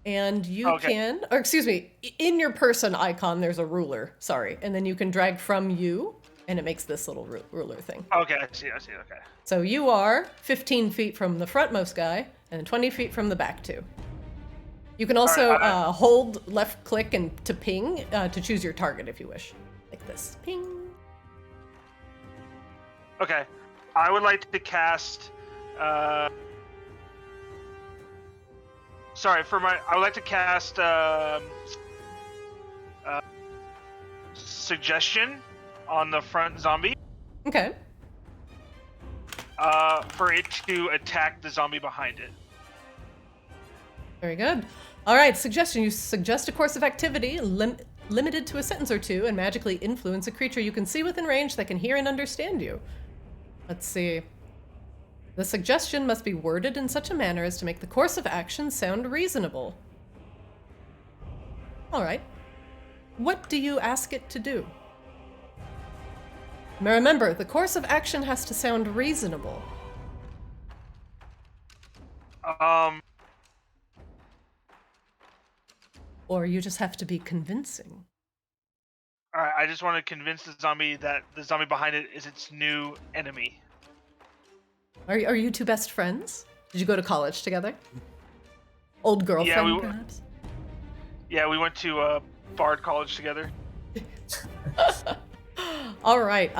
C: And you can, or excuse me, in your person icon, there's a ruler. Sorry. And then you can drag from you, and it makes this little ruler thing.
B: Okay, I see, okay.
C: So you are 15 feet from the frontmost guy, and 20 feet from the back two. You can also hold left click and to ping to choose your target if you wish. Like this. Ping.
B: Okay. I would like to cast I would like to cast suggestion on the front zombie.
C: Okay.
B: For it to attack the zombie behind it.
C: Very good. All right, suggestion. You suggest a course of activity limited to a sentence or two and magically influence a creature you can see within range that can hear and understand you. Let's see. The suggestion must be worded in such a manner as to make the course of action sound reasonable. All right. What do you ask it to do? Now remember, the course of action has to sound reasonable. Or you just have to be convincing.
B: Alright, I just want to convince the zombie that the zombie behind it is its new enemy.
C: Are you two best friends? Did you go to college together? Old girlfriend, perhaps?
B: Yeah, we went to Bard College together.
C: All right.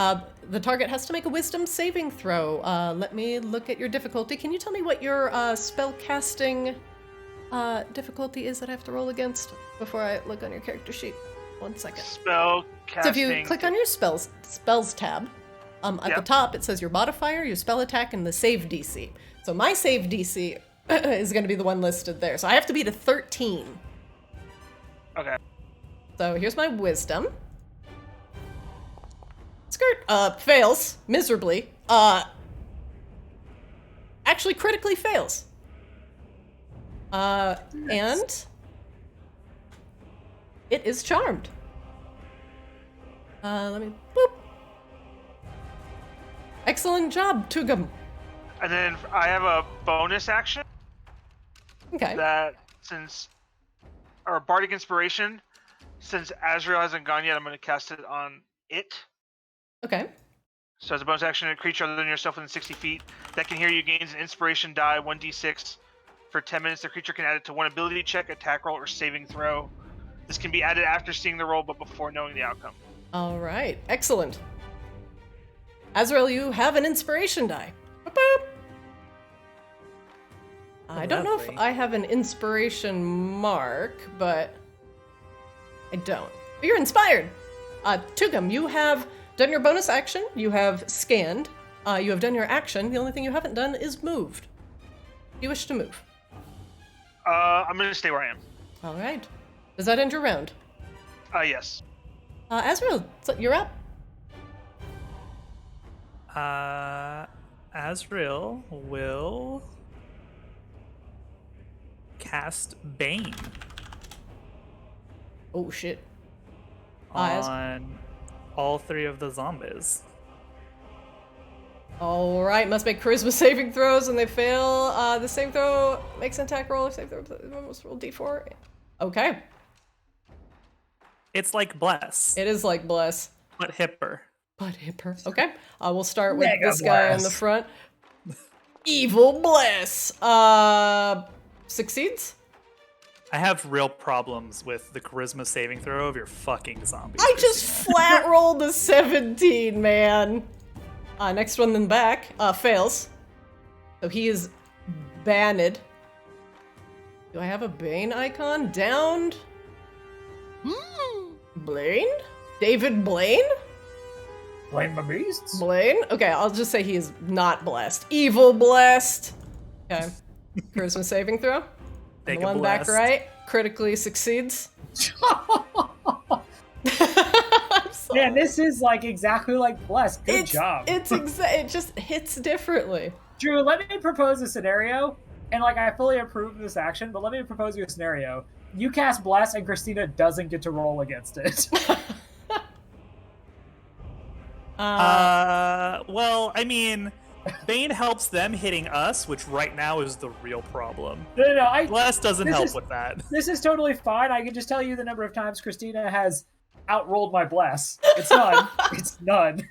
C: The target has to make a wisdom saving throw. Let me look at your difficulty. Can you tell me what your spell casting difficulty is that I have to roll against before I look on your character sheet? 1 second.
B: Spell casting.
C: So if you click on your spells tab, at the top it says your modifier, your spell attack, and the save DC. So my save DC is going to be the one listed there. So I have to beat a 13.
B: Okay.
C: So here's my wisdom. Skirt fails miserably. Actually critically fails. And it is charmed. Let me boop. Excellent job, Tugum.
B: And then I have a bonus action.
C: Okay.
B: That or Bardic Inspiration, since Azrael hasn't gone yet, I'm going to cast it on it.
C: Okay.
B: So as a bonus action, a creature other than yourself within 60 feet that can hear you gains an inspiration die 1d6 for 10 minutes. The creature can add it to one ability check, attack roll, or saving throw. This can be added after seeing the roll, but before knowing the outcome.
C: All right, excellent. Azrael, you have an inspiration die. Boop, boop. I don't know if
A: Lovely.
C: I have an inspiration mark, but I don't. But you're inspired. Tugum, you have done your bonus action. You have scanned. You have done your action. The only thing you haven't done is moved. You wish to move.
B: I'm going to stay where I am.
C: All right. Does that end your round?
B: Yes.
C: Azrael, you're up.
A: Azrael will cast Bane
C: Oh, shit.
A: on all 3 of the zombies.
C: All right, must make charisma saving throws, and they fail. The save throw makes an attack roll. Save throw, must roll d4. Okay.
A: It's like Bless,
C: It is like bless.
A: but hipper.
C: But hipper. Okay. We'll start with
D: Mega
C: this guy on the
D: bless.
C: front. Evil bless. Succeeds?
A: I have real problems with the charisma saving throw of your fucking zombies.
C: I just
A: Christina.
C: flat rolled a 17, man. Next one in the back fails. So he is banned. Do I have a Bane icon? Downed? Blaine? David Blaine?
D: Blame my beasts.
C: Blaine? Okay, I'll just say he is not blessed. Evil blessed. Okay. Charisma saving throw.
A: Take
C: The
A: a
C: one back
A: blast.
C: right critically succeeds.
D: Man, this is like exactly like Bless. Good job.
C: It just hits differently.
D: Drew, let me propose a scenario. And like I fully approve this action, but let me propose you a scenario. You cast Bless and Christina doesn't get to roll against it.
A: Well, I mean, Bane helps them hitting us, which right now is the real problem.
D: No,
A: Bless doesn't
D: This
A: help
D: is-
A: with that.
D: this is totally fine. I can just tell you the number of times Christina has outrolled my Bless. It's none. It's none.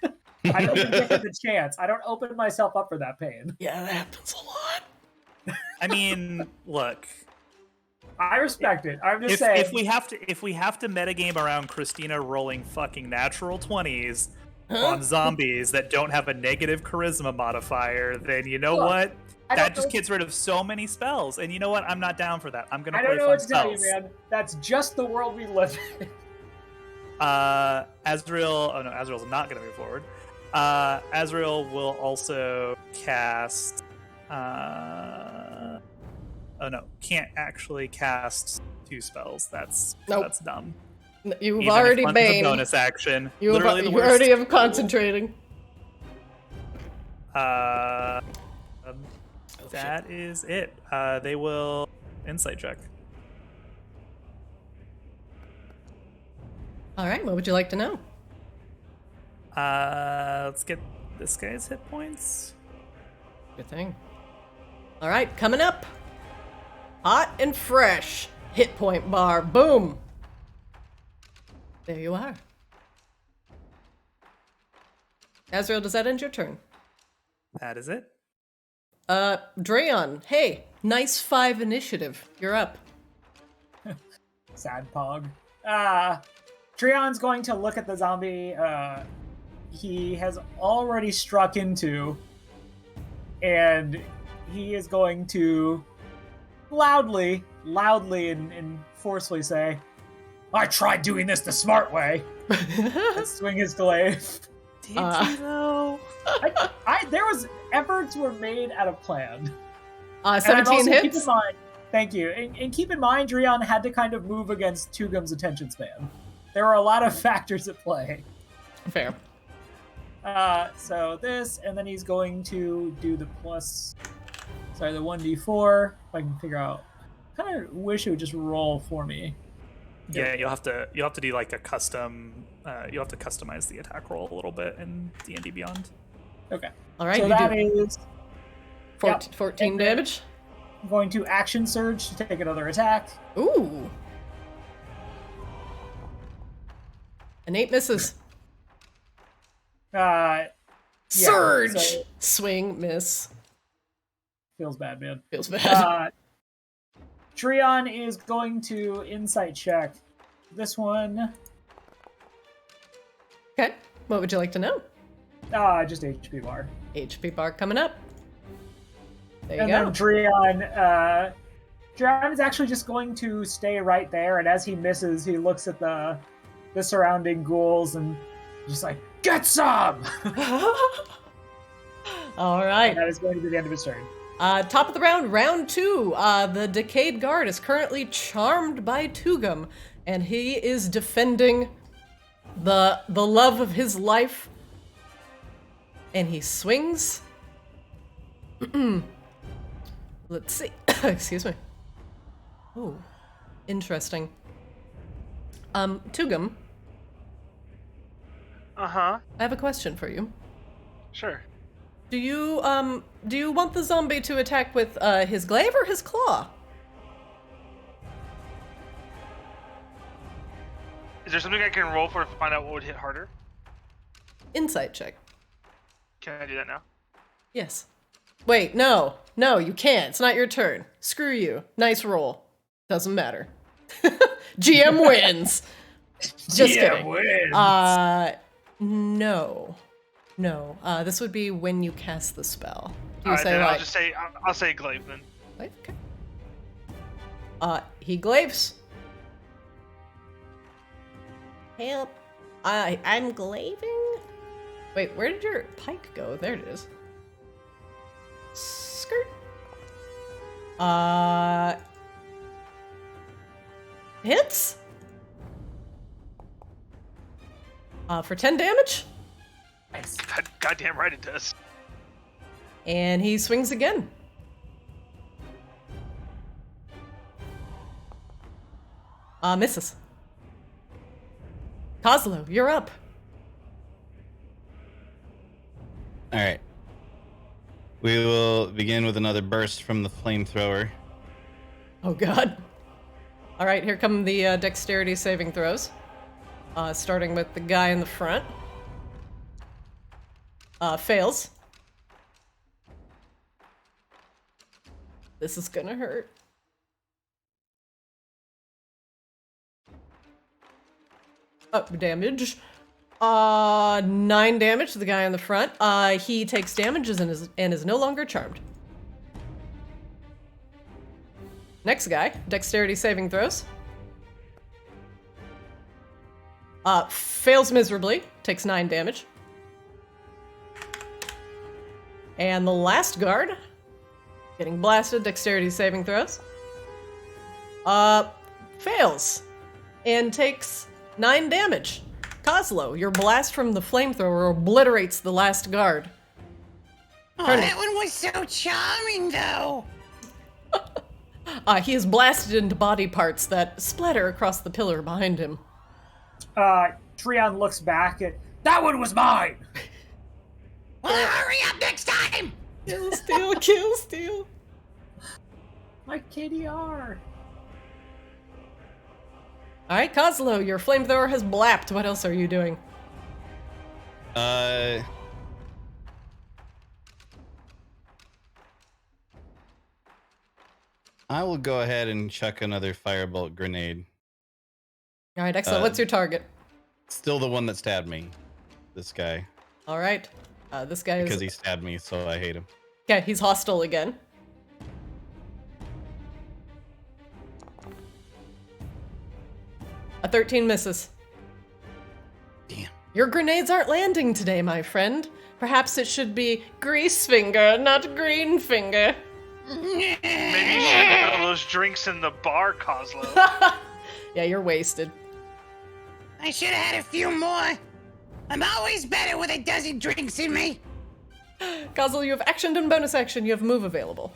D: I don't even give it the chance. I don't open myself up for that pain.
C: Yeah, that happens a lot.
A: I mean, look,
D: I respect it. I'm just saying.
A: if we have to metagame around Christina rolling fucking natural 20s on zombies that don't have a negative charisma modifier, then you know
D: Look,
A: what?
D: I don't
A: That just
D: know-
A: gets rid of so many spells, and you know what? I'm not down for that. I'm gonna
D: I
A: play
D: don't know
A: fun
D: what to tell you,
A: spells.
D: man. That's just the world we live in.
A: Azrael. Oh no, Azrael's not gonna move forward. Azrael will also cast. Oh no, can't actually cast 2 spells. That's dumb.
C: You've
A: Even if
C: already
A: one's a
C: Bane.
A: bonus action.
C: You
A: Literally the
C: you
A: worst.
C: already have concentrating.
A: That is it. They will insight check.
C: All right, what would you like to know?
A: Let's get this guy's hit points.
C: Good thing. All right, coming up. Hot and fresh. Hit point bar. Boom. There you are. Azrael, does that end your turn?
A: That is it.
C: Drayon, hey, nice 5 initiative. You're up.
D: Sad pog. Treon's going to look at the zombie he has already struck into, and he is going to loudly and forcefully say, I tried doing this the smart way. And swing his glaive.
A: Did you though?
D: There was efforts were made at a plan. And I'm
C: 17
D: also,
C: hits.
D: Keep in mind, thank you. And keep in mind, Dreon had to kind of move against Tugum's attention span. There were a lot of factors at play.
C: Fair.
D: So this, and then he's going to do the the 1d4. If I can figure out. Kind of wish it would just roll for me.
A: Yeah, you'll have to do like a custom. You'll have to customize the attack roll a little bit in D&D Beyond.
D: Okay.
C: All right,
D: So
C: you
D: that
C: do
D: is
C: 14
D: And then-
C: damage.
D: going to action surge to take another attack.
C: Ooh. An 8 misses. Surge!
D: so-
C: Swing, miss.
D: Feels bad, man.
C: Feels bad.
D: Trion is going to insight check this one.
C: Okay. What would you like to know?
D: Just HP bar.
C: HP bar coming up. There you
D: And
C: go.
D: then Trion is actually just going to stay right there, and as he misses, he looks at the surrounding ghouls and just like, get some!
C: All right.
D: And that is going to be the end of his turn.
C: Top of the round, round 2. The Decayed Guard is currently charmed by Tugum, and he is defending the love of his life. And he swings. Let's see. Excuse me. Oh, interesting. Tugum,
B: Uh-huh.
C: I have a question for you.
B: Sure.
C: Do you want the zombie to attack with his glaive or his claw?
B: Is there something I can roll for to find out what would hit harder?
C: Insight check.
B: Can I do that now?
C: Yes. Wait, no, you can't. It's not your turn. Screw you. Nice roll. Doesn't matter. GM wins. Just kidding.
D: Wins.
C: No. This would be when you cast the spell. Do you
B: Alright,
C: say
B: then
C: like?
B: I'll say glaive then.
C: Glaive? Okay. He glaives. Help! I'm glaving. Wait, where did your pike go? There it is. Skirt. Hits. For 10 damage.
D: Nice.
B: Goddamn right it does.
C: And he swings again. Misses. Kozlo, you're up.
E: All right. We will begin with another burst from the flamethrower.
C: Oh god. All right, here come the dexterity saving throws. Starting with the guy in the front. Fails. This is gonna hurt. Damage. 9 damage to the guy in the front. He takes damages and is no longer charmed. Next guy, dexterity saving throws. Fails miserably, takes 9 damage. And the last guard, getting blasted, dexterity saving throws. Fails and takes 9 damage. Kozlo, your blast from the flamethrower obliterates the last guard.
F: Oh,
C: Turn
F: that one was so charming, though.
C: He is blasted into body parts that splatter across the pillar behind him.
D: Trion looks back at, that one was mine!
F: Well, hurry up next time.
C: Kill, steal, kill, steal.
D: My KDR.
C: Alright, Kozlo, your flamethrower has blapped. What else are you doing?
E: I will go ahead and chuck another firebolt grenade.
C: Alright, excellent. What's your target?
E: Still the one that stabbed me. This guy.
C: Alright. This guy
E: Because
C: is...
E: he stabbed me, so I hate him.
C: Okay, he's hostile again. A 13 misses.
E: Damn.
C: Your grenades aren't landing today, my friend. Perhaps it should be grease finger, not green finger.
B: Maybe you should put all those drinks in the bar, Kozlo.
C: Yeah, you're wasted.
F: I should have had a few more. I'm always better with a dozen drinks in me.
C: Kozlo, you have action and bonus action. You have move available.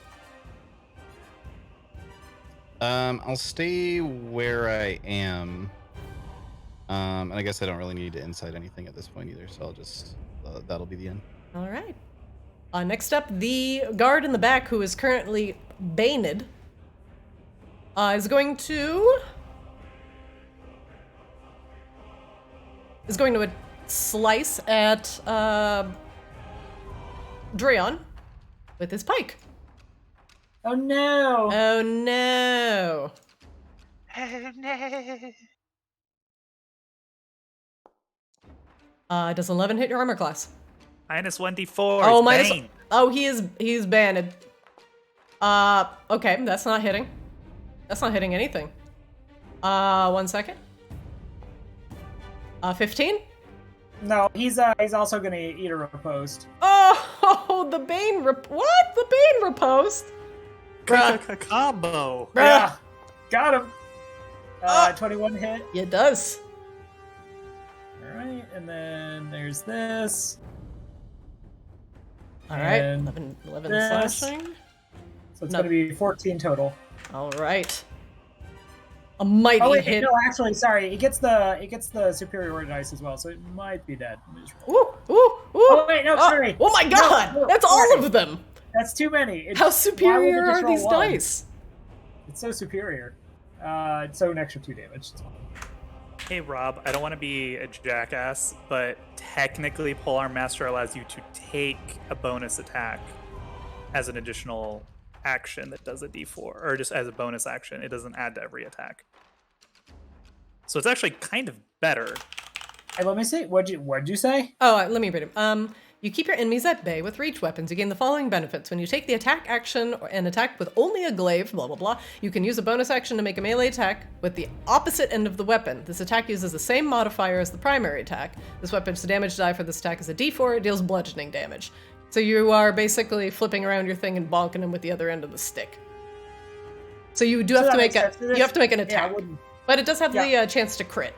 E: I'll stay where I am. And I guess I don't really need to insight anything at this point either, so I'll just... that'll be the end.
C: All right. Next up, the guard in the back, who is currently baned, is going to slice at Dreon with his pike.
D: Oh no!
C: Oh no!
B: Oh, no.
C: Does 11 hit your armor class?
A: Minus 1d4.
C: Oh, minus.
A: Bane.
C: Oh, he's banned. Okay, that's not hitting. That's not hitting anything. 1 second. 15?
D: No, he's also gonna eat a riposte.
C: Oh, the Bane what? The Bane riposte? Bruh.
A: Combo.
C: Bruh.
D: Yeah, got him. 21 hit.
C: It does.
D: All right, and then there's this.
C: All right,
D: And
C: 11
D: this.
C: slashing.
D: So it's
C: No.
D: gonna be 14 total.
C: All right. A mighty
D: Oh wait,
C: hit.
D: no, actually, sorry. It gets the superiority dice as well, so it might be dead. Let me just roll.
C: Ooh, ooh, ooh.
D: Oh wait, no, sorry.
C: Oh my god,
D: No,
C: that's
D: sorry.
C: all of them.
D: That's too many.
C: How
D: Why
C: superior
D: would it just
C: are
D: roll
C: these
D: one?
C: dice?
D: It's so superior. So an extra 2 damage. It's fine.
A: Hey Rob, I don't want to be a jackass, but technically Polearm Master allows you to take a bonus attack as an additional action that does a d4, or just as a bonus action. It doesn't add to every attack. So it's actually kind of better.
D: Hey, let me see. What'd you say?
C: Oh, let me read it. You keep your enemies at bay with reach weapons. You gain the following benefits. When you take the attack action and attack with only a glaive, blah, blah, blah, you can use a bonus action to make a melee attack with the opposite end of the weapon. This attack uses the same modifier as the primary attack. This weapon's damage die for this attack is a d4. It deals bludgeoning damage. So you are basically flipping around your thing and bonking him with the other end of the stick. So you do have to make an attack, but it does have the chance to crit.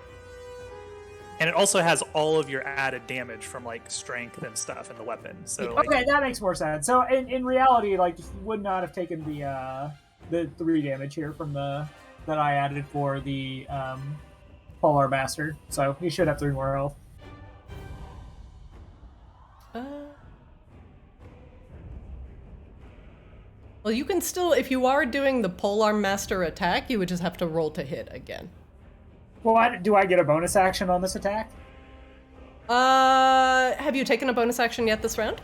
A: And it also has all of your added damage from like strength and stuff in the weapon. So like,
D: Okay, that makes more sense. So in reality, like, he would not have taken the 3 damage here from that I added for the Polar Master. So he should have 3 more health.
C: Well, you can still, if you are doing the Polearm Master attack, you would just have to roll to hit again.
D: Well, do I get a bonus action on this attack?
C: Have you taken a bonus action yet this round?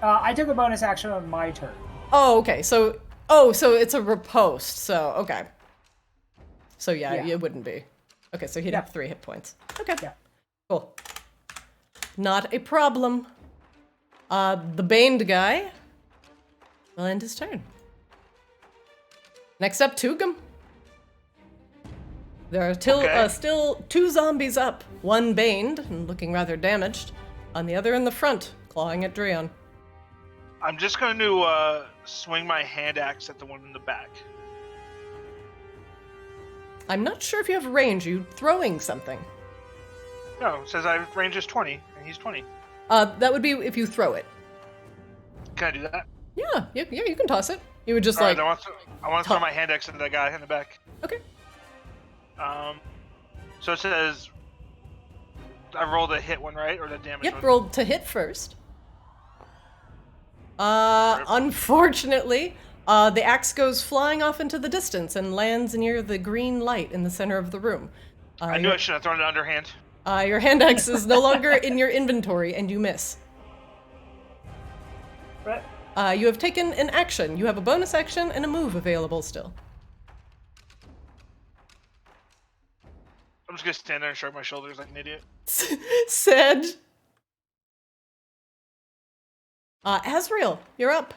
D: I took a bonus action on my turn.
C: Oh, okay. So it's a riposte. So, okay. So yeah, it wouldn't be. Okay, so he'd have 3 hit points. Okay.
D: Yeah.
C: Cool. Not a problem. The Baned guy will end his turn. Next up, Tugum. There are still 2 zombies up. One baned and looking rather damaged. On the other in the front, clawing at Dreon.
B: I'm just going to swing my hand axe at the one in the back.
C: I'm not sure if you have range. Are you throwing something?
B: No, it says I range is 20, and he's 20.
C: That would be if you throw it.
B: Can I do that?
C: Yeah, you can toss it. You would just
B: All
C: like...
B: right, I want to throw my hand axe at that guy in the back.
C: Okay.
B: So it says I rolled a hit one, right? Or the damage
C: Yep,
B: one?
C: rolled to hit first. Unfortunately, the axe goes flying off into the distance and lands near the green light in the center of the room.
B: I knew I should have thrown it underhand.
C: Your hand axe is no longer in your inventory, and you miss. You have taken an action. You have a bonus action and a move available still.
B: I'm just gonna stand there and shrug my shoulders like an idiot.
C: Said. Azrael, you're up.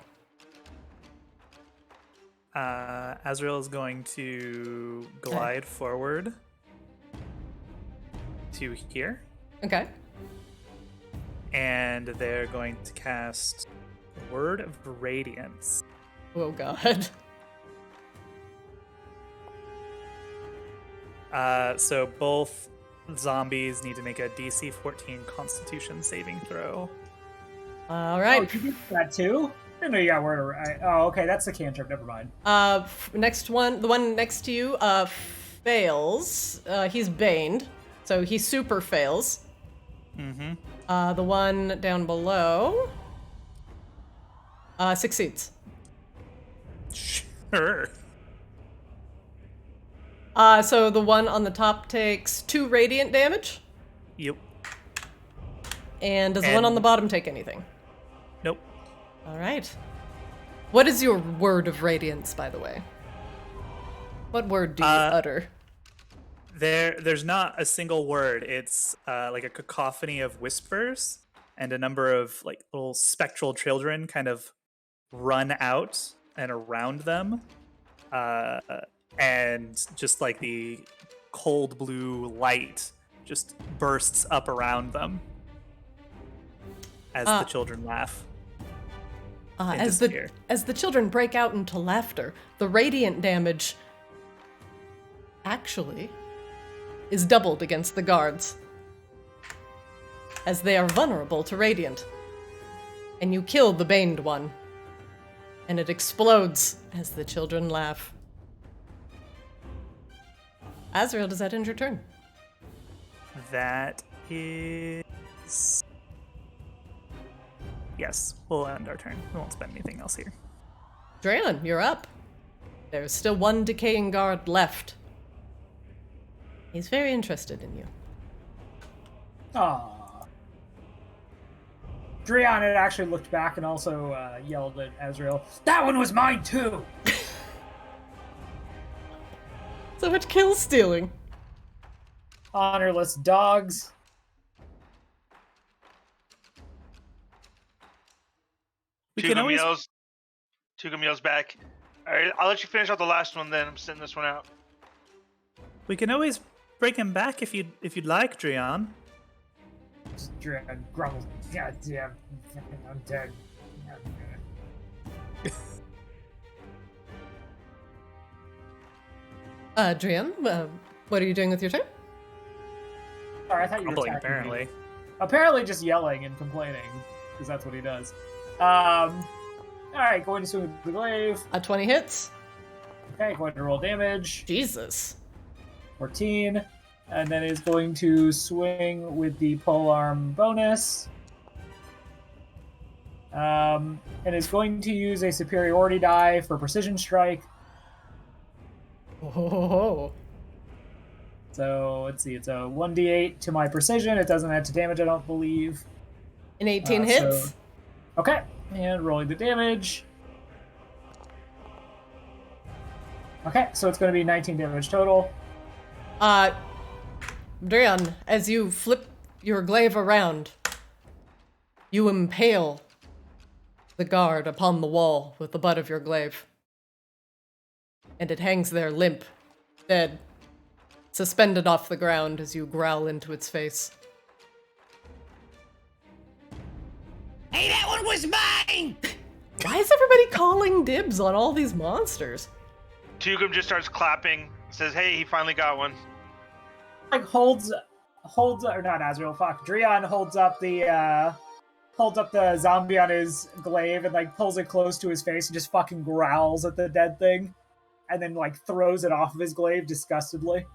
A: Azrael is going to glide forward to here.
C: Okay.
A: And they're going to cast Word of Radiance.
C: Oh god.
A: So both zombies need to make a DC 14 Constitution saving throw.
C: All right.
D: Oh, you did that too? I didn't know you got word. Oh, okay, that's the cantrip. Never mind.
C: Next one, the one next to you, fails. He's baned, so he super fails.
A: Mm-hmm.
C: The one down below, succeeds.
A: Sure.
C: So the one on the top takes 2 radiant damage.
A: Yep.
C: And does the one on the bottom take anything? All right. What is your word of radiance, by the way? What word do you utter?
A: There's not a single word. It's like a cacophony of whispers, and a number of like little spectral children kind of run out and around them, and just like the cold blue light just bursts up around them as the children laugh.
C: As the children break out into laughter, the radiant damage actually is doubled against the guards, as they are vulnerable to radiant. And you kill the baned one, and it explodes as the children laugh. Azrael, does that end your turn?
A: That is... Yes, we'll end our turn. We won't spend anything else here.
C: Draylon, you're up. There's still one decaying guard left. He's very interested in you.
D: Aww. Dreon had actually looked back and also yelled at Azrael, "That one was mine too!"
C: So much kill stealing.
D: Honorless dogs.
B: Tugum yells back. All right, I'll let you finish out the last one. Then I'm sending this one out.
A: We can always bring him back if you'd like, Dreon.
D: Dreon grumbles. God damn, I'm dead.
C: Drian, what are you doing with your turn?
D: Sorry, I thought you were
A: Rumbling,
D: attacking
A: apparently.
D: me. Apparently just yelling and complaining, because that's what he does. Alright, going to swing with the glaive.
C: 20 hits.
D: Okay, going to roll damage.
C: Jesus.
D: 14. And then is going to swing with the polearm bonus. And is going to use a superiority die for precision strike.
C: Oh.
D: So, let's see, it's a 1d8 to my precision. It doesn't add to damage, I don't believe.
C: An 18 hits.
D: Okay, and rolling the damage. Okay, so it's going to be 19 damage total.
C: Drian, as you flip your glaive around, you impale the guard upon the wall with the butt of your glaive. And it hangs there limp, dead, suspended off the ground as you growl into its face.
F: Hey, that one was mine!
C: Why is everybody calling dibs on all these monsters?
B: Tugum just starts clapping. Says, "Hey, he finally got one."
D: Like holds or not Azrael, fuck. Dreon holds up the zombie on his glaive and like pulls it close to his face and just fucking growls at the dead thing. And then like throws it off of his glaive disgustedly.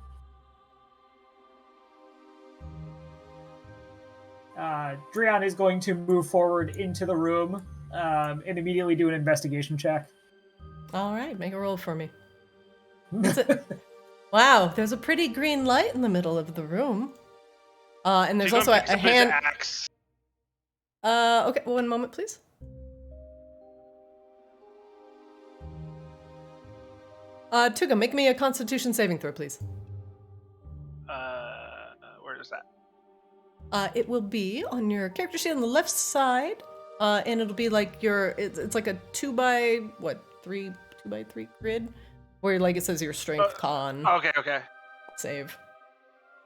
D: Dreon is going to move forward into the room and immediately do an investigation check.
C: All right, make a roll for me. Wow, there's a pretty green light in the middle of the room. And there's also a hand...
B: Axe.
C: Okay, one moment, please. Tuga, make me a Constitution saving throw, please.
B: Where is that?
C: It will be on your character sheet on the left side, and it'll be like it's like a 2x3 grid, where like it says your strength con.
B: Okay.
C: Save.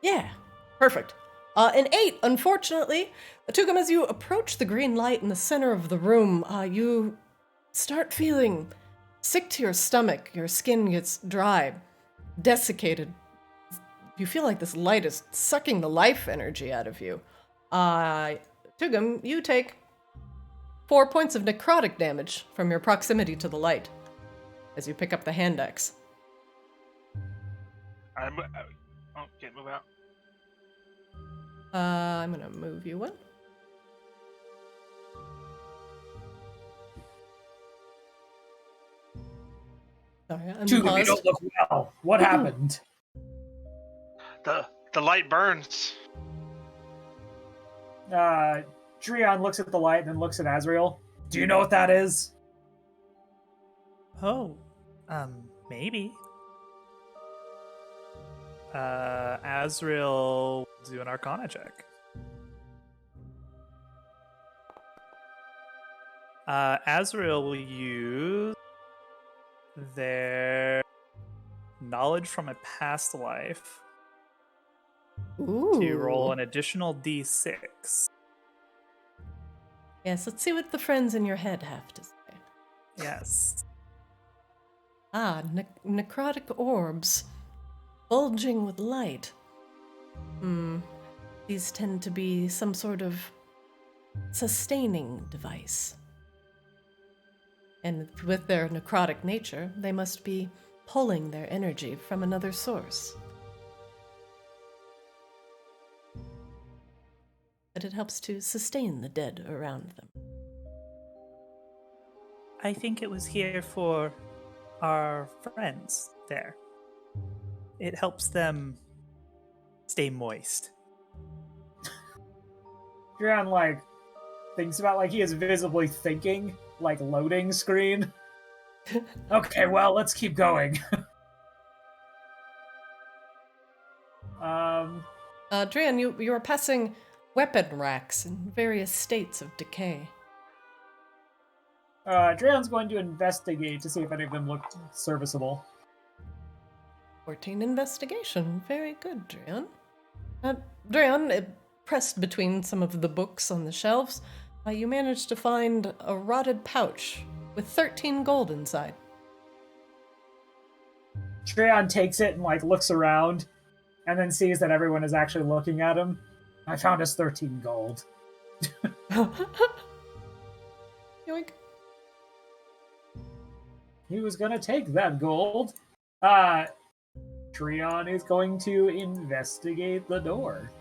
C: Yeah, perfect. An 8, unfortunately. Tugum, as you approach the green light in the center of the room, you start feeling sick to your stomach. Your skin gets dry, desiccated. You feel like this light is sucking the life energy out of you. Tugum, you take 4 points of necrotic damage from your proximity to the light as you pick up the hand axe.
B: Can't move out.
C: I'm gonna move you one. Sorry, I'm
D: Tugum, you
C: paused.
D: don't look well. What happened?
B: The light burns.
D: Dreon looks at the light and then looks at Azrael. Do you know what that is?
A: Oh, maybe. Azrael, do an Arcana check. Azrael will use their knowledge from a past life
C: Ooh.
A: to roll an additional d6.
C: Yes, let's see what the friends in your head have to say.
A: Yes.
C: Necrotic orbs, bulging with light. These tend to be some sort of sustaining device. And with their necrotic nature, they must be pulling their energy from another source. But it helps to sustain the dead around them.
A: I think it was here for our friends there. It helps them stay moist.
D: Drion, like, thinks about, like, he is visibly thinking, like, loading screen. Okay, well, let's keep going.
C: Drian, you are passing weapon racks in various states of decay.
D: Drion's going to investigate to see if any of them look serviceable.
C: 14 investigation. Very good, Drian. Drian, pressed between some of the books on the shelves, you managed to find a rotted pouch with 13 gold inside.
D: Drion takes it and, like, looks around, and then sees that everyone is actually looking at him. I found us 13 gold.
C: Yoink.
D: He was gonna take that gold. Drion is going to investigate the door.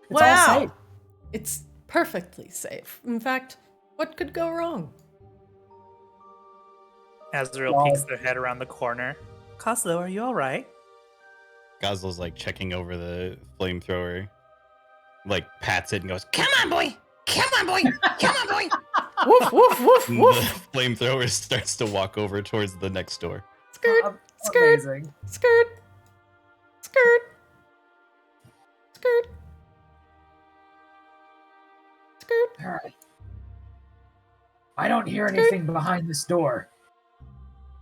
D: It's all safe.
C: It's perfectly safe. In fact, what could go wrong?
A: Azrael peeks their head around the corner. Coslo, are you alright?
E: Goslo's like checking over the flamethrower, like pats it and goes,
F: Come on, boy! Come on, boy! Come on, boy!
C: Woof, woof, woof,
E: and
C: woof.
E: the flamethrower starts to walk over towards the next door.
C: Skirt, skirt,
D: Amazing.
C: skirt, skirt, skirt, skirt.
D: All right. I don't hear anything behind this door.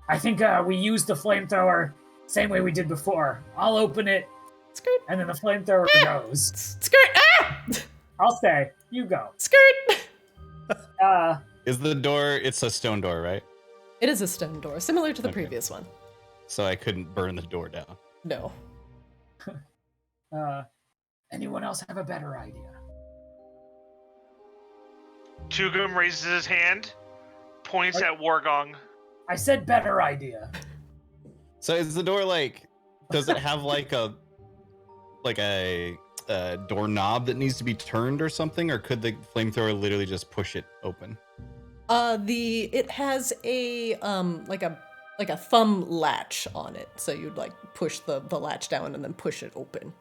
D: I think we used the flamethrower same way we did before. I'll open it,
C: Skirt.
D: and then the flamethrower goes.
C: Skirt. Ah!
D: I'll stay. You go.
C: Skirt.
E: Is the door, it's a stone door, right?
C: It is a stone door, similar to the
E: Okay.
C: previous one.
E: So I couldn't burn the door down.
C: No.
D: Anyone else have a better idea?
B: Tugum raises his hand, points at Wargong.
D: I said better idea.
E: So is the door like, does it have like a doorknob that needs to be turned or something, or could the flamethrower literally just push it open?
C: It has a like a thumb latch on it, so you'd like push the latch down and then push it open.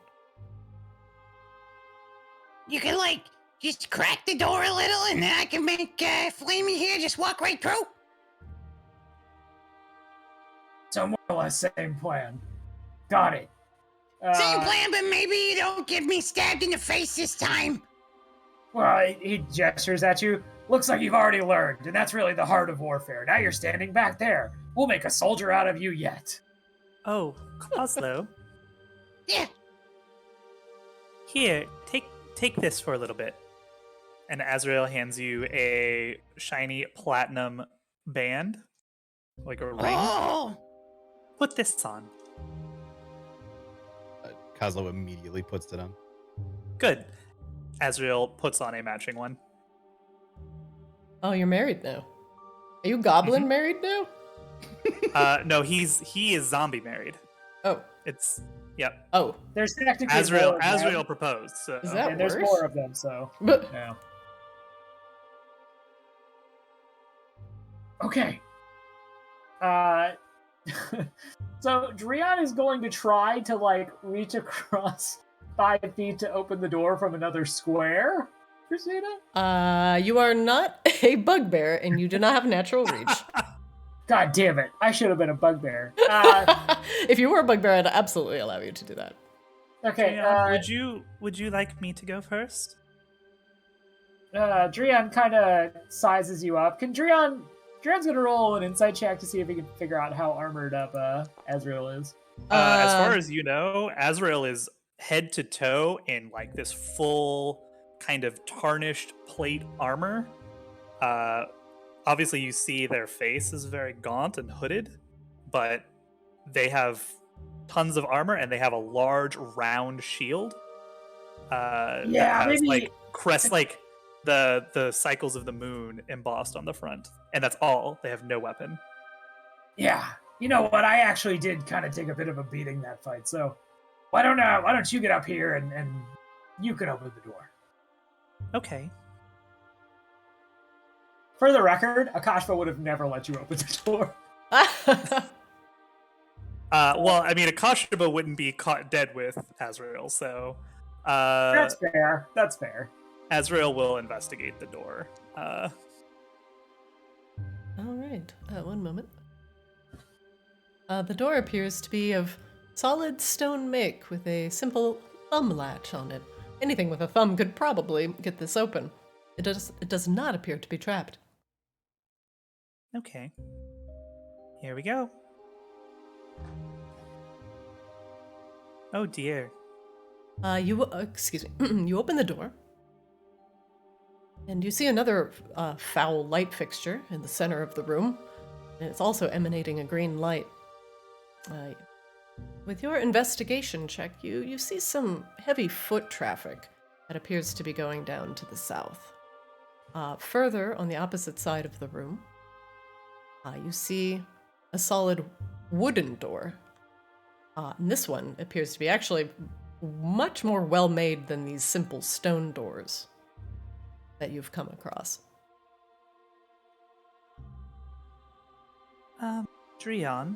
F: You can, like, just crack the door a little, and then I can make Flamey here just walk right through.
D: So more or less same plan. Got it.
F: Same plan, but maybe you don't get me stabbed in the face this time.
D: Well, he gestures at you. Looks like you've already learned, and that's really the heart of warfare. Now you're standing back there. We'll make a soldier out of you yet.
A: Oh, Coslo.
F: Yeah.
A: Here, take this for a little bit. And Azrael hands you a shiny platinum band, like a ring.
F: Oh.
A: Put this on.
E: Kozlo immediately puts it on.
A: Good. Azrael puts on a matching one.
C: Oh, you're married now. Are you goblin married now?
A: No, he is zombie married.
C: Oh.
A: It's yep.
C: Oh.
D: There's technically more
A: Azrael
D: of them.
A: Azrael proposed. So.
C: Is that
D: And there's
C: worse?
D: more of them, so
C: But
D: yeah. Okay. So Drian is going to try to, like, reach across 5 feet to open the door from another square. Christina?
C: You are not a bugbear, and you do not have natural reach.
D: God damn it! I should have been a bugbear.
C: If you were a bugbear, I'd absolutely allow you to do that.
D: Okay.
A: Drian, would you like me to go first?
D: Drian kind of sizes you up. Drian's gonna roll an insight check to see if he can figure out how armored up Azrael is.
A: As far as you know, Azrael is head to toe in like this full kind of tarnished plate armor. Obviously, you see their face is very gaunt and hooded, but they have tons of armor and they have a large round shield. That has,
D: maybe
A: like crest like the cycles of the moon embossed on the front, and that's all. They have no weapon.
D: Yeah, you know what? I actually did kind of take a bit of a beating that fight. So why don't you get up here and you can open the door?
A: Okay.
D: For the record, Akashva would have never let you open the door.
A: Well, I mean, Akashba wouldn't be caught dead with Azrael, so
D: That's fair. That's fair.
A: Azrael will investigate the door.
C: All right. One moment. The door appears to be of solid stone make with a simple thumb latch on it. Anything with a thumb could probably get this open. It does not appear to be trapped.
A: Okay. Here we go. Oh dear.
C: Excuse me. You open the door, and you see another foul light fixture in the center of the room, and it's also emanating a green light. With your investigation check, you see some heavy foot traffic that appears to be going down to the south. Further, on the opposite side of the room, you see a solid wooden door. And this one appears to be actually much more well-made than these simple stone doors that you've come across.
A: Drian,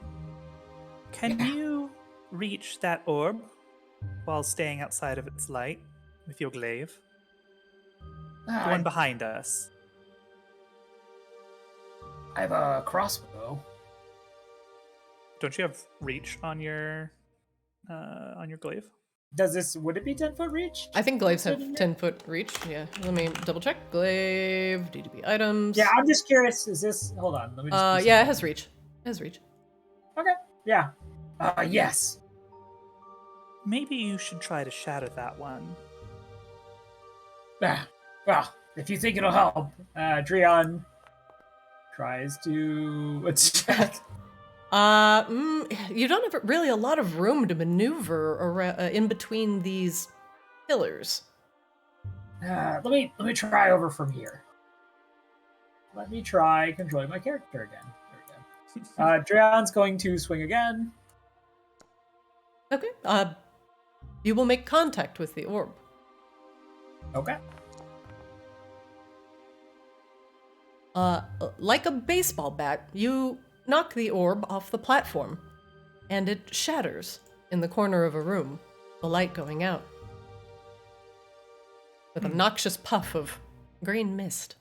A: can you reach that orb while staying outside of its light with your glaive? The one behind us.
D: I have a crossbow.
A: Don't you have reach on your glaive?
D: Would it be 10-foot reach?
C: I think glaives have 10-foot reach. Yeah, let me double check. Glaive, DDB items.
D: Yeah, I'm just curious. Is this? Hold on. Let me just.
C: Yeah, it has reach. It has reach.
D: Okay. Yeah. Yes.
A: Maybe you should try to shatter that one.
D: Well, if you think it'll help, Drian tries to attack.
C: You don't have really a lot of room to maneuver around, in between these pillars.
D: Let me try over from here. Let me try controlling my character again. There we go. Drian's going to swing again.
C: Okay. You will make contact with the orb.
D: Okay.
C: Like a baseball bat, you knock the orb off the platform, and it shatters in the corner of a room, the light going out, with a noxious puff of green mist.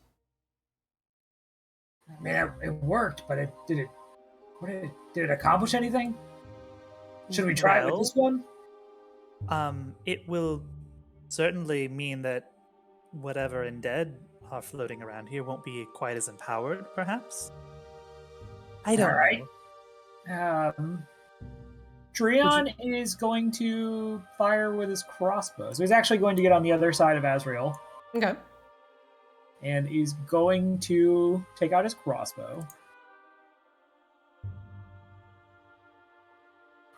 D: I mean, it worked, but did it accomplish anything? Should we try it with this one?
A: It will certainly mean that whatever undead are floating around here won't be quite as empowered, perhaps? I don't know.
D: Drian is going to fire with his crossbow. So he's actually going to get on the other side of Azrael.
C: Okay.
D: And he's going to take out his crossbow.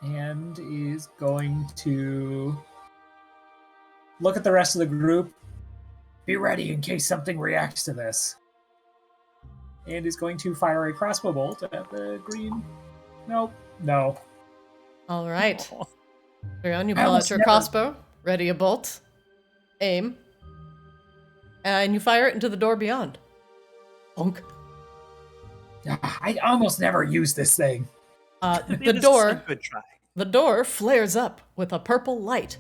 D: And is going to look at the rest of the group. Be ready in case something reacts to this. And is going to fire a crossbow bolt at the green. Nope. No.
C: All right. Drian, you pull out your crossbow, ready a bolt, aim, and you fire it into the door beyond. Bonk.
D: I almost never use this thing.
C: The door flares up with a purple light.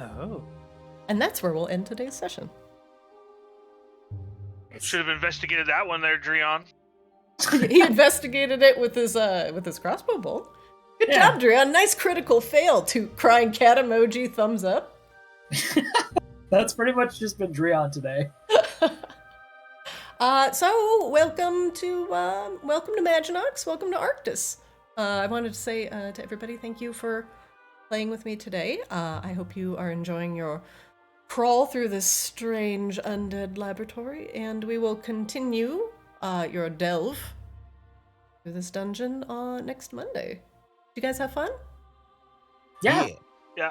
A: Oh.
C: And that's where we'll end today's session.
B: Should have investigated that one there, Dreon.
C: He investigated it with his crossbow bolt. Good job, Dreon. Nice critical fail. To crying cat emoji, thumbs up.
D: That's pretty much just been Dreon today.
C: So welcome to Maginox. Welcome to Arctis. I wanted to say to everybody, thank you for playing with me today. I hope you are enjoying your crawl through this strange undead laboratory, and we will continue your delve through this dungeon next Monday. Did you guys have fun?
D: Yeah.
B: Yeah.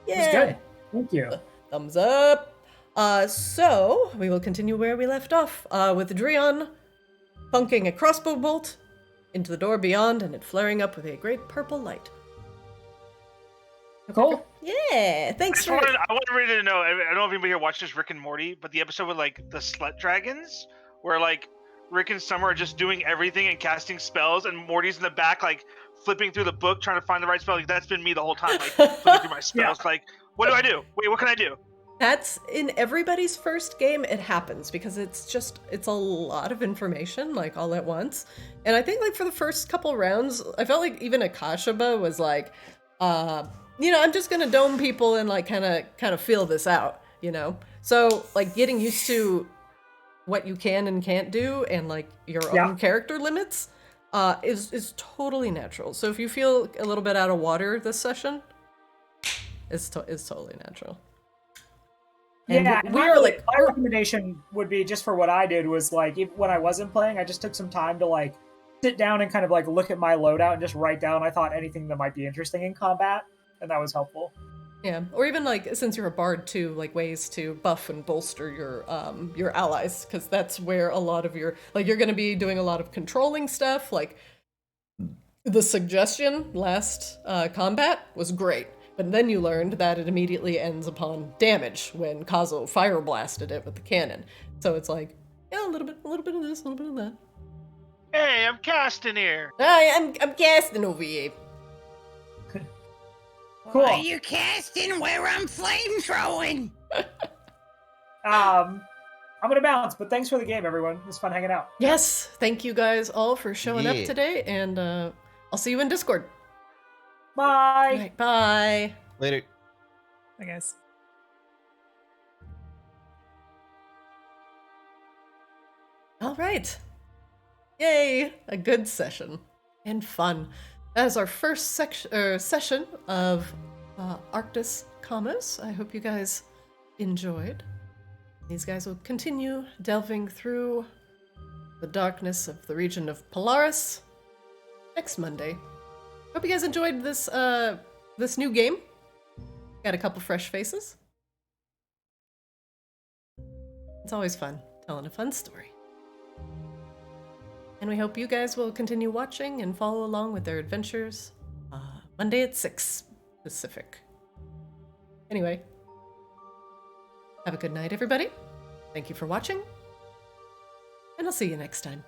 D: It was good. Thank you.
C: Thumbs up. So we will continue where we left off, with Dreon funking a crossbow bolt into the door beyond, and it flaring up with a great purple light.
D: Cool.
C: Yeah, thanks
B: I want everybody to know. I don't know if anybody here watches Rick and Morty, but the episode with like the slut dragons, where like Rick and Summer are just doing everything and casting spells, and Morty's in the back like flipping through the book trying to find the right spell. Like that's been me the whole time, like flipping through my spells. Like, what do I do? Wait, what can I do?
C: That's in everybody's first game. It happens because it's a lot of information like all at once. And I think like for the first couple rounds, I felt like even Akashaba was like, I'm just gonna dome people and like kind of feel this out, So like getting used to what you can and can't do and like your own character limits is totally natural. So if you feel a little bit out of water this session, it's totally natural. And
D: yeah,
C: we were like,
D: my recommendation would be just for what I did was like, when I wasn't playing, I just took some time to like sit down and kind of like look at my loadout and just write down, I thought, anything that might be interesting in combat, and that was helpful.
C: Yeah, or even like since you're a bard too, like ways to buff and bolster your allies, because that's where a lot of your you're going to be doing a lot of controlling stuff. Like the suggestion last combat was great. But then you learned that it immediately ends upon damage when Kozy fire blasted it with the cannon. So it's like, a little bit of this, a little bit of that.
B: Hey, I'm casting here.
C: I'm casting over here.
D: Cool.
F: Are you casting where I'm flame throwing?
D: I'm gonna bounce, but thanks for the game, everyone. It was fun hanging out.
C: Yes, thank you guys all for showing up today, and I'll see you in Discord.
D: Bye.
C: All right, bye.
E: Later.
A: Hi, guys.
C: All right. Yay! A good session and fun. That is our first session of Arctis Kaamos. I hope you guys enjoyed. These guys will continue delving through the darkness of the region of Polaris next Monday. Hope you guys enjoyed this this new game. Got a couple fresh faces. It's always fun telling a fun story. And we hope you guys will continue watching and follow along with their adventures Monday at 6 Pacific. Anyway, have a good night, everybody. Thank you for watching, and I'll see you next time.